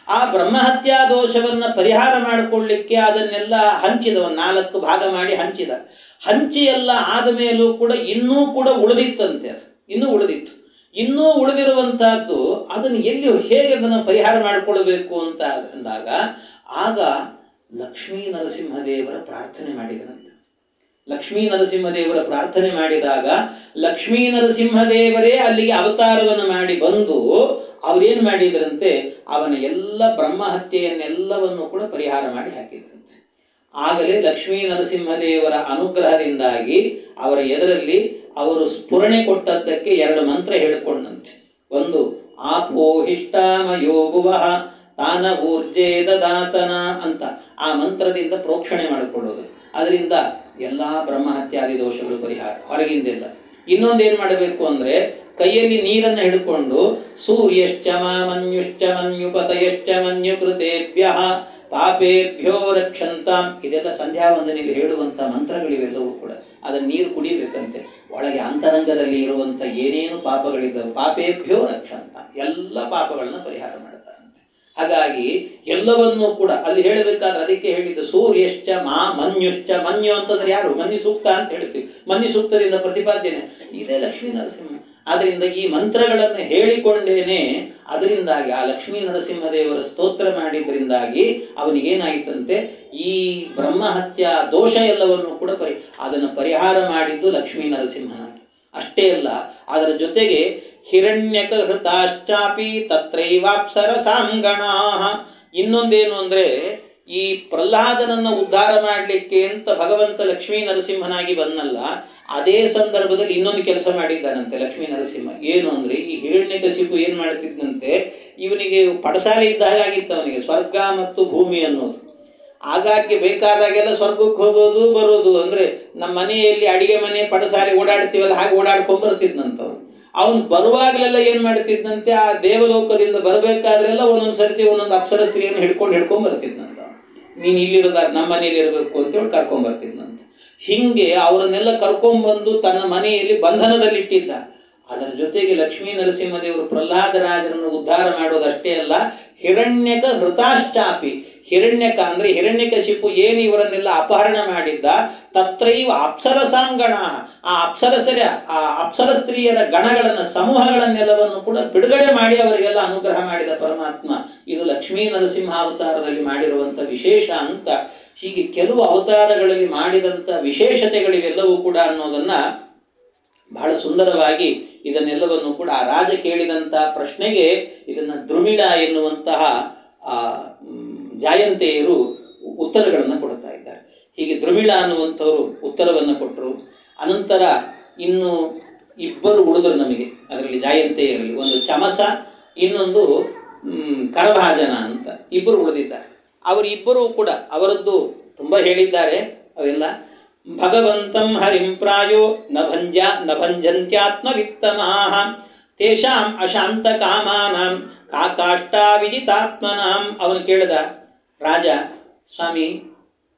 ಆ ಬ್ರಹ್ಮಹತ್ಯಾ ದೋಷವನ್ನು ಪರಿಹಾರ ಮಾಡಿಕೊಳ್ಳಿಕ್ಕೆ ಅದನ್ನೆಲ್ಲ ಹಂಚಿದ, 4 ಭಾಗ ಮಾಡಿ ಹಂಚಿದ. ಹಂಚಿ ಎಲ್ಲ ಆದ ಮೇಲೂ ಕೂಡ ಇನ್ನೂ ಕೂಡ ಉಳಿದಿತ್ತಂತೆ. ಅದು ಇನ್ನೂ ಉಳಿದಿರುವಂತಹದ್ದು ಅದನ್ನು ಹೇಗೆ ಅದನ್ನು ಪರಿಹಾರ ಮಾಡಿಕೊಳ್ಳಬೇಕು ಅಂತ ಅಂದಾಗ ಆಗ ಲಕ್ಷ್ಮೀ ನರಸಿಂಹದೇವರ ಪ್ರಾರ್ಥನೆ ಮಾಡಿದನಂತೆ. ಲಕ್ಷ್ಮೀ ನರಸಿಂಹದೇವರ ಪ್ರಾರ್ಥನೆ ಮಾಡಿದಾಗ ಲಕ್ಷ್ಮೀ ನರಸಿಂಹದೇವರೇ ಅಲ್ಲಿಗೆ ಅವತಾರವನ್ನು ಮಾಡಿ ಬಂದು ಅವರೇನು ಮಾಡಿದ್ರಂತೆ, ಅವನ ಎಲ್ಲ ಬ್ರಹ್ಮಹತ್ಯೆಯನ್ನೆಲ್ಲವನ್ನು ಕೂಡ ಪರಿಹಾರ ಮಾಡಿ ಹಾಕಿದ್ರಂತೆ. ಆಗಲೇ ಲಕ್ಷ್ಮೀ ನರಸಿಂಹದೇವರ ಅನುಗ್ರಹದಿಂದಾಗಿ ಅವರ ಎದುರಲ್ಲಿ ಅವರು ಸ್ಫುರಣೆ ಕೊಟ್ಟದ್ದಕ್ಕೆ 2 ಮಂತ್ರ ಹೇಳಿಕೊಂಡಂತೆ. ಒಂದು ಆಪೋಹಿಷ್ಟಾಮಯೋ ಭುವಃ ತಾನ ಊರ್ಜೆ ದದಾತನ ಅಂತ ಆ ಮಂತ್ರದಿಂದ ಪ್ರೋಕ್ಷಣೆ ಮಾಡಿಕೊಳ್ಳೋದು. ಅದರಿಂದ ಎಲ್ಲ ಬ್ರಹ್ಮಹತ್ಯಾದಿ ದೋಷಗಳು ಪರಿಹಾರ, ಹೊರಗಿಂದೆಲ್ಲ. ಇನ್ನೊಂದೇನು ಮಾಡಬೇಕು ಅಂದರೆ, ಕೈಯಲ್ಲಿ ನೀರನ್ನು ಹಿಡ್ಕೊಂಡು ಸೂರ್ಯಶ್ಚ ಮನ್ಯುಶ್ಚ ಮನ್ಯುಪತಯಶ್ಚ ಮನ್ಯುಕೃತೇಭ್ಯ ಪಾಪೇಭ್ಯೋ ರಕ್ಷಂತಾಂ, ಇದೆಲ್ಲ ಸಂಧ್ಯಾ ವಂದನೆಯಲ್ಲಿ ಹೇಳುವಂಥ ಮಂತ್ರಗಳಿವೆಲ್ಲವೂ ಕೂಡ. ಅದನ್ನು ನೀರು ಕುಡಿಬೇಕಂತೆ. ಒಳಗೆ ಅಂತರಂಗದಲ್ಲಿ ಇರುವಂಥ ಏನೇನು ಪಾಪಗಳಿದ್ದವು ಪಾಪೇಭ್ಯೋ ರಕ್ಷಂತಾಂ, ಎಲ್ಲ ಪಾಪಗಳನ್ನು ಪರಿಹಾರ ಮಾಡ್ತಾರಂತೆ. ಹಾಗಾಗಿ ಎಲ್ಲವನ್ನೂ ಕೂಡ ಅಲ್ಲಿ ಹೇಳಬೇಕಾದ್ರೆ ಅದಕ್ಕೆ ಹೇಳಿದ್ದು ಸೂರ್ಯಶ್ಚ ಮನ್ಯುಶ್ಚ. ಮನ್ಯು ಅಂತಂದ್ರೆ ಯಾರು? ಮನ್ಯು ಸೂಕ್ತ ಅಂತ ಹೇಳ್ತೀವಿ. ಮನ್ಯು ಸೂಕ್ತದಿಂದ ಪ್ರತಿಪಾದ್ಯನೆ ಇದೇ ಲಕ್ಷ್ಮೀ ನರಸಿಂಹ. ಆದ್ದರಿಂದ ಈ ಮಂತ್ರಗಳನ್ನು ಹೇಳಿಕೊಂಡೇನೆ ಅದರಿಂದಾಗಿ ಆ ಲಕ್ಷ್ಮೀ ನರಸಿಂಹದೇವರ ಸ್ತೋತ್ರ ಮಾಡಿದ್ರಿಂದಾಗಿ ಅವನಿಗೇನಾಯಿತಂತೆ ಈ ಬ್ರಹ್ಮಹತ್ಯಾ ದೋಷ ಎಲ್ಲವನ್ನು ಕೂಡ ಅದನ್ನು ಪರಿಹಾರ ಮಾಡಿದ್ದು ಲಕ್ಷ್ಮೀ ನರಸಿಂಹನಾಗಿ. ಅಷ್ಟೇ ಅಲ್ಲ, ಅದರ ಜೊತೆಗೆ ಹಿರಣ್ಯಕ ಹೃತಾಶ್ಚಾಪಿ ತತ್ರೈವಾಪ್ಸರಸಾಂಗಣಾ. ಇನ್ನೊಂದೇನು ಅಂದರೆ ಈ ಪ್ರಹ್ಲಾದನನ್ನು ಉದ್ಧಾರ ಮಾಡಲಿಕ್ಕೆ ಅಂತ ಭಗವಂತ ಲಕ್ಷ್ಮೀ ನರಸಿಂಹನಾಗಿ ಬಂದಲ್ಲ, ಅದೇ ಸಂದರ್ಭದಲ್ಲಿ ಇನ್ನೊಂದು ಕೆಲಸ ಮಾಡಿದ್ದಾನಂತೆ ಲಕ್ಷ್ಮೀ ನರಸಿಂಹ. ಏನು ಅಂದರೆ ಈ ಹಿರಣ್ಯಕಶಿಪು ಏನು ಮಾಡ್ತಿದ್ದಂತೆ, ಇವನಿಗೆ ಪಡಸಾಲೆ ಇದ್ದಾಗ ಆಗಿತ್ತು ಅವನಿಗೆ ಸ್ವರ್ಗ ಮತ್ತು ಭೂಮಿ ಅನ್ನೋದು. ಆಗಾಗ್ಗೆ ಬೇಕಾದಾಗೆಲ್ಲ ಸ್ವರ್ಗಕ್ಕೆ ಹೋಗೋದು ಬರೋದು, ಅಂದರೆ ನಮ್ಮ ಮನೆಯಲ್ಲಿ ಅಡಿಗೆ ಮನೆ ಪಡಸಾಲೆ ಓಡಾಡ್ತೀವಲ್ಲ ಹಾಗೆ ಓಡಾಡ್ಕೊಂಡ್ಬರ್ತಿದ್ನಂತವ್ನು. ಅವನು ಬರುವಾಗಲೆಲ್ಲ ಏನು ಮಾಡ್ತಿದ್ದಂತೆ, ಆ ದೇವಲೋಕದಿಂದ ಬರಬೇಕಾದ್ರೆಲ್ಲ ಒಂದೊಂದು ಸರ್ತಿ ಒಂದೊಂದು ಅಪ್ಸರ ಸ್ತ್ರೀಯನ್ನು ಹಿಡ್ಕೊಂಡು ಬರ್ತಿದ್ನಂತ. ನೀನು ಇಲ್ಲಿರೋದ ನಮ್ಮ ಮನೆಯಲ್ಲಿ ಇರಬೇಕು ಅಂತೇಳಿ ಕರ್ಕೊಂಬರ್ತಿದ್ನಂತ. ಹೀಗೆ ಅವರನ್ನೆಲ್ಲ ಕರ್ಕೊಂಡ್ಬಂದು ತನ್ನ ಮನೆಯಲ್ಲಿ ಬಂಧನದಲ್ಲಿಟ್ಟಿದ್ದ. ಅದರ ಜೊತೆಗೆ ಲಕ್ಷ್ಮೀ ನರಸಿಂಹದೇವರು ಪ್ರಹ್ಲಾದರಾಜರನ್ನು ಉದ್ಧಾರ ಮಾಡೋದಷ್ಟೇ ಅಲ್ಲ, ಹಿರಣ್ಯಕ ಹೃತಾಶ್ಚಾಪಿ, ಹಿರಣ್ಯಕ ಅಂದರೆ ಹಿರಣ್ಯಕಶಿಪು ಏನು ಇವರನ್ನೆಲ್ಲ ಅಪಹರಣ ಮಾಡಿದ್ದ, ತತ್ರೈವ ಅಪ್ಸರಸಾಂಗಣ, ಆ ಅಪ್ಸರ ಸ್ತ್ರೀಯರ ಗಣಗಳನ್ನು ಸಮೂಹಗಳನ್ನೆಲ್ಲವನ್ನು ಕೂಡ ಬಿಡುಗಡೆ ಮಾಡಿ ಅವರಿಗೆಲ್ಲ ಅನುಗ್ರಹ ಮಾಡಿದ ಪರಮಾತ್ಮ. ಇದು ಲಕ್ಷ್ಮೀ ನರಸಿಂಹ ಅವತಾರದಲ್ಲಿ ಮಾಡಿರುವಂಥ ವಿಶೇಷ ಅಂತ. ಹೀಗೆ ಕೆಲವು ಅವತಾರಗಳಲ್ಲಿ ಮಾಡಿದಂಥ ವಿಶೇಷತೆಗಳಿವೆಲ್ಲವೂ ಕೂಡ ಅನ್ನೋದನ್ನು ಬಹಳ ಸುಂದರವಾಗಿ ಇದನ್ನೆಲ್ಲವನ್ನು ಕೂಡ ಆ ರಾಜ ಕೇಳಿದಂಥ ಪ್ರಶ್ನೆಗೆ ಇದನ್ನು ದ್ರುಮಿಳ ಎನ್ನುವಂತಹ ಜಾಯಂತೆಯರು ಉತ್ತರಗಳನ್ನು ಕೊಡ್ತಾ ಇದ್ದಾರೆ. ಹೀಗೆ ದ್ರುಮಿಳ ಅನ್ನುವಂಥವರು ಉತ್ತರವನ್ನು ಕೊಟ್ಟರು. ಅನಂತರ ಇನ್ನು ಇಬ್ಬರು ಉಳಿದರು ನಮಗೆ ಅದರಲ್ಲಿ ಜಾಯಂತೆಯರಲ್ಲಿ, ಒಂದು ಚಮಸ, ಇನ್ನೊಂದು ಕರಭಾಜನ ಅಂತ ಇಬ್ಬರು ಉಳಿದಿದ್ದಾರೆ. ಅವರಿಬ್ಬರೂ ಕೂಡ ಅವರದ್ದು ತುಂಬ ಹೇಳಿದ್ದಾರೆ. ಅವೆಲ್ಲ ಭಗವಂತಂ ಹರಿಂ ಪ್ರಾಯೋ ನ ಭಂಜಂತ್ಯಾತ್ಮವಿತ್ತಮಾಹ ತೇಷಾಂ ಅಶಾಂತ ಕಾಮಾನಾಂ ಕಾಕಾಷ್ಟ ವಿಜಿತಾತ್ಮನಾಂ. ಅವನು ಕೇಳಿದ, ರಾಜ ಸ್ವಾಮಿ,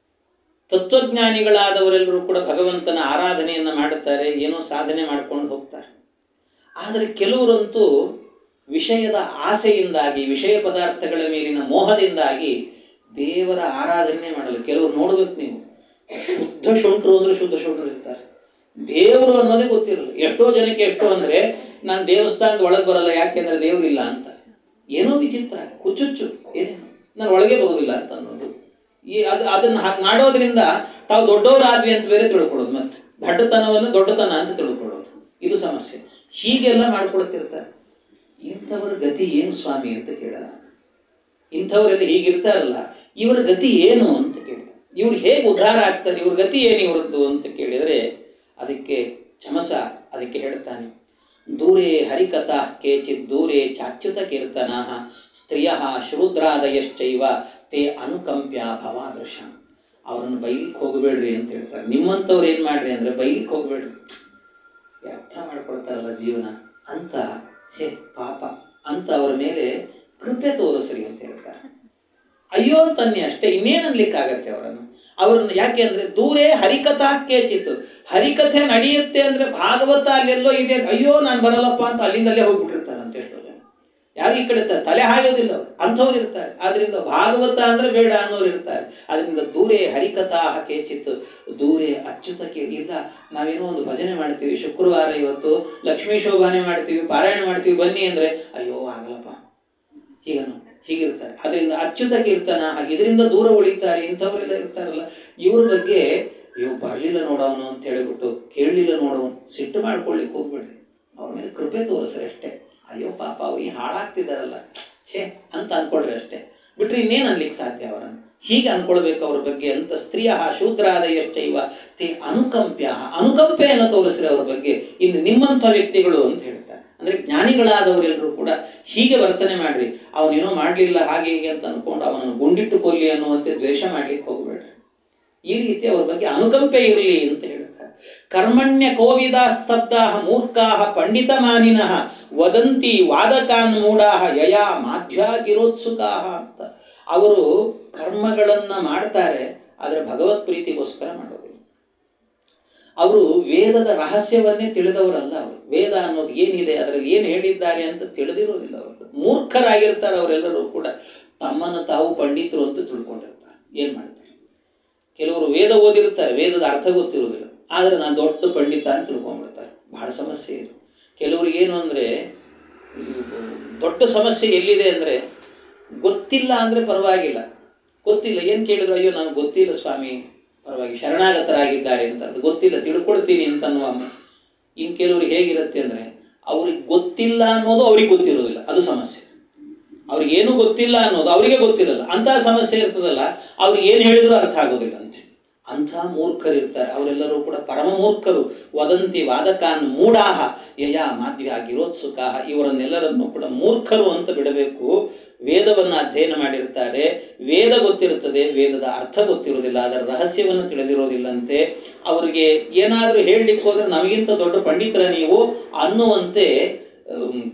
ತತ್ವಜ್ಞಾನಿಗಳಾದವರೆಲ್ಲರೂ ಕೂಡ ಭಗವಂತನ ಆರಾಧನೆಯನ್ನು ಮಾಡುತ್ತಾರೆ, ಏನೋ ಸಾಧನೆ ಮಾಡ್ಕೊಂಡು ಹೋಗ್ತಾರೆ. ಆದರೆ ಕೆಲವರಂತೂ ವಿಷಯದ ಆಸೆಯಿಂದಾಗಿ, ವಿಷಯ ಪದಾರ್ಥಗಳ ಮೇಲಿನ ಮೋಹದಿಂದಾಗಿ ದೇವರ ಆರಾಧನೆ ಮಾಡಲು ಕೆಲವರು ನೋಡಬೇಕು ನೀವು, ಶುದ್ಧ ಶುಂಠರು ಅಂದರೆ ಶುದ್ಧ ಶುಂಠರು ಇರ್ತಾರೆ, ದೇವರು ಅನ್ನೋದೇ ಗೊತ್ತಿರಲ್ಲ. ಎಷ್ಟೋ ಜನಕ್ಕೆ ಎಷ್ಟು ಅಂದರೆ ನಾನು ದೇವಸ್ಥಾನದ ಒಳಗೆ ಬರಲ್ಲ, ಯಾಕೆಂದರೆ ದೇವರಿಲ್ಲ ಅಂತ. ಏನೋ ವಿಚಿತ್ರ, ಹುಚ್ಚುಚ್ಚು, ಏನೇನು ನಾನು ಒಳಗೆ ಬರೋದಿಲ್ಲ ಅಂತ ಅನ್ನೋದು. ಅದನ್ನು ಹಾಗೆ ಮಾಡೋದ್ರಿಂದ ತಾವು ದೊಡ್ಡವರಾದ್ವಿ ಅಂತ ಬೇರೆ ತಿಳ್ಕೊಳ್ಳೋದು, ಮತ್ತು ದಡ್ಡತನವನ್ನು ದೊಡ್ಡತನ ಅಂತ ತಿಳ್ಕೊಳ್ಳೋದು, ಇದು ಸಮಸ್ಯೆ. ಹೀಗೆಲ್ಲ ಮಾಡ್ಕೊಳ್ತಿರ್ತಾರೆ. ಇಂಥವರ ಗತಿ ಏನು ಸ್ವಾಮಿ ಅಂತ ಕೇಳಿದ. ಇಂಥವರೆಲ್ಲ ಹೀಗಿರ್ತಾರಲ್ಲ, ಇವರ ಗತಿ ಏನು ಅಂತ ಕೇಳಿದ. ಇವ್ರು ಹೇಗೆ ಉದ್ಧಾರ ಆಗ್ತಾರೆ, ಇವ್ರ ಗತಿ ಏನು ಇವ್ರದ್ದು ಅಂತ ಕೇಳಿದರೆ ಅದಕ್ಕೆ ಚಮಸ ಅದಕ್ಕೆ ಹೇಳ್ತಾನೆ, ದೂರೇ ಹರಿಕಥಾ ಕೇಚಿತ್ ದೂರೇ ಚಾಚ್ಯುತ ಕೀರ್ತನಾ ಸ್ತ್ರೀಯ ಶೂದ್ರಾದಯಶ್ಚೈವ ತೇ ಅನುಕಂಪ್ಯ ಭವಾದೃಶ. ಅವರನ್ನು ಬೈಲಿಕ್ಕೆ ಹೋಗಬೇಡ್ರಿ ಅಂತ ಹೇಳ್ತಾರೆ. ನಿಮ್ಮಂಥವ್ರು ಏನು ಮಾಡ್ರಿ ಅಂದರೆ ಬೈಲಿಕ್ಕೆ ಹೋಗಬೇಡ್ರಿ, ವ್ಯರ್ಥ ಮಾಡ್ಕೊಳ್ತಾರಲ್ಲ ಜೀವನ ಅಂತ, ಛೇ ಪಾಪ ಅಂತ ಅವರ ಮೇಲೆ ಕೃಪೆ ತೋರಿಸ್ರಿ ಅಂತ ಹೇಳ್ತಾರೆ. ಅಯ್ಯೋ ಅಂತನ್ನಿ ಅಷ್ಟೇ, ಇನ್ನೇನು ಅನ್ಲಿಕ್ಕಾಗತ್ತೆ ಅವರನ್ನು ಯಾಕೆ ಅಂದರೆ ದೂರೇ ಹರಿಕಥಾ ಕೇಚಿತ್ತು, ಹರಿಕಥೆ ನಡೆಯುತ್ತೆ ಅಂದರೆ ಭಾಗವತ ಅಲ್ಲೆಲ್ಲೋ ಇದೆ, ಅಯ್ಯೋ ನಾನು ಬರಲ್ಲಪ್ಪ ಅಂತ ಅಲ್ಲಿಂದಲ್ಲೇ ಹೋಗ್ಬಿಟ್ಟಿರ್ತಾರೆ ಅಂತ ಎಷ್ಟೋ ಜನ. ಯಾರು ಈ ಕಡೆ ತಲೆ ಹಾಯೋದಿಲ್ಲ ಅವರು, ಅಂಥವ್ರು ಇರ್ತಾರೆ. ಆದ್ದರಿಂದ ಭಾಗವತ ಅಂದರೆ ಬೇಡ ಅನ್ನೋರು ಇರ್ತಾರೆ. ಅದರಿಂದ ದೂರೇ ಹರಿಕಥಾ ಕೇಚಿತ್ತು ದೂರೇ ಅಚ್ಯುತ ಇಲ್ಲ. ನಾವೇನೋ ಒಂದು ಭಜನೆ ಮಾಡ್ತೀವಿ, ಶುಕ್ರವಾರ ಇವತ್ತು ಲಕ್ಷ್ಮೀ ಶೋಭಾನೆ ಮಾಡ್ತೀವಿ, ಪಾರಾಯಣ ಮಾಡ್ತೀವಿ, ಬನ್ನಿ ಅಂದರೆ ಅಯ್ಯೋ ಆಗಲ್ಲಪ್ಪ, ಹೀಗಿರ್ತಾರೆ. ಅದರಿಂದ ಅಚ್ಯುತ ಕೀರ್ತನ, ಇದರಿಂದ ದೂರ ಉಳಿತಾರೆ. ಇಂಥವರೆಲ್ಲ ಇರ್ತಾರಲ್ಲ, ಇವ್ರ ಬಗ್ಗೆ ಇವು ಬರಲಿಲ್ಲ ನೋಡೋನು ಅಂತ ಹೇಳಿಬಿಟ್ಟು, ಕೇಳಲಿಲ್ಲ ನೋಡೋನು ಸಿಟ್ಟು ಮಾಡ್ಕೊಳ್ಳಿಕ್ಕೆ ಹೋಗ್ಬೇಡ್ರಿ, ಅವ್ರ ಮೇಲೆ ಕೃಪೆ ತೋರಿಸ್ರಿ ಅಷ್ಟೇ. ಅಯ್ಯೋ ಪಾಪ ಅವ್ರಿಗೆ ಹಾಳಾಗ್ತಿದ್ದಾರಲ್ಲ ಛೇ ಅಂತ ಅಂದ್ಕೊಳ್ರಿ ಅಷ್ಟೇ, ಬಿಟ್ಟರೆ ಇನ್ನೇನು ಅನ್ಲಿಕ್ಕೆ ಸಾಧ್ಯ ಅವರನ್ನು. ಹೀಗೆ ಅಂದ್ಕೊಳ್ಬೇಕು ಅವ್ರ ಬಗ್ಗೆ ಅಂತ. ಸ್ತ್ರೀಯ ಶೂದ್ರಾದಯಶ್ಚೈವ ತೇ ಅನುಕಂಪ್ಯ, ಅನುಕಂಪೆಯನ್ನು ತೋರಿಸ್ರಿ ಅವ್ರ ಬಗ್ಗೆ. ಇನ್ನು ನಿಮ್ಮಂಥ ವ್ಯಕ್ತಿಗಳು ಅಂತ ಹೇಳ್ತಾರೆ. ಅಂದರೆ ಜ್ಞಾನಿಗಳಾದವರೆಲ್ಲರೂ ಕೂಡ ಹೀಗೆ ವರ್ತನೆ ಮಾಡಿರಿ. ಅವನೇನೋ ಮಾಡಲಿಲ್ಲ ಹಾಗೆ ಹೀಗೆ ಅಂತ ಅಂದ್ಕೊಂಡು ಅವನನ್ನು ಗುಂಡಿಟ್ಟು ಕೊಲ್ಲಿ ಅನ್ನುವಂತೆ ದ್ವೇಷ ಮಾಡಲಿಕ್ಕೆ ಹೋಗಬೇಡ್ರಿ. ಈ ರೀತಿ ಅವ್ರ ಬಗ್ಗೆ ಅನುಕಂಪೆ ಇರಲಿ ಅಂತ ಹೇಳ್ತಾರೆ. ಕರ್ಮಣ್ಯ ಕೋವಿದಾ ಸ್ತಬ್ಧಾ ಮೂರ್ಖಾ ಪಂಡಿತ ಮಾನಿನಃ ವದಂತಿ ವಾದಕಾನ್ ಮೂಢಾ ಯಯಾ ಮಾಧ್ಯಾಗಿರೋತ್ಸುಕಾ ಅಂತ. ಅವರು ಕರ್ಮಗಳನ್ನು ಮಾಡ್ತಾರೆ, ಆದರೆ ಭಗವತ್ ಪ್ರೀತಿಗೋಸ್ಕರ ಮಾಡೋದಿಲ್ಲ. ಅವರು ವೇದದ ರಹಸ್ಯವನ್ನೇ ತಿಳಿದವರಲ್ಲ. ಅವರು ವೇದ ಅನ್ನೋದು ಏನಿದೆ, ಅದರಲ್ಲಿ ಏನು ಹೇಳಿದ್ದಾರೆ ಅಂತ ತಿಳಿದಿರೋದಿಲ್ಲ. ಅವರು ಮೂರ್ಖರಾಗಿರ್ತಾರೆ. ಅವರೆಲ್ಲರೂ ಕೂಡ ತಮ್ಮನ್ನು ತಾವು ಪಂಡಿತರು ಅಂತ ತಿಳ್ಕೊಂಡಿರ್ತಾರೆ. ಏನು ಮಾಡ್ತಾರೆ, ಕೆಲವರು ವೇದ ಓದಿರ್ತಾರೆ, ವೇದದ ಅರ್ಥ ಗೊತ್ತಿರೋದಿಲ್ಲ, ಆದರೆ ನಾನು ದೊಡ್ಡ ಪಂಡಿತ ಅಂತ ತಿಳ್ಕೊಂಡ್ಬಿಡ್ತಾರೆ. ಬಹಳ ಸಮಸ್ಯೆ ಇದು. ಕೆಲವರು ಕೆಲವರಿಗೆ ಏನು ಅಂದರೆ ದೊಡ್ಡ ಸಮಸ್ಯೆ ಎಲ್ಲಿದೆ ಅಂದರೆ ಗೊತ್ತಿಲ್ಲ ಅಂದರೆ ಪರವಾಗಿಲ್ಲ, ಗೊತ್ತಿಲ್ಲ ಏನು ಕೇಳಿದ್ರು, ಅಯ್ಯೋ ನನಗೆ ಗೊತ್ತಿಲ್ಲ ಸ್ವಾಮಿ ಪರವಾಗಿ ಶರಣಾಗತರಾಗಿದ್ದಾರೆ ಅಂತ, ಅದು ಗೊತ್ತಿಲ್ಲ ತಿಳ್ಕೊಳ್ತೀನಿ ಅಂತನ್ನುವ. ಇನ್ನು ಕೆಲವ್ರಿಗೆ ಹೇಗಿರುತ್ತೆ ಅಂದರೆ ಅವ್ರಿಗೆ ಗೊತ್ತಿಲ್ಲ ಅನ್ನೋದು ಅವ್ರಿಗೆ ಗೊತ್ತಿರೋದಿಲ್ಲ, ಅದು ಸಮಸ್ಯೆ. ಅವ್ರಿಗೇನು ಗೊತ್ತಿಲ್ಲ ಅನ್ನೋದು ಅವರಿಗೆ ಗೊತ್ತಿರಲ್ಲ, ಅಂತಹ ಸಮಸ್ಯೆ ಇರ್ತದಲ್ಲ, ಅವ್ರಿಗೆ ಏನು ಹೇಳಿದರೂ ಅರ್ಥ ಆಗೋದಿಲ್ಲ ಅಂತ. ಅಂಥ ಮೂರ್ಖರು ಇರ್ತಾರೆ, ಅವರೆಲ್ಲರೂ ಕೂಡ ಪರಮ ಮೂರ್ಖರು. ವದಂತಿ ವಾದಕಾನ್ ಮೂಢಾಹ ಯಯಾ ಮಾಧ್ಯ ಗಿರೋತ್ಸುಕಾಹ, ಇವರನ್ನೆಲ್ಲರನ್ನು ಕೂಡ ಮೂರ್ಖರು ಅಂತ ಬಿಡಬೇಕು. ವೇದವನ್ನು ಅಧ್ಯಯನ ಮಾಡಿರ್ತಾರೆ, ವೇದ ಗೊತ್ತಿರುತ್ತದೆ, ವೇದದ ಅರ್ಥ ಗೊತ್ತಿರೋದಿಲ್ಲ, ಅದರ ರಹಸ್ಯವನ್ನು ತಿಳಿದಿರೋದಿಲ್ಲಂತೆ. ಅವರಿಗೆ ಏನಾದರೂ ಹೇಳಲಿಕ್ಕೆ ಹೋದರೆ ನಮಗಿಂತ ದೊಡ್ಡ ಪಂಡಿತರ ನೀವು ಅನ್ನುವಂತೆ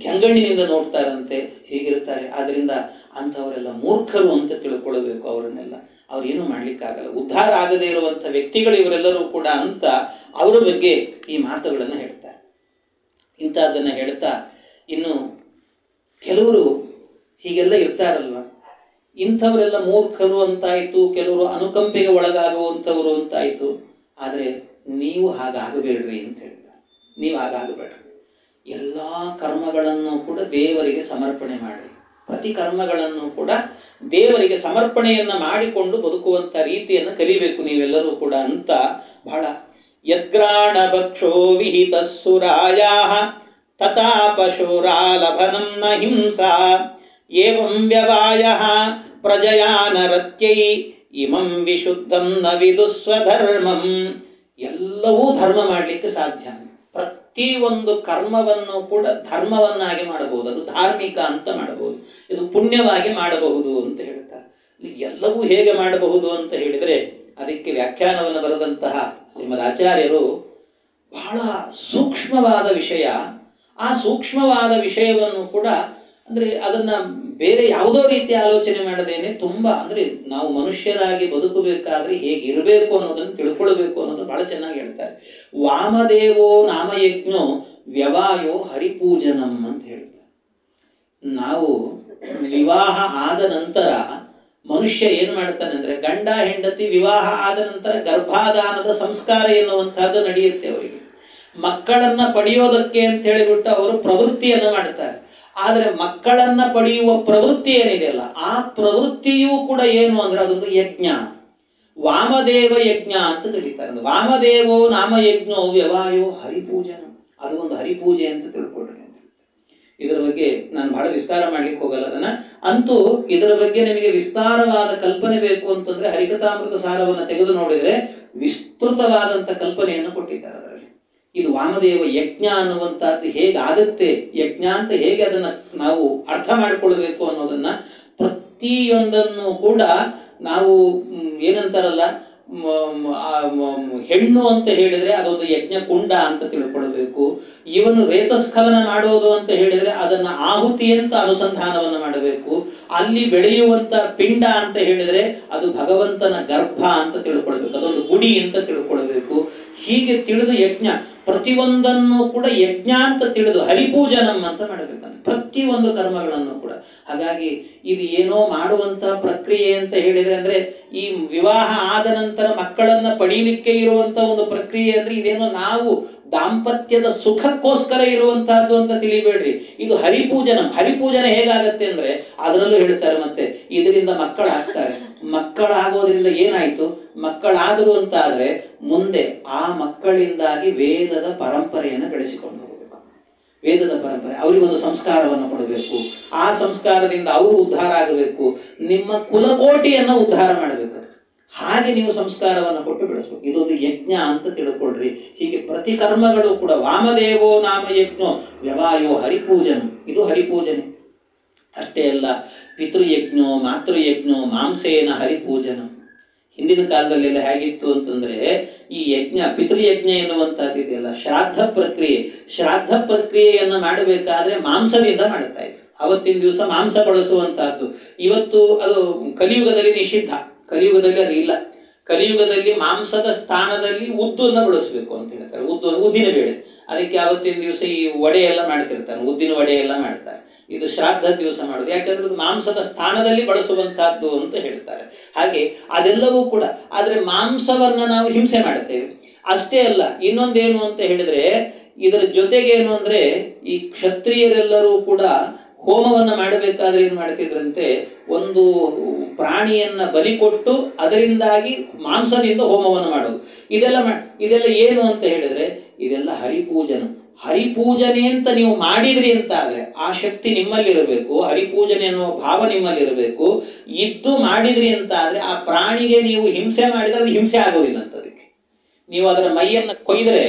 ಕೆಂಗಣ್ಣಿನಿಂದ ನೋಡ್ತಾರಂತೆ, ಹೀಗಿರ್ತಾರೆ. ಆದ್ದರಿಂದ ಅಂಥವರೆಲ್ಲ ಮೂರ್ಖರು ಅಂತ ತಿಳ್ಕೊಳ್ಬೇಕು ಅವರನ್ನೆಲ್ಲ. ಅವರೇನು ಮಾಡಲಿಕ್ಕಾಗಲ್ಲ, ಉದ್ಧಾರ ಆಗದೇ ಇರುವಂಥ ವ್ಯಕ್ತಿಗಳು ಇವರೆಲ್ಲರೂ ಕೂಡ ಅಂತ ಅವರ ಬಗ್ಗೆ ಈ ಮಾತುಗಳನ್ನು ಹೇಳ್ತಾರೆ. ಇಂಥದ್ದನ್ನು ಹೇಳ್ತಾ ಇನ್ನು ಕೆಲವರು ಹೀಗೆಲ್ಲ ಇರ್ತಾರಲ್ವ, ಇಂಥವರೆಲ್ಲ ಮೂರ್ಖರು ಅಂತಾಯಿತು, ಕೆಲವರು ಅನುಕಂಪೆಗೆ ಒಳಗಾಗುವಂಥವರು ಅಂತಾಯಿತು. ಆದರೆ ನೀವು ಹಾಗಾಗಬೇಡ್ರಿ ಅಂತ ಹೇಳ್ತಾರೆ. ನೀವು ಹಾಗಾಗಬೇಡ್ರಿ, ಎಲ್ಲ ಕರ್ಮಗಳನ್ನು ಕೂಡ ದೇವರಿಗೆ ಸಮರ್ಪಣೆ ಮಾಡಿ, ಪ್ರತಿ ಕರ್ಮಗಳನ್ನು ಕೂಡ ದೇವರಿಗೆ ಸಮರ್ಪಣೆಯನ್ನು ಮಾಡಿಕೊಂಡು ಬದುಕುವಂಥ ರೀತಿಯನ್ನು ಕಲಿಬೇಕು ನೀವೆಲ್ಲರೂ ಕೂಡ ಅಂತ ಬಹಳ. ಯದ್ಗ್ರಾಣ ಭಕ್ಷೋ ವಿಹಿತ ಸುರಾಯಾ ತಥಾ ಪಶುರಾಲಭನಂ ನ ಹಿಂಸಾ ಏವಂ ವ್ಯವಾಯ ಪ್ರಜಯಾನರತ್ಯೈ ಇಮಂ ವಿಶುದ್ಧಂ ನ ವಿದುಸ್ವಧರ್ಮಂ. ಎಲ್ಲವೂ ಧರ್ಮ ಮಾಡಲಿಕ್ಕೆ ಸಾಧ್ಯ. ಪ್ರತಿಯೊಂದು ಕರ್ಮವನ್ನು ಕೂಡ ಧರ್ಮವನ್ನಾಗಿ ಮಾಡಬಹುದು, ಅದು ಧಾರ್ಮಿಕ ಅಂತ ಮಾಡಬಹುದು, ಇದು ಪುಣ್ಯವಾಗಿ ಮಾಡಬಹುದು ಅಂತ ಹೇಳ್ತಾರೆ. ಎಲ್ಲವೂ ಹೇಗೆ ಮಾಡಬಹುದು ಅಂತ ಹೇಳಿದರೆ ಅದಕ್ಕೆ ವ್ಯಾಖ್ಯಾನವನ್ನು ಬರೆದಂತಹ ಶ್ರೀಮದ್ ಆಚಾರ್ಯರು ಬಹಳ ಸೂಕ್ಷ್ಮವಾದ ವಿಷಯ. ಆ ಸೂಕ್ಷ್ಮವಾದ ವಿಷಯವನ್ನು ಕೂಡ ಅಂದರೆ ಅದನ್ನು ಬೇರೆ ಯಾವುದೋ ರೀತಿ ಆಲೋಚನೆ ಮಾಡದೇನೆ ತುಂಬ ಅಂದರೆ ನಾವು ಮನುಷ್ಯರಾಗಿ ಬದುಕಬೇಕಾದ್ರೆ ಹೇಗಿರಬೇಕು ಅನ್ನೋದನ್ನು ತಿಳ್ಕೊಳ್ಬೇಕು ಅನ್ನೋದು ಭಾಳ ಚೆನ್ನಾಗಿ ಹೇಳ್ತಾರೆ. ವಾಮದೇವೋ ನಾಮಯಜ್ಞೋ ವ್ಯವಾಯೋ ಹರಿಪೂಜನಂ ಅಂತ ಹೇಳ್ತಾರೆ. ನಾವು ವಿವಾಹ ಆದ ನಂತರ ಮನುಷ್ಯ ಏನು ಮಾಡ್ತಾನೆ ಅಂದರೆ, ಗಂಡ ಹೆಂಡತಿ ವಿವಾಹ ಆದ ನಂತರ ಗರ್ಭಾಧಾನದ ಸಂಸ್ಕಾರ ಎನ್ನುವಂಥದ್ದು ನಡೆಯುತ್ತೆ ಅವರಿಗೆ. ಮಕ್ಕಳನ್ನು ಪಡೆಯೋದಕ್ಕೆ ಅಂತ ಹೇಳಿಬಿಟ್ಟು ಅವರು ಪ್ರವೃತ್ತಿಯನ್ನು ಮಾಡ್ತಾರೆ. ಆದರೆ ಮಕ್ಕಳನ್ನು ಪಡೆಯುವ ಪ್ರವೃತ್ತಿ ಏನಿದೆಯಲ್ಲ, ಆ ಪ್ರವೃತ್ತಿಯೂ ಕೂಡ ಏನು ಅಂದರೆ ಅದೊಂದು ಯಜ್ಞ, ವಾಮದೇವ ಯಜ್ಞ ಅಂತ ಕರೀತಾರೆ. ವಾಮದೇವೋ ನಾಮಯಜ್ಞೋ ವ್ಯವಾಯೋ ಹರಿಪೂಜನ, ಅದು ಒಂದು ಹರಿಪೂಜೆ ಅಂತ ತಿಳ್ಕೊಳ್ರಿ ಅಂತ. ಇದರ ಬಗ್ಗೆ ನಾನು ಬಹಳ ವಿಸ್ತಾರ ಮಾಡ್ಲಿಕ್ಕೆ ಹೋಗಲ್ಲ ಅದನ್ನು. ಅಂತೂ ಇದರ ಬಗ್ಗೆ ನಿಮಗೆ ವಿಸ್ತಾರವಾದ ಕಲ್ಪನೆ ಬೇಕು ಅಂತಂದರೆ ಹರಿಕಥಾಮೃತ ಸಾರವನ್ನು ತೆಗೆದು ನೋಡಿದರೆ ವಿಸ್ತೃತವಾದಂಥ ಕಲ್ಪನೆಯನ್ನು ಕೊಟ್ಟಿದ್ದಾರೆ ಅದರಲ್ಲಿ. ಇದು ವಾಮದೇವ ಯಜ್ಞ ಅನ್ನುವಂಥದ್ದು ಹೇಗಾಗುತ್ತೆ, ಯಜ್ಞ ಅಂತ ಹೇಗೆ ಅದನ್ನು ನಾವು ಅರ್ಥ ಮಾಡಿಕೊಳ್ಬೇಕು ಅನ್ನೋದನ್ನು ಪ್ರತಿಯೊಂದನ್ನು ಕೂಡ ನಾವು ಏನಂತಾರಲ್ಲ, ಹೆಣ್ಣು ಅಂತ ಹೇಳಿದರೆ ಅದೊಂದು ಯಜ್ಞ ಕುಂಡ ಅಂತ ತಿಳ್ಕೊಳ್ಬೇಕು. ಇವನು ರೇತಸ್ಖಲನ ಮಾಡೋದು ಅಂತ ಹೇಳಿದರೆ ಅದನ್ನು ಆಹುತಿ ಅಂತ ಅನುಸಂಧಾನವನ್ನು ಮಾಡಬೇಕು. ಅಲ್ಲಿ ಬೆಳೆಯುವಂಥ ಪಿಂಡ ಅಂತ ಹೇಳಿದರೆ ಅದು ಭಗವಂತನ ಗರ್ಭ ಅಂತ ತಿಳ್ಕೊಳ್ಬೇಕು, ಅದೊಂದು ಗುಡಿ ಅಂತ ತಿಳ್ಕೊಳ್ಬೇಕು. ಹೀಗೆ ತಿಳಿದು ಯಜ್ಞ ಪ್ರತಿಯೊಂದನ್ನು ಕೂಡ ಯಜ್ಞ ಅಂತ ತಿಳಿದು ಹರಿಪೂಜನಂ ಅಂತ ಮಾಡಬೇಕಂತ ಪ್ರತಿಯೊಂದು ಕರ್ಮಗಳನ್ನು ಕೂಡ. ಹಾಗಾಗಿ ಇದು ಏನೋ ಮಾಡುವಂಥ ಪ್ರಕ್ರಿಯೆ ಅಂತ ಹೇಳಿದರೆ ಅಂದರೆ ಈ ವಿವಾಹ ಆದ ನಂತರ ಮಕ್ಕಳನ್ನು ಪಡೀಲಿಕ್ಕೆ ಇರುವಂಥ ಒಂದು ಪ್ರಕ್ರಿಯೆ ಅಂದರೆ ಇದೇನೋ ನಾವು ದಾಂಪತ್ಯದ ಸುಖಕ್ಕೋಸ್ಕರ ಇರುವಂತಹದ್ದು ಅಂತ ತಿಳಿಬೇಡ್ರಿ. ಇದು ಹರಿಪೂಜನ. ಹರಿಪೂಜನ ಹೇಗಾಗತ್ತೆ ಅಂದರೆ ಅದರಲ್ಲೂ ಹೇಳ್ತಾರೆ ಮತ್ತೆ ಇದರಿಂದ ಮಕ್ಕಳಾಗ್ತಾರೆ. ಮಕ್ಕಳಾಗೋದ್ರಿಂದ ಏನಾಯಿತು, ಮಕ್ಕಳಾದರು ಅಂತ ಆದರೆ ಮುಂದೆ ಆ ಮಕ್ಕಳಿಂದಾಗಿ ವೇದದ ಪರಂಪರೆಯನ್ನು ಬೆಳೆಸಿಕೊಂಡು ಹೋಗಬೇಕು. ವೇದದ ಪರಂಪರೆ ಅವರಿಗೊಂದು ಸಂಸ್ಕಾರವನ್ನು ಕೊಡಬೇಕು. ಆ ಸಂಸ್ಕಾರದಿಂದ ಅವರು ಉದ್ಧಾರ ಆಗಬೇಕು. ನಿಮ್ಮ ಕುಲಕೋಟಿಯನ್ನು ಉದ್ಧಾರ ಮಾಡಬೇಕು. ಹಾಗೆ ನೀವು ಸಂಸ್ಕಾರವನ್ನು ಕೊಟ್ಟು ಬೆಳೆಸಬೇಕು. ಇದೊಂದು ಯಜ್ಞ ಅಂತ ತಿಳ್ಕೊಳ್ರಿ. ಹೀಗೆ ಪ್ರತಿ ಕರ್ಮಗಳು ಕೂಡ ವಾಮದೇವೋ ನಾಮ ಯಜ್ಞೋ ವ್ಯವಾಯೋ ಹರಿಪೂಜನ, ಇದು ಹರಿಪೂಜನೆ. ಅಷ್ಟೇ ಅಲ್ಲ, ಪಿತೃಯಜ್ಞೋ ಮಾತೃಯಜ್ಞೋ ಮಾಂಸೇನ ಹರಿಪೂಜನ. ಹಿಂದಿನ ಕಾಲದಲ್ಲೆಲ್ಲ ಹೇಗಿತ್ತು ಅಂತಂದರೆ ಈ ಯಜ್ಞ ಪಿತೃಯಜ್ಞ ಎನ್ನುವಂಥದ್ದು ಇದೆಯಲ್ಲ, ಶ್ರಾದ್ದ ಪ್ರಕ್ರಿಯೆ. ಶ್ರಾದ್ದ ಪ್ರಕ್ರಿಯೆಯನ್ನು ಮಾಡಬೇಕಾದ್ರೆ ಮಾಂಸದಿಂದ ಮಾಡ್ತಾ ಇತ್ತು. ಅವತ್ತಿನ ದಿವಸ ಮಾಂಸ ಬಳಸುವಂತಹದ್ದು. ಇವತ್ತು ಅದು ಕಲಿಯುಗದಲ್ಲಿ ನಿಷಿದ್ಧ. ಕಲಿಯುಗದಲ್ಲಿ ಅದು ಇಲ್ಲ. ಕಲಿಯುಗದಲ್ಲಿ ಮಾಂಸದ ಸ್ಥಾನದಲ್ಲಿ ಉದ್ದನ್ನು ಬಳಸಬೇಕು ಅಂತ ಹೇಳ್ತಾರೆ. ಉದ್ದಿನ ಬೇಳೆ, ಅದಕ್ಕೆ ಆವತ್ತಿನ ದಿವಸ ಈ ವಡೆ ಎಲ್ಲ ಮಾಡ್ತಿರ್ತಾರೆ, ಉದ್ದಿನ ವಡೆ ಎಲ್ಲ ಮಾಡ್ತಾರೆ. ಇದು ಶ್ರಾದ್ದದ ದಿವಸ ಮಾಡೋದು, ಯಾಕಂದ್ರೆ ಅದು ಮಾಂಸದ ಸ್ಥಾನದಲ್ಲಿ ಬಳಸುವಂತಹದ್ದು ಅಂತ ಹೇಳ್ತಾರೆ. ಹಾಗೆ ಅದೆಲ್ಲವೂ ಕೂಡ. ಆದರೆ ಮಾಂಸವನ್ನು ನಾವು ಹಿಂಸೆ ಮಾಡುತ್ತೇವೆ. ಅಷ್ಟೇ ಅಲ್ಲ, ಇನ್ನೊಂದೇನು ಅಂತ ಹೇಳಿದರೆ ಇದರ ಜೊತೆಗೇನು ಅಂದರೆ ಈ ಕ್ಷತ್ರಿಯರೆಲ್ಲರೂ ಕೂಡ ಹೋಮವನ್ನು ಮಾಡಬೇಕಾದ್ರೆ ಏನು ಮಾಡ್ತಿದ್ರಂತೆ, ಒಂದು ಪ್ರಾಣಿಯನ್ನು ಬಲಿ ಕೊಟ್ಟು ಅದರಿಂದಾಗಿ ಮಾಂಸದಿಂದ ಹೋಮವನ್ನು ಮಾಡೋದು. ಇದೆಲ್ಲ ಏನು ಅಂತ ಹೇಳಿದರೆ ಇದೆಲ್ಲ ಹರಿಪೂಜನ. ಹರಿಪೂಜನೆ ಅಂತ ನೀವು ಮಾಡಿದ್ರಿ ಅಂತ ಆದರೆ ಆ ಶಕ್ತಿ ನಿಮ್ಮಲ್ಲಿರಬೇಕು, ಹರಿಪೂಜನೆ ಅನ್ನುವ ಭಾವ ನಿಮ್ಮಲ್ಲಿರಬೇಕು. ಇದ್ದು ಮಾಡಿದ್ರಿ ಅಂತ ಆದರೆ ಆ ಪ್ರಾಣಿಗೆ ನೀವು ಹಿಂಸೆ ಮಾಡಿದರೆ ಅದು ಹಿಂಸೆ ಆಗೋದಿಲ್ಲ ಅಂತ. ಅದಕ್ಕೆ ನೀವು ಅದರ ಮೈಯನ್ನು ಕೊಯ್ದರೆ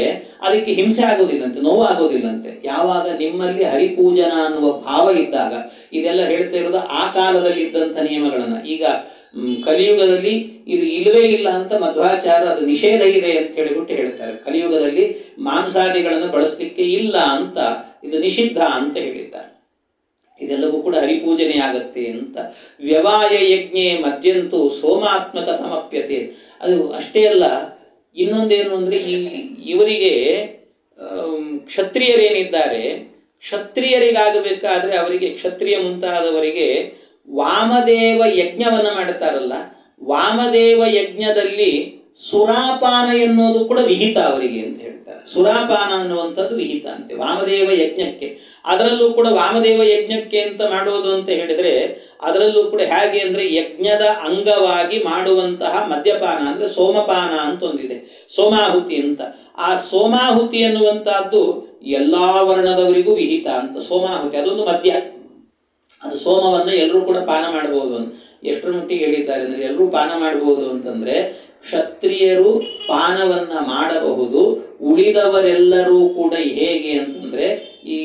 ಅದಕ್ಕೆ ಹಿಂಸೆ ಆಗೋದಿಲ್ಲಂತೆ, ನೋವು ಆಗೋದಿಲ್ಲಂತೆ. ಯಾವಾಗ ನಿಮ್ಮಲ್ಲಿ ಹರಿಪೂಜನ ಅನ್ನುವ ಭಾವ ಇದ್ದಾಗ, ಇದೆಲ್ಲ ಹೇಳ್ತಾ ಇರೋದು ಆ ಕಾಲದಲ್ಲಿ ಇದ್ದಂಥ ನಿಯಮಗಳನ್ನು. ಈಗ ಕಲಿಯುಗದಲ್ಲಿ ಇದು ಇಲ್ಲವೇ ಇಲ್ಲ ಅಂತ ಮಧ್ವಾಚಾರ್ಯ ಅದು ನಿಷೇಧ ಇದೆ ಅಂತ ಹೇಳಿಬಿಟ್ಟು ಹೇಳ್ತಾರೆ. ಕಲಿಯುಗದಲ್ಲಿ ಮಾಂಸಾದಿಗಳನ್ನು ಬಳಸಲಿಕ್ಕೆ ಇಲ್ಲ ಅಂತ, ಇದು ನಿಷಿದ್ಧ ಅಂತ ಹೇಳಿದ್ದಾರೆ. ಇದೆಲ್ಲವೂ ಕೂಡ ಹರಿಪೂಜನೆ ಆಗತ್ತೆ ಅಂತ. ವ್ಯವಾಯ ಯಜ್ಞೆ ಮಧ್ಯಂತೂ ಸೋಮಾತ್ಮಕತಮಪ್ಯತೆ. ಅದು ಅಷ್ಟೇ ಅಲ್ಲ, ಇನ್ನೊಂದೇನು ಅಂದರೆ ಇವರಿಗೆ ಕ್ಷತ್ರಿಯರೇನಿದ್ದಾರೆ, ಕ್ಷತ್ರಿಯರಿಗಾಗಬೇಕಾದ್ರೆ ಅವರಿಗೆ ಕ್ಷತ್ರಿಯ ಮುಂತಾದವರಿಗೆ ವಾಮದೇವ ಯಜ್ಞವನ್ನು ಮಾಡ್ತಾರಲ್ಲ, ವಾಮದೇವ ಯಜ್ಞದಲ್ಲಿ ಸುರಾಪಾನ ಎನ್ನುವುದು ಕೂಡ ವಿಹಿತ ಅವರಿಗೆ ಅಂತ ಹೇಳ್ತಾರೆ. ಸುರಾಪಾನ ಅನ್ನುವಂಥದ್ದು ವಿಹಿತ ಅಂತೆ ವಾಮದೇವ ಯಜ್ಞಕ್ಕೆ. ಅದರಲ್ಲೂ ಕೂಡ ವಾಮದೇವ ಯಜ್ಞಕ್ಕೆ ಅಂತ ಮಾಡೋದು ಅಂತ ಹೇಳಿದರೆ ಅದರಲ್ಲೂ ಕೂಡ ಹೇಗೆ ಅಂದರೆ ಯಜ್ಞದ ಅಂಗವಾಗಿ ಮಾಡುವಂತಹ ಮದ್ಯಪಾನ ಅಂದರೆ ಸೋಮಪಾನ ಅಂತ ಒಂದಿದೆ, ಸೋಮಾಹುತಿ ಅಂತ. ಆ ಸೋಮಾಹುತಿ ಎನ್ನುವಂತಹದ್ದು ಎಲ್ಲ ವರ್ಣದವರಿಗೂ ವಿಹಿತ ಅಂತ. ಸೋಮಾಹುತಿ ಅದೊಂದು ಮದ್ಯ, ಅದು ಸೋಮವನ್ನು ಎಲ್ಲರೂ ಕೂಡ ಪಾನ ಮಾಡಬಹುದು ಅಂತ. ಎಷ್ಟರ ಮಟ್ಟಿಗೆ ಹೇಳಿದ್ದಾರೆ ಅಂದರೆ ಎಲ್ಲರೂ ಪಾನ ಮಾಡಬಹುದು ಅಂತಂದರೆ ಕ್ಷತ್ರಿಯರು ಪಾನವನ್ನು ಮಾಡಬಹುದು, ಉಳಿದವರೆಲ್ಲರೂ ಕೂಡ ಹೇಗೆ ಅಂತಂದರೆ ಈ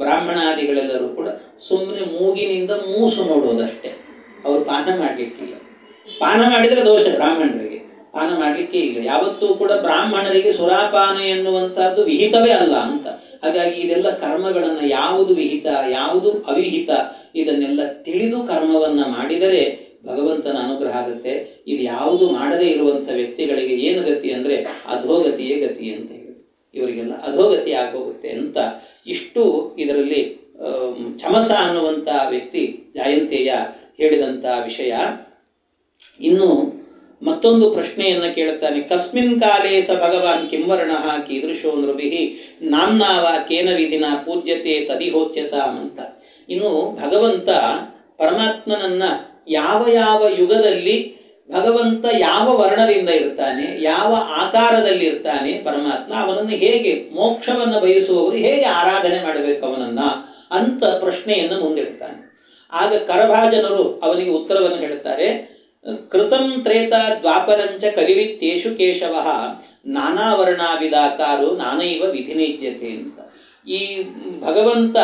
ಬ್ರಾಹ್ಮಣಾದಿಗಳೆಲ್ಲರೂ ಕೂಡ ಸುಮ್ಮನೆ ಮೂಗಿನಿಂದ ಮೂಸು ನೋಡೋದಷ್ಟೇ, ಅವರು ಪಾನ ಮಾಡಲಿಕ್ಕಿಲ್ಲ. ಪಾನ ಮಾಡಿದರೆ ದೋಷ, ಬ್ರಾಹ್ಮಣರಿಗೆ ಪಾನ ಮಾಡಲಿಕ್ಕೆ ಇಲ್ಲ. ಯಾವತ್ತೂ ಕೂಡ ಬ್ರಾಹ್ಮಣರಿಗೆ ಸುರಾಪಾನ ಎನ್ನುವಂಥದ್ದು ವಿಹಿತವೇ ಅಲ್ಲ ಅಂತ. ಹಾಗಾಗಿ ಇದೆಲ್ಲ ಕರ್ಮಗಳನ್ನು ಯಾವುದು ವಿಹಿತ ಯಾವುದು ಅವಿಹಿತ ಇದನ್ನೆಲ್ಲ ತಿಳಿದು ಕರ್ಮವನ್ನು ಮಾಡಿದರೆ ಭಗವಂತನ ಅನುಗ್ರಹ ಆಗುತ್ತೆ. ಇದು ಯಾವುದು ಮಾಡದೇ ಇರುವಂಥ ವ್ಯಕ್ತಿಗಳಿಗೆ ಏನು ಗತಿ ಅಂದರೆ ಅಧೋಗತಿಯೇ ಗತಿ ಅಂತ ಹೇಳಿ, ಇವರಿಗೆಲ್ಲ ಅಧೋಗತಿ ಆಗೋಗುತ್ತೆ ಅಂತ. ಇಷ್ಟು ಇದರಲ್ಲಿ ಛಮಸ ಅನ್ನುವಂಥ ವ್ಯಕ್ತಿ ಜಾಯಂತೆಯ ಹೇಳಿದಂಥ ವಿಷಯ. ಇನ್ನು ಮತ್ತೊಂದು ಪ್ರಶ್ನೆಯನ್ನು ಕೇಳುತ್ತಾನೆ. ಕಸ್ಮಿನ್ ಕಾಲೇ ಸ ಭಗವಾನ್ ಕಿಂವರ್ಣ ಕೀದೃಶೋ ನೃಭಿಃ ನಾಮ್ನಾವ ಕೇನ ವಿಧಿನ ಪೂಜ್ಯತೆ ತದಿಹೋಚ್ಯತಾಂ ಅಂತ. ಇನ್ನು ಭಗವಂತ ಪರಮಾತ್ಮನನ್ನು ಯಾವ ಯಾವ ಯುಗದಲ್ಲಿ ಭಗವಂತ ಯಾವ ವರ್ಣದಿಂದ ಇರ್ತಾನೆ, ಯಾವ ಆಕಾರದಲ್ಲಿ ಇರ್ತಾನೆ ಪರಮಾತ್ಮ, ಅವನನ್ನು ಹೇಗೆ ಮೋಕ್ಷವನ್ನು ಬಯಸುವವರು ಹೇಗೆ ಆರಾಧನೆ ಮಾಡಬೇಕು ಅವನನ್ನು ಅಂತ ಪ್ರಶ್ನೆಯನ್ನು ಮುಂದಿಡ್ತಾನೆ. ಆಗ ಕರಭಾಜನರು ಅವನಿಗೆ ಉತ್ತರವನ್ನು ಹೇಳುತ್ತಾರೆ. ಕೃತಂ ತ್ರೇತಾ ದ್ವಾಪರಂಚ ಕಲಿರಿತ್ಯೇಷು ಕೇಶವಃ ನಾನಾವರ್ಣಾವಿದಾಕಾರು ನಾನೈವ ವಿಧಿನೇಜ್ಯತೆ ಅಂತ. ಈ ಭಗವಂತ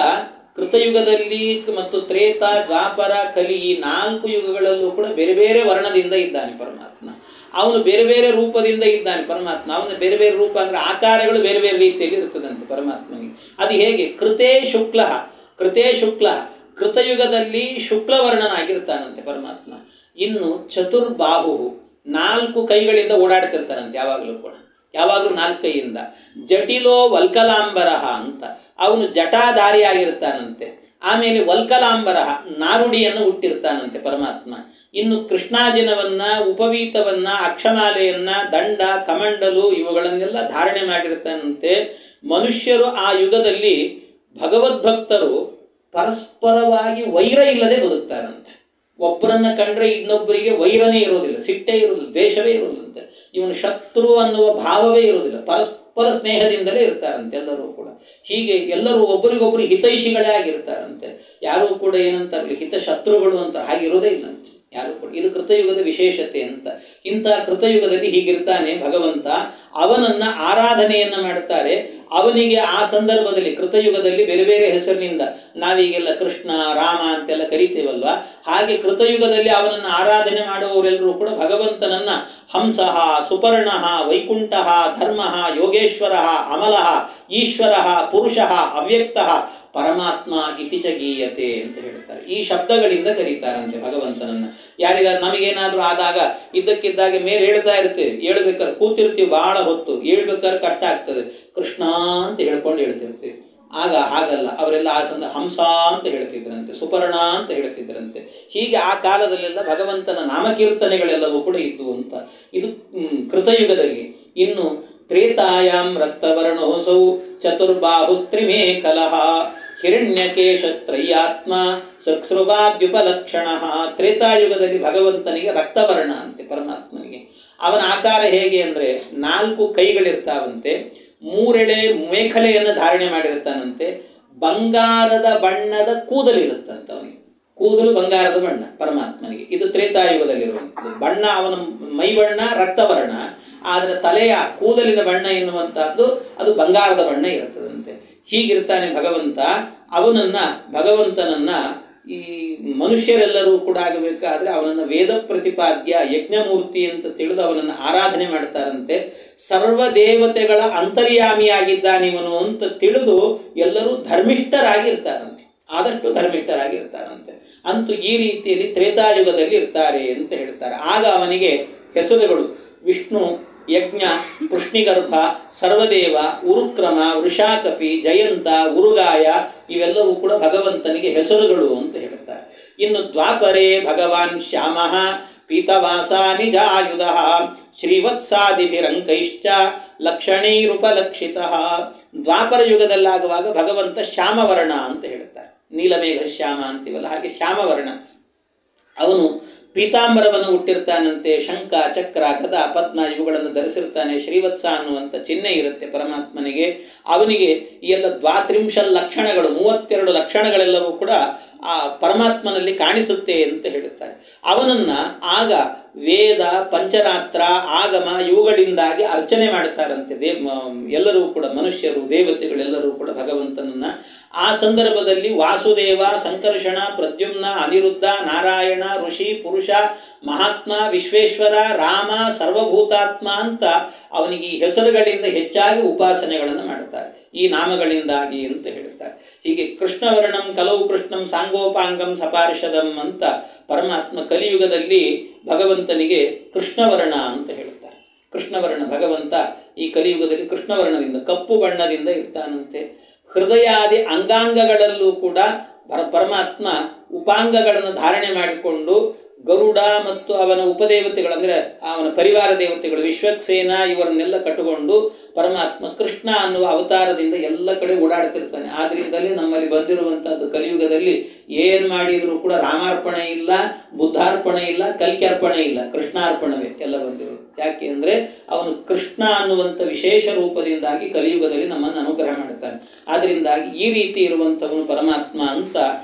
ಕೃತಯುಗದಲ್ಲಿ ಮತ್ತು ತ್ರೇತ ದ್ವಾಪರ ಕಲಿ ಈ 4 ಯುಗಗಳಲ್ಲೂ ಕೂಡ ಬೇರೆ ಬೇರೆ ವರ್ಣದಿಂದ ಇದ್ದಾನೆ ಪರಮಾತ್ಮ. ಅವನು ಬೇರೆ ಬೇರೆ ರೂಪದಿಂದ ಇದ್ದಾನೆ ಪರಮಾತ್ಮ. ಅವನ ಬೇರೆ ಬೇರೆ ರೂಪ ಅಂದರೆ ಆಕಾರಗಳು ಬೇರೆ ಬೇರೆ ರೀತಿಯಲ್ಲಿ ಇರ್ತದಂತೆ ಪರಮಾತ್ಮನಿಗೆ. ಅದು ಹೇಗೆ? ಕೃತೇ ಶುಕ್ಲ ಕೃತಯುಗದಲ್ಲಿ ಶುಕ್ಲವರ್ಣನಾಗಿರ್ತಾನಂತೆ ಪರಮಾತ್ಮ. ಇನ್ನು ಚತುರ್ಬಾಹು 4 ಕೈಗಳಿಂದ ಓಡಾಡ್ತಿರ್ತಾನಂತೆ ಯಾವಾಗಲೂ 4 ಕೈಯಿಂದ. ಜಟಿಲೋ ವಲ್ಕಲಾಂಬರಹ ಅಂತ ಅವನು ಜಟಾಧಾರಿಯಾಗಿರ್ತಾನಂತೆ. ಆಮೇಲೆ ವಲ್ಕಲಾಂಬರಹ ನಾರುಡಿಯನ್ನು ಹುಟ್ಟಿರ್ತಾನಂತೆ ಪರಮಾತ್ಮ. ಇನ್ನು ಕೃಷ್ಣಾಜಿನವನ್ನು, ಉಪವೀತವನ್ನು, ಅಕ್ಷಮಾಲೆಯನ್ನು, ದಂಡ, ಕಮಂಡಲು ಇವುಗಳನ್ನೆಲ್ಲ ಧಾರಣೆ ಮಾಡಿರ್ತಾನಂತೆ. ಮನುಷ್ಯರು ಆ ಯುಗದಲ್ಲಿ ಭಗವದ್ಭಕ್ತರು ಪರಸ್ಪರವಾಗಿ ವೈರ ಇಲ್ಲದೆ ಬದುಕ್ತಾರಂತೆ. ಒಬ್ಬರನ್ನು ಕಂಡ್ರೆ ಇನ್ನೊಬ್ಬರಿಗೆ ವೈರನೇ ಇರೋದಿಲ್ಲ, ಸಿಟ್ಟೇ ಇರೋದಿಲ್ಲ, ದ್ವೇಷವೇ ಇರೋದಿಲ್ಲಂತೆ. ಇವನು ಶತ್ರು ಅನ್ನುವ ಭಾವವೇ ಇರೋದಿಲ್ಲ, ಪರಸ್ಪರ ಸ್ನೇಹದಿಂದಲೇ ಇರ್ತಾರಂತೆ ಎಲ್ಲರೂ ಕೂಡ. ಹೀಗೆ ಎಲ್ಲರೂ ಒಬ್ಬರಿಗೊಬ್ಬರು ಹಿತೈಷಿಗಳೇ ಆಗಿರ್ತಾರಂತೆ. ಯಾರೂ ಕೂಡ ಏನಂತಾರಲ್ಲ ಹಿತಶತ್ರುಗಳು ಅಂತ ಹಾಗಿರೋದೇ ಇಲ್ಲಂತೆ ಯಾರು ಕೂಡ. ಇದು ಕೃತಯುಗದ ವಿಶೇಷತೆ ಅಂತ. ಇಂಥ ಕೃತಯುಗದಲ್ಲಿ ಹೀಗಿರ್ತಾನೆ ಭಗವಂತ. ಅವನನ್ನು ಆರಾಧನೆಯನ್ನು ಮಾಡ್ತಾರೆ. ಅವನಿಗೆ ಆ ಸಂದರ್ಭದಲ್ಲಿ ಕೃತಯುಗದಲ್ಲಿ ಬೇರೆ ಬೇರೆ ಹೆಸರಿನಿಂದ ನಾವೀಗೆಲ್ಲ ಕೃಷ್ಣ ರಾಮ ಅಂತೆಲ್ಲ ಕರಿತೇವಲ್ವ, ಹಾಗೆ ಕೃತಯುಗದಲ್ಲಿ ಅವನನ್ನು ಆರಾಧನೆ ಮಾಡುವವರೆಲ್ಲರೂ ಕೂಡ ಭಗವಂತನನ್ನು ಹಂಸಃ, ಸುಪರ್ಣಃ, ವೈಕುಂಠಃ, ಧರ್ಮಃ, ಯೋಗೇಶ್ವರಃ, ಅಮಲಃ, ಈಶ್ವರಃ, ಪುರುಷಃ, ಅವ್ಯಕ್ತಃ, ಪರಮಾತ್ಮ ಇತಿ ಚ ಗೀಯತೆ ಅಂತ ಹೇಳ್ತಾರೆ. ಈ ಶಬ್ದಗಳಿಂದ ಕರೀತಾರಂತೆ ಭಗವಂತನನ್ನು. ನಮಗೇನಾದರೂ ಆದಾಗ ಇದ್ದಕ್ಕಿದ್ದಾಗೆ ಮೇಲೆ ಹೇಳ್ತಾ ಇರ್ತೇವೆ, ಹೇಳ್ಬೇಕಾದ್ರೆ ಕೂತಿರ್ತೀವಿ ಭಾಳ ಹೊತ್ತು, ಹೇಳ್ಬೇಕಾದ್ರೆ ಕಷ್ಟ ಆಗ್ತದೆ, ಕೃಷ್ಣ ಅಂತ ಹೇಳ್ಕೊಂಡು ಹೇಳ್ತಿರ್ತೀವಿ. ಆಗ ಹಾಗಲ್ಲ, ಅವರೆಲ್ಲ ಆ ಹಂಸ ಅಂತ ಹೇಳ್ತಿದ್ರಂತೆ, ಸುಪರ್ಣ ಅಂತ ಹೇಳ್ತಿದ್ರಂತೆ. ಹೀಗೆ ಆ ಕಾಲದಲ್ಲೆಲ್ಲ ಭಗವಂತನ ನಾಮಕೀರ್ತನೆಗಳೆಲ್ಲವೂ ಕೂಡ ಇದ್ದು ಅಂತ. ಇದು ಕೃತಯುಗದಲ್ಲಿ. ಇನ್ನು ತ್ರೇತಾಯಾಮ್ ರಕ್ತವರ್ಣೋಸೌ ಚತುರ್ಬಾಹುಸ್ತ್ರಿಮೇಕಲಃ ಹಿರಣ್ಯಕೇಶಸ್ತ್ರಯ್ಯಾತ್ಮ ಸೃಕ್ಸೃವಾದ್ಯುಪಲಕ್ಷಣ. ತ್ರೇತಾಯುಗದಲ್ಲಿ ಭಗವಂತನಿಗೆ ರಕ್ತವರ್ಣ ಅಂತೆ ಪರಮಾತ್ಮನಿಗೆ. ಅವನ ಆಕಾರ ಹೇಗೆ ಅಂದರೆ 4 ಕೈಗಳಿರ್ತಾವಂತೆ, 3 ಎಳೆ ಮೇಖಲೆಯನ್ನು ಧಾರಣೆ ಮಾಡಿರ್ತಾನಂತೆ, ಬಂಗಾರದ ಬಣ್ಣದ ಕೂದಲಿರುತ್ತಂತೆ ಅವನಿಗೆ. ಕೂದಲು ಬಂಗಾರದ ಬಣ್ಣ ಪರಮಾತ್ಮನಿಗೆ. ಇದು ತ್ರೇತಾಯುಗದಲ್ಲಿರುವಂಥದ್ದು. ಬಣ್ಣ ಅವನ ಮೈ ಬಣ್ಣ ರಕ್ತವರ್ಣ, ಆದರೆ ತಲೆಯ ಕೂದಲಿನ ಬಣ್ಣ ಎನ್ನುವಂಥದ್ದು ಅದು ಬಂಗಾರದ ಬಣ್ಣ ಇರುತ್ತದಂತೆ. ಹೀಗಿರ್ತಾನೆ ಭಗವಂತ. ಭಗವಂತನನ್ನು ಈ ಮನುಷ್ಯರೆಲ್ಲರೂ ಕೂಡ ಆಗಬೇಕಾದ್ರೆ ಅವನನ್ನು ವೇದ ಪ್ರತಿಪಾದ್ಯ ಯಜ್ಞಮೂರ್ತಿ ಅಂತ ತಿಳಿದು ಅವನನ್ನು ಆರಾಧನೆ ಮಾಡ್ತಾರಂತೆ. ಸರ್ವದೇವತೆಗಳ ಅಂತರ್ಯಾಮಿಯಾಗಿದ್ದಾನಿವನು ಅಂತ ತಿಳಿದು ಎಲ್ಲರೂ ಧರ್ಮಿಷ್ಠರಾಗಿರ್ತಾರಂತೆ, ಆದಷ್ಟು ಧರ್ಮಿಷ್ಠರಾಗಿರ್ತಾರಂತೆ. ಅಂತೂ ಈ ರೀತಿಯಲ್ಲಿ ತ್ರೇತಾಯುಗದಲ್ಲಿ ಇರ್ತಾರೆ ಅಂತ ಹೇಳ್ತಾರೆ. ಆಗ ಅವನಿಗೆ ಹೆಸರುಗಳು ವಿಷ್ಣು, ಯಜ್ಞ, ಪೃಷ್ಣಿಗರ್ಭ, ಸರ್ವದೇವ, ಉರುಕ್ರಮ, ವೃಷಾಕಪಿ, ಜಯಂತ, ಉರುಗಾಯ ಇವೆಲ್ಲವೂ ಕೂಡ ಭಗವಂತನಿಗೆ ಹೆಸರುಗಳು ಅಂತ ಹೇಳ್ತಾರೆ. ಇನ್ನು ದ್ವಾಪರೇ ಭಗವಾನ್ ಶ್ಯಾಮಃ ಪೀತವಾಸ ನಿಜಾಯುಧ ಶ್ರೀವತ್ಸಾದಿಭಿರಂಕೈಶ್ಚ ಲಕ್ಷಣೈರುಪಲಕ್ಷಿತಃ. ದ್ವಾಪರ ಯುಗದಲ್ಲಾಗುವಾಗ ಭಗವಂತ ಶ್ಯಾಮವರ್ಣ ಅಂತ ಹೇಳ್ತಾರೆ. ನೀಲಮೇಘ ಶ್ಯಾಮ ಅಂತೀವಲ್ಲ, ಹಾಗೆ ಶ್ಯಾಮವರ್ಣ. ಅವನು ಪೀತಾಂಬರವನ್ನು ಹುಟ್ಟಿರ್ತಾನಂತೆ. ಶಂಖ, ಚಕ್ರ, ಗದ, ಪದ್ಮ ಇವುಗಳನ್ನು ಧರಿಸಿರ್ತಾನೆ. ಶ್ರೀವತ್ಸ ಅನ್ನುವಂಥ ಚಿಹ್ನೆ ಇರುತ್ತೆ ಪರಮಾತ್ಮನಿಗೆ. ಅವನಿಗೆ ಈ ಎಲ್ಲ 32 ಲಕ್ಷಣಗಳು, 32 ಲಕ್ಷಣಗಳೆಲ್ಲವೂ ಕೂಡ ಆ ಪರಮಾತ್ಮನಲ್ಲಿ ಕಾಣಿಸುತ್ತೆ ಅಂತ ಹೇಳುತ್ತಾರೆ. ಅವನನ್ನು ಆಗ ವೇದ, ಪಂಚರಾತ್ರ, ಆಗಮ ಇವುಗಳಿಂದಾಗಿ ಅರ್ಚನೆ ಮಾಡ್ತಾರಂತೆ ಎಲ್ಲರೂ ಕೂಡ, ಮನುಷ್ಯರು, ದೇವತೆಗಳೆಲ್ಲರೂ ಕೂಡ ಭಗವಂತನನ್ನು. ಆ ಸಂದರ್ಭದಲ್ಲಿ ವಾಸುದೇವ, ಸಂಕರ್ಷಣ, ಪ್ರದ್ಯುಮ್ನ, ಅನಿರುದ್ಧ, ನಾರಾಯಣ, ಋಷಿ, ಪುರುಷ, ಮಹಾತ್ಮ, ವಿಶ್ವೇಶ್ವರ, ರಾಮ, ಸರ್ವಭೂತಾತ್ಮ ಅಂತ ಅವನಿಗೆ ಈ ಹೆಸರುಗಳಿಂದ ಹೆಚ್ಚಾಗಿ ಉಪಾಸನೆಗಳನ್ನು ಮಾಡ್ತಾರೆ, ಈ ನಾಮಗಳಿಂದಾಗಿ ಅಂತ ಹೇಳ್ತಾರೆ. ಹೀಗೆ ಕೃಷ್ಣವರ್ಣಂ ಕಲೌ ಕೃಷ್ಣಂ ಸಾಂಗೋಪಾಂಗಂ ಸಪಾರ್ಷದಂ ಅಂತ ಪರಮಾತ್ಮ ಕಲಿಯುಗದಲ್ಲಿ ಭಗವಂತನಿಗೆ ಕೃಷ್ಣವರ್ಣ ಅಂತ ಹೇಳ್ತಾರೆ. ಕೃಷ್ಣವರ್ಣ ಭಗವಂತ ಈ ಕಲಿಯುಗದಲ್ಲಿ ಕೃಷ್ಣವರ್ಣದಿಂದ, ಕಪ್ಪು ಬಣ್ಣದಿಂದ ಇರ್ತಾನಂತೆ. ಹೃದಯಾದಿ ಅಂಗಾಂಗಗಳಲ್ಲೂ ಕೂಡ ಪರಮಾತ್ಮ ಉಪಾಂಗಗಳನ್ನು ಧಾರಣೆ ಮಾಡಿಕೊಂಡು ಗರುಡ ಮತ್ತು ಅವನ ಉಪದೇವತೆಗಳು, ಅಂದರೆ ಅವನ ಪರಿವಾರ ದೇವತೆಗಳು ವಿಶ್ವಕ್ಸೇನ ಇವರನ್ನೆಲ್ಲ ಕಟ್ಟಿಕೊಂಡು ಪರಮಾತ್ಮ ಕೃಷ್ಣ ಅನ್ನುವ ಅವತಾರದಿಂದ ಎಲ್ಲ ಕಡೆ ಓಡಾಡ್ತಿರ್ತಾನೆ. ಆದ್ದರಿಂದಲೇ ನಮ್ಮಲ್ಲಿ ಬಂದಿರುವಂಥದ್ದು ಕಲಿಯುಗದಲ್ಲಿ ಏನು ಮಾಡಿದರೂ ಕೂಡ ರಾಮಾರ್ಪಣೆ ಇಲ್ಲ, ಬುದ್ಧಾರ್ಪಣೆ ಇಲ್ಲ, ಕಲ್ಕ್ಯರ್ಪಣೆ ಇಲ್ಲ, ಕೃಷ್ಣಾರ್ಪಣವೇ ಎಲ್ಲ ಬಂದಿರೋದು. ಯಾಕೆ ಅಂದರೆ ಅವನು ಕೃಷ್ಣ ಅನ್ನುವಂಥ ವಿಶೇಷ ರೂಪದಿಂದಾಗಿ ಕಲಿಯುಗದಲ್ಲಿ ನಮ್ಮನ್ನು ಅನುಗ್ರಹ ಮಾಡ್ತಾನೆ. ಆದ್ದರಿಂದಾಗಿ ಈ ರೀತಿ ಇರುವಂಥವನು ಪರಮಾತ್ಮ ಅಂತ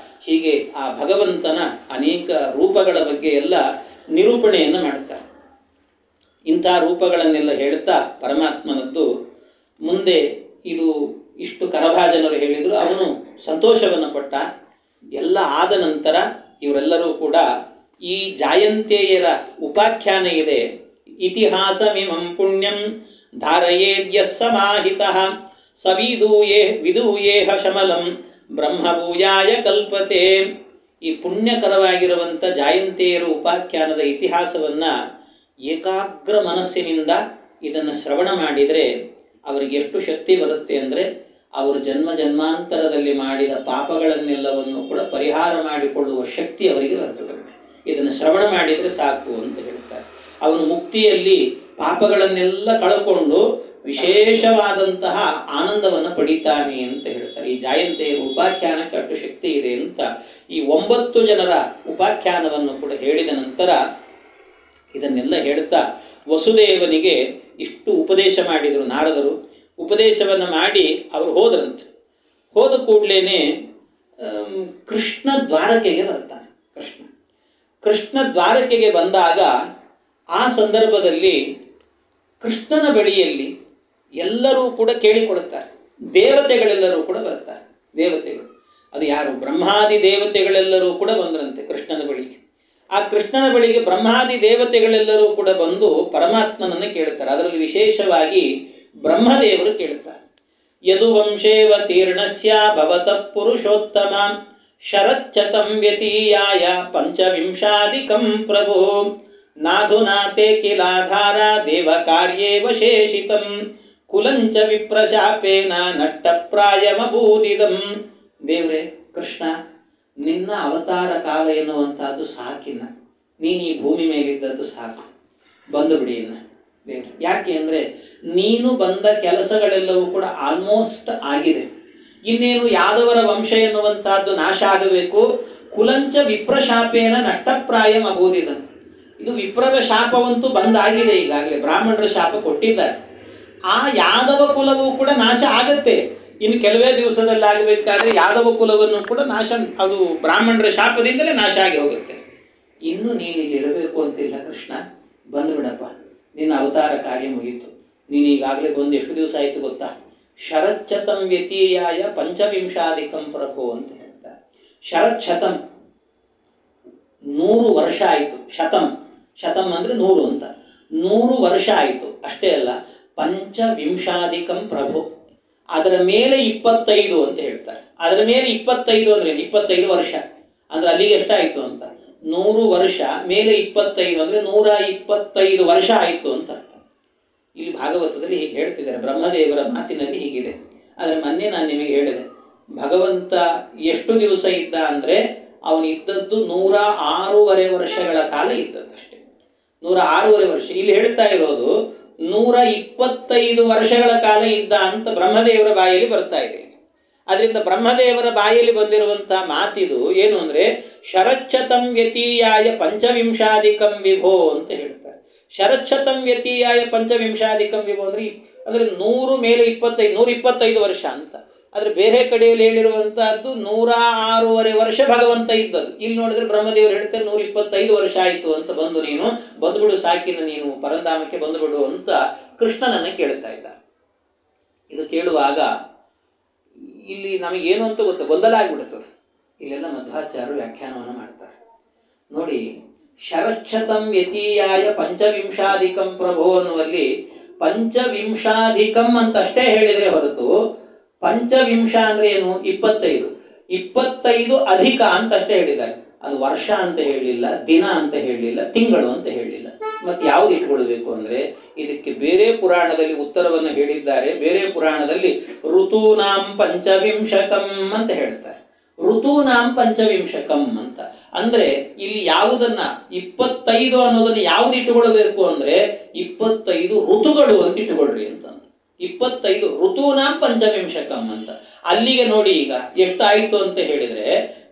ಹೀಗೆ ಆ ಭಗವಂತನ ಅನೇಕ ರೂಪಗಳ ಬಗ್ಗೆ ಎಲ್ಲ ನಿರೂಪಣೆಯನ್ನು ಮಾಡ್ತಾರೆ. ಇಂಥ ರೂಪಗಳನ್ನೆಲ್ಲ ಹೇಳ್ತಾ ಪರಮಾತ್ಮನದ್ದು ಮುಂದೆ ಇದು ಇಷ್ಟು ಕರಭಾಜನರು ಹೇಳಿದರು. ಅವನು ಸಂತೋಷವನ್ನು ಪಟ್ಟ. ಎಲ್ಲ ಆದ ನಂತರ ಇವರೆಲ್ಲರೂ ಕೂಡ ಈ ಜಾಯಂತೇಯರ ಉಪಾಖ್ಯಾನ ಇದೆ. ಇತಿಹಾಸಮಿಮಂ ಪುಣ್ಯಂ ಧಾರಯೇದ್ಯಃ ಸಮಾಹಿತಃ ವಿದೂಯೇಹ ಶಮಲಂ ಬ್ರಹ್ಮಭೂಯಾಯ ಕಲ್ಪತೆ. ಈ ಪುಣ್ಯಕರವಾಗಿರುವಂಥ ಜಾಯಂತೇಯರ ಉಪಾಖ್ಯಾನದ ಇತಿಹಾಸವನ್ನು ಏಕಾಗ್ರ ಮನಸ್ಸಿನಿಂದ ಇದನ್ನು ಶ್ರವಣ ಮಾಡಿದರೆ ಅವರಿಗೆ ಎಷ್ಟು ಶಕ್ತಿ ಬರುತ್ತೆ ಅಂದರೆ ಅವರು ಜನ್ಮಾಂತರದಲ್ಲಿ ಮಾಡಿದ ಪಾಪಗಳನ್ನೆಲ್ಲವನ್ನು ಕೂಡ ಪರಿಹಾರ ಮಾಡಿಕೊಳ್ಳುವ ಶಕ್ತಿ ಅವರಿಗೆ ಬರ್ತದಂತೆ. ಇದನ್ನು ಶ್ರವಣ ಮಾಡಿದರೆ ಸಾಕು ಅಂತ ಹೇಳ್ತಾರೆ. ಅವನು ಮುಕ್ತಿಯಲ್ಲಿ ಪಾಪಗಳನ್ನೆಲ್ಲ ಕಳ್ಕೊಂಡು ವಿಶೇಷವಾದಂತಹ ಆನಂದವನ್ನು ಪಡೀತಾನೆ ಅಂತ ಹೇಳ್ತಾರೆ. ಈ ಜಾಯಂತೆಯ ಉಪಾಖ್ಯಾನಕ್ಕೆ ಅಷ್ಟು ಶಕ್ತಿ ಇದೆ ಅಂತ ಈ 9 ಜನರ ಉಪಾಖ್ಯಾನವನ್ನು ಕೂಡ ಹೇಳಿದ ನಂತರ ಇದನ್ನೆಲ್ಲ ಹೇಳ್ತಾ ವಸುದೇವನಿಗೆ ಇಷ್ಟು ಉಪದೇಶ ಮಾಡಿದರು ನಾರದರು. ಉಪದೇಶವನ್ನು ಮಾಡಿ ಅವರು ಹೋದ್ರಂತೆ. ಹೋದ ಕೂಡಲೇ ಕೃಷ್ಣ ದ್ವಾರಕೆಗೆ ಬರ್ತಾನೆ. ಕೃಷ್ಣ ದ್ವಾರಕೆಗೆ ಬಂದಾಗ ಆ ಸಂದರ್ಭದಲ್ಲಿ ಕೃಷ್ಣನ ಬಳಿಯಲ್ಲಿ ಎಲ್ಲರೂ ಕೂಡ ಕೇಳಿಕೊಡುತ್ತಾರೆ. ದೇವತೆಗಳೆಲ್ಲರೂ ಕೂಡ ಬರ್ತಾರೆ. ದೇವತೆಗಳು ಅದು ಯಾರು? ಬ್ರಹ್ಮಾದಿ ದೇವತೆಗಳೆಲ್ಲರೂ ಕೂಡ ಬಂದರಂತೆ ಕೃಷ್ಣನ ಬಳಿಗೆ. ಆ ಕೃಷ್ಣನ ಬಳಿಗೆ ಬ್ರಹ್ಮಾದಿ ದೇವತೆಗಳೆಲ್ಲರೂ ಕೂಡ ಬಂದು ಪರಮಾತ್ಮನನ್ನು ಕೇಳುತ್ತಾರೆ. ಅದರಲ್ಲಿ ವಿಶೇಷವಾಗಿ ಬ್ರಹ್ಮದೇವರು ಕೇಳುತ್ತಾರೆ. ಯದುವಂಶೇವ ತೀರ್ಣಸ್ಯ ಭವತಃ ಪುರುಷೋತ್ತಮ ಶರಚ್ಚತಂ ವ್ಯತೀಯಾಯ ಪಂಚವಿಂಶಾಧಿಕಂ ಪ್ರಭೋ ನಾಧುನಾತೆ ಕಿಲಾಧಾರ ದೇವಕಾರ್ಯೇವ ಶೇಷಿತಂ ಕುಲಂಚ ವಿಪ್ರಶಾಪೇನ ನಷ್ಟಪ್ರಾಯಮಭೂದಿದಂ. ದೇವರೇ ಕೃಷ್ಣ, ನಿನ್ನ ಅವತಾರ ಕಾಲ ಎನ್ನುವಂಥದ್ದು ಸಾಕಿನ್ನ. ನೀನು ಈ ಭೂಮಿ ಮೇಲಿದ್ದದ್ದು ಸಾಕು, ಬಂದು ಬಿಡಿ ಇನ್ನು. ದೇವರು. ಯಾಕೆ ಅಂದರೆ ನೀನು ಬಂದ ಕೆಲಸಗಳೆಲ್ಲವೂ ಕೂಡ ಆಲ್ಮೋಸ್ಟ್ ಆಗಿದೆ. ಇನ್ನೇನು ಯಾದವರ ವಂಶ ಎನ್ನುವಂತಹದ್ದು ನಾಶ ಆಗಬೇಕು. ಕುಲಂಚ ವಿಪ್ರಶಾಪೇನ ನಷ್ಟಪ್ರಾಯಂ ಅಬೋದಿದನು. ಇದು ವಿಪ್ರರ ಶಾಪವಂತೂ ಬಂದಾಗಿದೆ, ಈಗಾಗಲೇ ಬ್ರಾಹ್ಮಣರ ಶಾಪ ಕೊಟ್ಟಿದ್ದಾರೆ. ಆ ಯಾದವ ಕುಲವೂ ಕೂಡ ನಾಶ ಆಗತ್ತೆ. ಇನ್ನು ಕೆಲವೇ ದಿವಸದಲ್ಲಿ ಆಗಬೇಕಾದ್ರೆ ಯಾದವ ಕುಲವನ್ನು ಕೂಡ ನಾಶ, ಅದು ಬ್ರಾಹ್ಮಣರ ಶಾಪದಿಂದಲೇ ನಾಶ ಆಗಿ ಹೋಗುತ್ತೆ. ಇನ್ನು ನೀನು ಇಲ್ಲಿ ಇರಬೇಕು ಅಂತಿಲ್ಲ ಕೃಷ್ಣ, ಬಂದುಬಿಡಪ್ಪ, ನಿನ್ನ ಅವತಾರ ಕಾರ್ಯ ಮುಗೀತು. ನೀನು ಈಗಾಗಲೇ ಬಂದು ಎಷ್ಟು ದಿವಸ ಆಯಿತು ಗೊತ್ತಾ? ಶರಚ್ಛತಂ ವ್ಯತೀಯಾಯ ಪಂಚವಿಂಶಾಧಿಕಂ ಪ್ರಭೋ ಅಂತ ಹೇಳ್ತಾರೆ. ಶರಚ್ಛತಂ 100 ವರ್ಷ ಆಯಿತು. ಶತಂ ಅಂದರೆ 100 ಅಂತ. 100 ವರ್ಷ ಆಯಿತು. ಅಷ್ಟೇ ಅಲ್ಲ, ಪಂಚವಿಂಶಾಧಿಕಂ ಪ್ರಭು, ಅದರ ಮೇಲೆ 25 ಅಂತ ಹೇಳ್ತಾರೆ. ಅದರ ಮೇಲೆ 25 ಅಂದರೆ 25 ವರ್ಷ ಅಂದರೆ ಅಲ್ಲಿಗೆ ಎಷ್ಟಾಯಿತು ಅಂತ, 100 ವರ್ಷ ಮೇಲೆ 25 ಅಂದರೆ 125 ವರ್ಷ ಆಯಿತು ಅಂತ ಅರ್ಥ. ಇಲ್ಲಿ ಭಾಗವತದಲ್ಲಿ ಹೀಗೆ ಹೇಳ್ತಿದ್ದಾರೆ, ಬ್ರಹ್ಮದೇವರ ಮಾತಿನಲ್ಲಿ ಹೀಗಿದೆ. ಆದರೆ ಮೊನ್ನೆ ನಾನು ನಿಮಗೆ ಹೇಳಿದೆ, ಭಗವಂತ ಎಷ್ಟು ದಿವಸ ಇದ್ದ ಅಂದರೆ ಅವನು ಇದ್ದದ್ದು 106.5 ವರ್ಷಗಳ ಕಾಲ ಇದ್ದದ್ದಷ್ಟೇ. 106.5 ವರ್ಷ. ಇಲ್ಲಿ ಹೇಳ್ತಾ ಇರೋದು 125 ವರ್ಷಗಳ ಕಾಲ ಇದ್ದ ಅಂತ ಬ್ರಹ್ಮದೇವರ ಬಾಯಲ್ಲಿ ಬರ್ತಾ ಇದೆ. ಅದರಿಂದ ಬ್ರಹ್ಮದೇವರ ಬಾಯಲ್ಲಿ ಬಂದಿರುವಂಥ ಮಾತಿದು ಏನು ಅಂದರೆ ಶರಚ್ಛತಂ ವ್ಯತೀಯಾಯ ಪಂಚವಿಂಶಾಧಿಕಂ ವಿಭೋ ಅಂತ ಹೇಳ್ತಾರೆ. ಶರಚ್ಛತಂ ವ್ಯತೀಯಾಯ ಪಂಚವಿಂಶಾಧಿಕಂ ವಿಭೋ ಅಂದರೆ 100 ಮೇಲೆ 25, 125 ವರ್ಷ ಅಂತ. ಆದರೆ ಬೇರೆ ಕಡೆಯಲ್ಲಿ ಹೇಳಿರುವಂತಹದ್ದು 106.5 ವರ್ಷ ಭಗವಂತ ಇದ್ದದ್ದು. ಇಲ್ಲಿ ನೋಡಿದ್ರೆ ಬ್ರಹ್ಮದೇವರು ಹೇಳ್ತಾರೆ 125 ವರ್ಷ ಆಯಿತು ಅಂತ, ನೀನು ಬಂದುಬಿಡು, ಸಾಕಿನ ನೀನು ಪರಂಧಾಮಕ್ಕೆ ಬಂದುಬಿಡು ಅಂತ ಕೃಷ್ಣನನ್ನು ಕೇಳ್ತಾ ಇದ್ದ. ಇದು ಕೇಳುವಾಗ ಇಲ್ಲಿ ನಮಗೇನು ಅಂತ ಗೊಂದಲ ಆಗಿಬಿಡುತ್ತದೆ. ಇಲ್ಲೆಲ್ಲ ಮಧ್ವಾಚಾರ್ಯರು ವ್ಯಾಖ್ಯಾನವನ್ನು ಮಾಡ್ತಾರೆ ನೋಡಿ. ಶರಚ್ಛತಂ ವ್ಯತೀಯಾಯ ಪಂಚವಿಂಶಾಧಿಕಂ ಪ್ರಭೋ ಅನ್ನುವಲ್ಲಿ ಪಂಚವಿಂಶಾಧಿಕಂ ಅಂತಷ್ಟೇ ಹೇಳಿದರೆ ಹೊರತು, ಪಂಚವಿಂಶ ಅಂದರೆ ಏನು? 25 ಅಧಿಕ ಅಂತಷ್ಟೇ ಹೇಳಿದ್ದಾರೆ. ಅದು ವರ್ಷ ಅಂತ ಹೇಳಲಿಲ್ಲ, ದಿನ ಅಂತ ಹೇಳಲಿಲ್ಲ, ತಿಂಗಳು ಅಂತ ಹೇಳಲಿಲ್ಲ. ಮತ್ತು ಯಾವುದು ಇಟ್ಕೊಳ್ಬೇಕು ಅಂದರೆ ಇದಕ್ಕೆ ಬೇರೆ ಪುರಾಣದಲ್ಲಿ ಉತ್ತರವನ್ನು ಹೇಳಿದ್ದಾರೆ. ಬೇರೆ ಪುರಾಣದಲ್ಲಿ ಋತೂನಾಂ ಪಂಚವಿಂಶಕಂ ಅಂತ ಹೇಳ್ತಾರೆ. ಋತೂನಾಂ ಪಂಚವಿಂಶಕಂ ಅಂತ ಅಂದರೆ ಇಲ್ಲಿ ಯಾವುದನ್ನು 25 ಅನ್ನೋದನ್ನು ಯಾವುದು ಇಟ್ಟುಕೊಳ್ಬೇಕು ಅಂದರೆ 25 ಋತುಗಳು ಅಂತ ಇಟ್ಟುಕೊಳ್ರಿ ಅಂತಂದ್ರೆ 25 ಋತೂನಾಂ ಪಂಚವಿಂಶಕಂ ಅಂತ. ಅಲ್ಲಿಗೆ ನೋಡಿ ಈಗ ಎಷ್ಟಾಯಿತು ಅಂತ ಹೇಳಿದರೆ,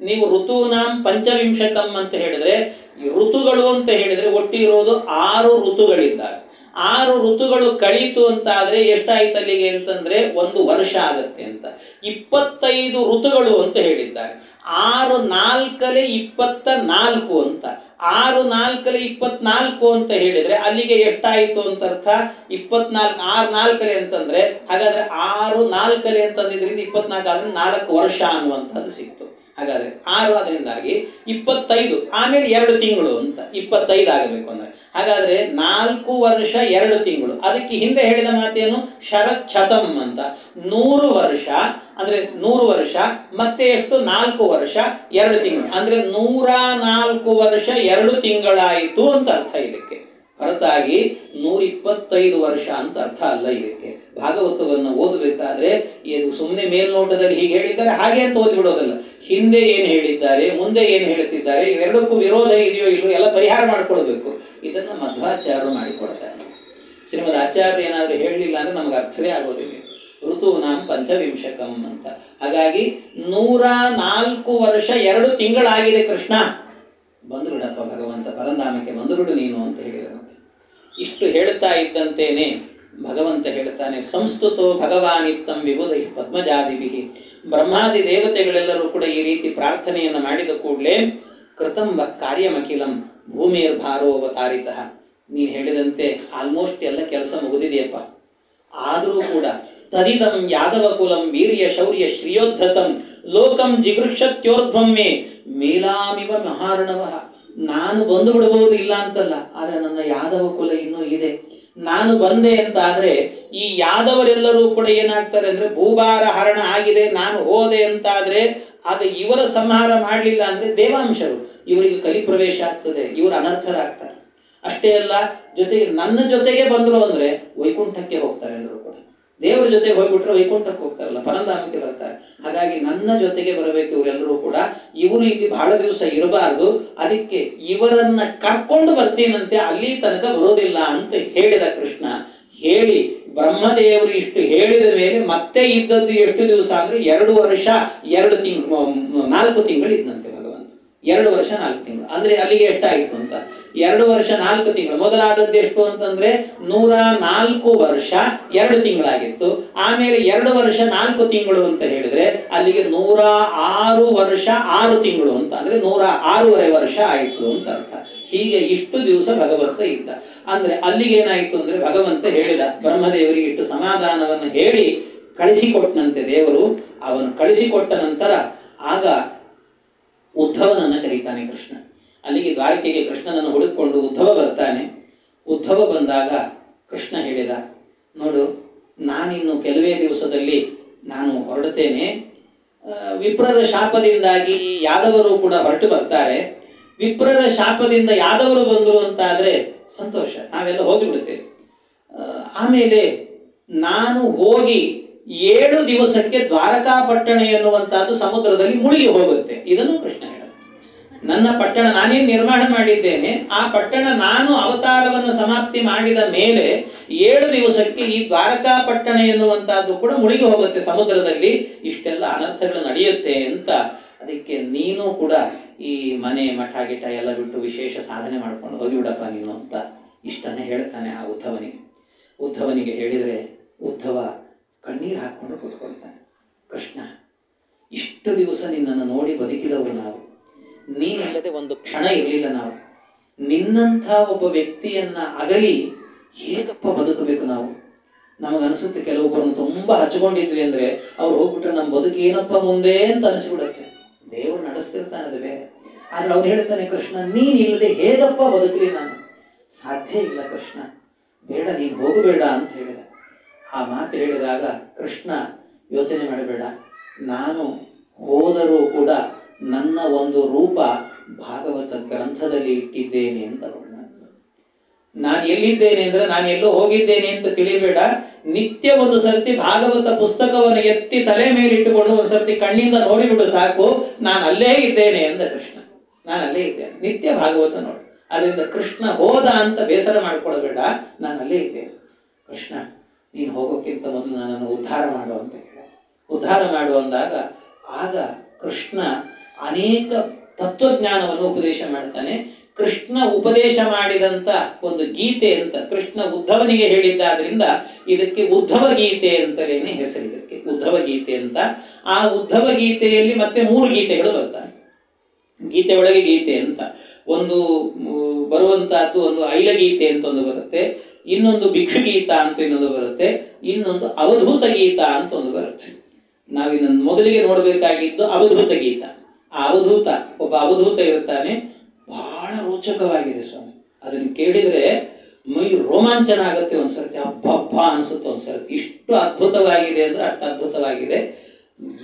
ನೀವು ಋತೂನಾಂ ಪಂಚವಿಂಶಕಂ ಅಂತ ಹೇಳಿದರೆ, ಈ ಋತುಗಳು ಅಂತ ಹೇಳಿದರೆ ಒಟ್ಟಿರೋದು 6 ಋತುಗಳಿದ್ದಾವೆ. 6 ಋತುಗಳು ಕಳೀತು ಅಂತ ಆದರೆ ಎಷ್ಟಾಯ್ತು ಅಲ್ಲಿಗೆ ಅಂತಂದರೆ 1 ವರ್ಷ ಆಗುತ್ತೆ ಅಂತ. 25 ಋತುಗಳು ಅಂತ ಹೇಳಿದ್ದಾರೆ. 6 4 24 ಅಂತ. 6 4 24 ಅಂತ ಹೇಳಿದರೆ ಅಲ್ಲಿಗೆ ಎಷ್ಟಾಯಿತು ಅಂತ ಅರ್ಥ? 24. 6 4 ಅಂತಂದರೆ ಹಾಗಾದರೆ 6 4 ಅಂತಂದಿದ್ರಿಂದ 24 ಆದರೆ 4 ವರ್ಷ ಅನ್ನುವಂಥದ್ದು ಸಿಕ್ತು. ಹಾಗಾದರೆ 6 ಅದರಿಂದಾಗಿ 25, ಆಮೇಲೆ 2 ತಿಂಗಳು ಅಂತ 25 ಆಗಬೇಕು ಅಂದರೆ ಹಾಗಾದರೆ 4 ವರ್ಷ 2 ತಿಂಗಳು. ಅದಕ್ಕೆ ಹಿಂದೆ ಹೇಳಿದ ಮಾತೇನು? ಶರಚ್ಛತಂ ಅಂತ. 100 ವರ್ಷ ಅಂದರೆ 100 ವರ್ಷ ಮತ್ತೆ ಎಷ್ಟು? 4 ವರ್ಷ 2 ತಿಂಗಳು ಅಂದರೆ 104 ವರ್ಷ 2 ತಿಂಗಳಾಯಿತು ಅಂತ ಅರ್ಥ ಇದಕ್ಕೆ. ಹೊರತಾಗಿ 125 ವರ್ಷ ಅಂತ ಅರ್ಥ ಅಲ್ಲ ಇದಕ್ಕೆ. ಭಾಗವತವನ್ನು ಓದಬೇಕಾದ್ರೆ ಇದು ಸುಮ್ಮನೆ ಮೇಲ್ನೋಟದಲ್ಲಿ ಹೀಗೆ ಹೇಳಿದ್ದಾರೆ ಹಾಗೆ ಅಂತ ಓದಿಬಿಡೋದಲ್ಲ. ಹಿಂದೆ ಏನು ಹೇಳಿದ್ದಾರೆ, ಮುಂದೆ ಏನು ಹೇಳ್ತಿದ್ದಾರೆ, ಎರಡಕ್ಕೂ ವಿರೋಧ ಇದೆಯೋ ಇಲ್ಲವೋ ಎಲ್ಲ ಪರಿಹಾರ ಮಾಡಿಕೊಳ್ಬೇಕು. ಇದನ್ನು ಮಧ್ವಾಚಾರ್ಯರು ಮಾಡಿಕೊಡ್ತಾರೆ. ಶ್ರೀಮದ್ ಆಚಾರ್ಯರು ಏನಾದರೂ ಹೇಳಲಿಲ್ಲ ಅಂದರೆ ನಮಗೆ ಅರ್ಥವೇ ಆಗೋದಿಲ್ಲ. ಋತೂನಾಂ ಪಂಚವಿಂಶಕಂ ಅಂತ. ಹಾಗಾಗಿ 104 ವರ್ಷ 2 ತಿಂಗಳಾಗಿದೆ ಕೃಷ್ಣ, ಬಂದು ಬಿಡಪ್ಪ ಭಗವಂತ, ಪರಂಧಾಮಕ್ಕೆ ಬಂದು ಬಿಡು ನೀನು ಅಂತ ಹೇಳಿದರಂತೆ. ಇಷ್ಟು ಹೇಳ್ತಾ ಇದ್ದಂತೇನೆ ಭಗವಂತ ಹೇಳ್ತಾನೆ, ಸಂಸ್ತುತೋ ಭಗವಾನಿತ್ತಂ ವಿಬುಧೈ ಪದ್ಮಜಾದಿಭಿಃ. ಬ್ರಹ್ಮಾದಿ ದೇವತೆಗಳೆಲ್ಲರೂ ಕೂಡ ಈ ರೀತಿ ಪ್ರಾರ್ಥನೆಯನ್ನು ಮಾಡಿದ ಕೂಡಲೇ ಕೃತಂ ವ ಕಾರ್ಯಮಖಿಲಂ ಭೂಮಿರ್ಭಾರೋವತಾರಿತಃ. ನೀನು ಹೇಳಿದಂತೆ ಆಲ್ಮೋಸ್ಟ್ ಎಲ್ಲ ಕೆಲಸ ಮುಗಿದಿದೆಯಪ್ಪ. ಆದರೂ ಕೂಡ ತದಿದಂ ಯಾದವ ಕುಲಂ ವೀರ್ಯ ಶೌರ್ಯ ಶ್ರಿಯೋದ್ಧತಂ ಲೋಕಂ ಜಿಗೃಕ್ಷತ್ಯೋರ್ಧ್ವಂ ಮೇ ಮೇಲಾಮಿವ ಮಹಾರ್ಣವಃ. ನಾನು ಬಂದು ಬಿಡಬಹುದು ಇಲ್ಲ ಅಂತಲ್ಲ, ಆದರೆ ನನ್ನ ಯಾದವ ಕುಲ ಇನ್ನೂ ಇದೆ. ನಾನು ಬಂದೆ ಅಂತ ಆದರೆ ಈ ಯಾದವರೆಲ್ಲರೂ ಕೂಡ ಏನಾಗ್ತಾರೆ ಅಂದರೆ ಭೂಭಾರ ಹರಣ ಆಗಿದೆ, ನಾನು ಹೋದೆ ಅಂತಾದರೆ ಆಗ ಇವರ ಸಂಹಾರ ಮಾಡಲಿಲ್ಲ ಅಂದರೆ ದೇವಾಂಶರು ಇವರಿಗೆ ಕಲಿಪ್ರವೇಶ ಆಗ್ತದೆ, ಇವರು ಅನರ್ಥರಾಗ್ತಾರೆ. ಅಷ್ಟೇ ಅಲ್ಲ, ಜೊತೆಗೆ ನನ್ನ ಜೊತೆಗೆ ಬಂದರು ಅಂದರೆ ವೈಕುಂಠಕ್ಕೆ ಹೋಗ್ತಾರೆ. ಎಲ್ಲರೂ ಕೂಡ ದೇವರ ಜೊತೆಗೆ ಹೋಗ್ಬಿಟ್ರೆ ವೈಕುಂಠಕ್ಕೆ ಹೋಗ್ತಾರಲ್ಲ, ಪರಂಧಾಮಕ್ಕೆ ಬರ್ತಾರೆ. ಹಾಗಾಗಿ ನನ್ನ ಜೊತೆಗೆ ಬರಬೇಕು ಇವರೆಲ್ಲರೂ ಕೂಡ. ಇವರು ಇಲ್ಲಿ ಬಹಳ ದಿವಸ ಇರಬಾರ್ದು, ಅದಕ್ಕೆ ಇವರನ್ನು ಕರ್ಕೊಂಡು ಬರ್ತೀನಂತೆ, ಅಲ್ಲಿ ತನಕ ಬರೋದಿಲ್ಲ ಅಂತ ಹೇಳಿದ ಕೃಷ್ಣ. ಹೇಳಿ ಬ್ರಹ್ಮದೇವರು ಇಷ್ಟು ಹೇಳಿದ ಮೇಲೆ ಮತ್ತೆ ಇದ್ದದ್ದು ಎಷ್ಟು ದಿವಸ ಅಂದರೆ 2 ವರ್ಷ 2 ತಿಂಗಳು 4 ತಿಂಗಳು ಇದ್ದಂತೆ ಭಗವಂತ. 2 ವರ್ಷ 4 ತಿಂಗಳು ಅಂದರೆ ಅಲ್ಲಿಗೆ ಎಷ್ಟಾಯಿತು ಅಂತ 2 ವರ್ಷ 4 ತಿಂಗಳು. ಮೊದಲಾದದ್ದು ಎಷ್ಟು ಅಂತಂದರೆ 104 ವರ್ಷ 2 ತಿಂಗಳಾಗಿತ್ತು. ಆಮೇಲೆ 2 ವರ್ಷ 4 ತಿಂಗಳು ಅಂತ ಹೇಳಿದರೆ ಅಲ್ಲಿಗೆ 106 ವರ್ಷ 6 ತಿಂಗಳು ಅಂತ ಅಂದರೆ 106.5 ವರ್ಷ ಆಯಿತು ಅಂತ ಅರ್ಥ. ಹೀಗೆ ಇಷ್ಟು ದಿವಸ ಭಗವಂತ ಇದ್ದ. ಅಂದರೆ ಅಲ್ಲಿಗೇನಾಯಿತು ಅಂದರೆ ಭಗವಂತ ಹೇಳಿದ ಬ್ರಹ್ಮದೇವರಿಗೆ ಇಟ್ಟು ಸಮಾಧಾನವನ್ನು ಹೇಳಿ ಕಳಿಸಿಕೊಟ್ಟನಂತೆ ದೇವರು. ಅವನು ಕಳಿಸಿಕೊಟ್ಟ ನಂತರ ಆಗ ಉದ್ಧವನನ್ನು ಕರೀತಾನೆ ಕೃಷ್ಣ. ಅಲ್ಲಿಗೆ ದ್ವಾರಕೆಗೆ ಕೃಷ್ಣನನ್ನು ಹುಡುಕಿಕೊಂಡು ಉದ್ಧವ ಬರ್ತಾನೆ. ಉದ್ಧವ ಬಂದಾಗ ಕೃಷ್ಣ ಹೇಳಿದ, ನೋಡು, ನಾನಿನ್ನು ಕೆಲವೇ ದಿವಸದಲ್ಲಿ ನಾನು ಹೊರಡುತ್ತೇನೆ. ವಿಪ್ರರ ಶಾಪದಿಂದಾಗಿ ಈ ಯಾದವರು ಕೂಡ ಹೊರಟು ಬರ್ತಾರೆ. ವಿಪ್ರರ ಶಾಪದಿಂದ ಯಾದವರು ಬಂದರು ಅಂತಾದರೆ ಸಂತೋಷ, ನಾವೆಲ್ಲ ಹೋಗಿಬಿಡುತ್ತೇವೆ. ಆಮೇಲೆ ನಾನು ಹೋಗಿ 7 ದಿವಸಕ್ಕೆ ದ್ವಾರಕಾಪಟ್ಟಣ ಎನ್ನುವಂಥದ್ದು ಸಮುದ್ರದಲ್ಲಿ ಮುಳುಗಿ ಹೋಗುತ್ತೆ. ಇದನ್ನು ಕೃಷ್ಣ ಹೇಳ, ನನ್ನ ಪಟ್ಟಣ ನಾನೇನು ನಿರ್ಮಾಣ ಮಾಡಿದ್ದೇನೆ, ಆ ಪಟ್ಟಣ ನಾನು ಅವತಾರವನ್ನು ಸಮಾಪ್ತಿ ಮಾಡಿದ ಮೇಲೆ 7 ದಿವಸಕ್ಕೆ ಈ ದ್ವಾರಕಾಪಟ್ಟಣ ಎನ್ನುವಂಥದ್ದು ಕೂಡ ಮುಳುಗಿ ಹೋಗುತ್ತೆ ಸಮುದ್ರದಲ್ಲಿ. ಇಷ್ಟೆಲ್ಲ ಅನರ್ಥಗಳು ನಡೆಯುತ್ತೆ ಅಂತ. ಅದಕ್ಕೆ ನೀನು ಕೂಡ ಈ ಮನೆ ಮಠ ಗಿಟ ಎಲ್ಲ ಬಿಟ್ಟು ವಿಶೇಷ ಸಾಧನೆ ಮಾಡ್ಕೊಂಡು ಹೋಗಿಬಿಡಪ್ಪ ನೀನು ಅಂತ ಇಷ್ಟನ್ನೇ ಹೇಳ್ತಾನೆ ಆ ಉದ್ಧವನಿಗೆ ಹೇಳಿದರೆ ಉದ್ಧವ ಕಣ್ಣೀರು ಹಾಕ್ಕೊಂಡು ಕೂತ್ಕೊಳ್ತಾನೆ. ಕೃಷ್ಣ, ಇಷ್ಟು ದಿವಸ ನಿನ್ನನ್ನು ನೋಡಿ ಬದುಕಿದವರು ನಾವು, ನೀನಿಲ್ಲದೆ ಒಂದು ಕ್ಷಣ ಇರಲಿಲ್ಲ ನಾವು. ನಿನ್ನಂಥ ಒಬ್ಬ ವ್ಯಕ್ತಿಯನ್ನು ಅಗಲಿ ಹೇಗಪ್ಪ ಬದುಕಬೇಕು ನಾವು? ನಮಗನಿಸುತ್ತೆ ಕೆಲವೊಬ್ಬರನ್ನು ತುಂಬ ಹಚ್ಕೊಂಡಿದ್ವಿ ಅಂದರೆ ಅವ್ರು ಹೋಗ್ಬಿಟ್ರೆ ನಮ್ಮ ಬದುಕು ಏನಪ್ಪ ಮುಂದೆ ಅಂತ ಅನಿಸ್ಬಿಡುತ್ತೆ. ದೇವರು ನಡೆಸ್ತಿರ್ತಾನೆ, ಅದು ಬೇರೆ. ಆದರೆ ಅವ್ನು ಹೇಳ್ತಾನೆ, ಕೃಷ್ಣ ನೀನಿಲ್ಲದೆ ಹೇಗಪ್ಪ ಬದುಕಲಿ ನಾನು? ಸಾಧ್ಯ ಇಲ್ಲ ಕೃಷ್ಣ, ಬೇಡ, ನೀನು ಹೋಗಬೇಡ ಅಂತ ಹೇಳಿದ. ಆ ಮಾತು ಹೇಳಿದಾಗ ಕೃಷ್ಣ ಯೋಚನೆ ಮಾಡಬೇಡ, ನಾನು ಹೋದರೂ ಕೂಡ ನನ್ನ ಒಂದು ರೂಪ ಭಾಗವತ ಗ್ರಂಥದಲ್ಲಿ ಇಟ್ಟಿದ್ದೇನೆ ಅಂತ ಬಣ್ಣ. ನಾನು ಎಲ್ಲಿದ್ದೇನೆ ಅಂದರೆ ನಾನು ಎಲ್ಲೋ ಹೋಗಿದ್ದೇನೆ ಅಂತ ತಿಳಿಬೇಡ. ನಿತ್ಯ ಒಂದು ಸರ್ತಿ ಭಾಗವತ ಪುಸ್ತಕವನ್ನು ಎತ್ತಿ ತಲೆ ಮೇಲಿಟ್ಟುಕೊಂಡು ಒಂದು ಸರ್ತಿ ಕಣ್ಣಿಂದ ನೋಡಿಬಿಟ್ಟು ಸಾಕು, ನಾನು ಅಲ್ಲೇ ಇದ್ದೇನೆ ಎಂದ ಕೃಷ್ಣ. ನಾನು ಅಲ್ಲೇ ಇದ್ದೇನೆ, ನಿತ್ಯ ಭಾಗವತ ನೋಡು. ಅದರಿಂದ ಕೃಷ್ಣ ಹೋದ ಅಂತ ಬೇಸರ ಮಾಡ್ಕೊಳ್ಬೇಡ, ನಾನು ಅಲ್ಲೇ ಇದ್ದೇನೆ. ಕೃಷ್ಣ ನೀನು ಹೋಗೋಕ್ಕಿಂತ ಮೊದಲು ನನ್ನನ್ನು ಉದ್ಧಾರ ಮಾಡು ಅಂತ ಹೇಳ. ಉದ್ಧಾರ ಮಾಡು ಅಂದಾಗ ಆಗ ಕೃಷ್ಣ ಅನೇಕ ತತ್ವಜ್ಞಾನವನ್ನು ಉಪದೇಶ ಮಾಡ್ತಾನೆ. ಕೃಷ್ಣ ಉಪದೇಶ ಮಾಡಿದಂಥ ಒಂದು ಗೀತೆ ಅಂತ ಕೃಷ್ಣ ಉದ್ಧವನಿಗೆ ಹೇಳಿದ್ದಾದ್ರಿಂದ ಇದಕ್ಕೆ ಉದ್ಧವ ಗೀತೆ ಅಂತಲೇ ಹೆಸರಿದಕ್ಕೆ, ಉದ್ಧವ ಗೀತೆ ಅಂತ. ಆ ಉದ್ಧವ ಗೀತೆಯಲ್ಲಿ ಮತ್ತೆ 3 ಗೀತೆಗಳು ಬರ್ತಾರೆ. ಗೀತೆ ಒಳಗೆ ಗೀತೆ ಅಂತ ಒಂದು ಬರುವಂತಹದ್ದು, ಒಂದು ಐಲಗೀತೆ ಅಂತ ಒಂದು ಬರುತ್ತೆ, ಇನ್ನೊಂದು ಭಿಕ್ಷುಗೀತ ಅಂತ ಇನ್ನೊಂದು ಬರುತ್ತೆ, ಇನ್ನೊಂದು ಅವಧೂತ ಗೀತ ಅಂತ ಒಂದು ಬರುತ್ತೆ. ನಾವಿನ್ನು ಮೊದಲಿಗೆ ನೋಡಬೇಕಾಗಿದ್ದು ಅವಧೂತ ಗೀತ. ಆ ಅವಧೂತ, ಒಬ್ಬ ಅವಧೂತ ಇರ್ತಾನೆ, ಬಹಳ ರೋಚಕವಾಗಿದೆ ಸ್ವಾಮಿ. ಅದನ್ನು ಕೇಳಿದರೆ ಮೈ ರೋಮಾಂಚನ ಆಗುತ್ತೆ ಒಂದ್ಸರ್ತಿ, ಹಬ್ಬ ಅನಿಸುತ್ತೆ ಒಂದ್ಸರ್ತಿ. ಇಷ್ಟು ಅದ್ಭುತವಾಗಿದೆ ಅಂದರೆ ಅಷ್ಟು ಅದ್ಭುತವಾಗಿದೆ.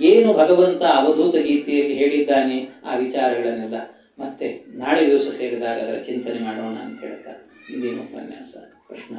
ಏನು ಭಗವಂತ ಅವಧೂತ ಗೀತೆಯಲ್ಲಿ ಹೇಳಿದ್ದಾನೆ ಆ ವಿಚಾರಗಳನ್ನೆಲ್ಲ ಮತ್ತೆ ನಾಳೆ ದಿವಸ ಸೇರಿದಾಗ ಅದರ ಚಿಂತನೆ ಮಾಡೋಣ ಅಂತ ಹೇಳ್ತಾರೆ. ಇಂದಿನ ಉಪನ್ಯಾಸ ಕೃಷ್ಣ.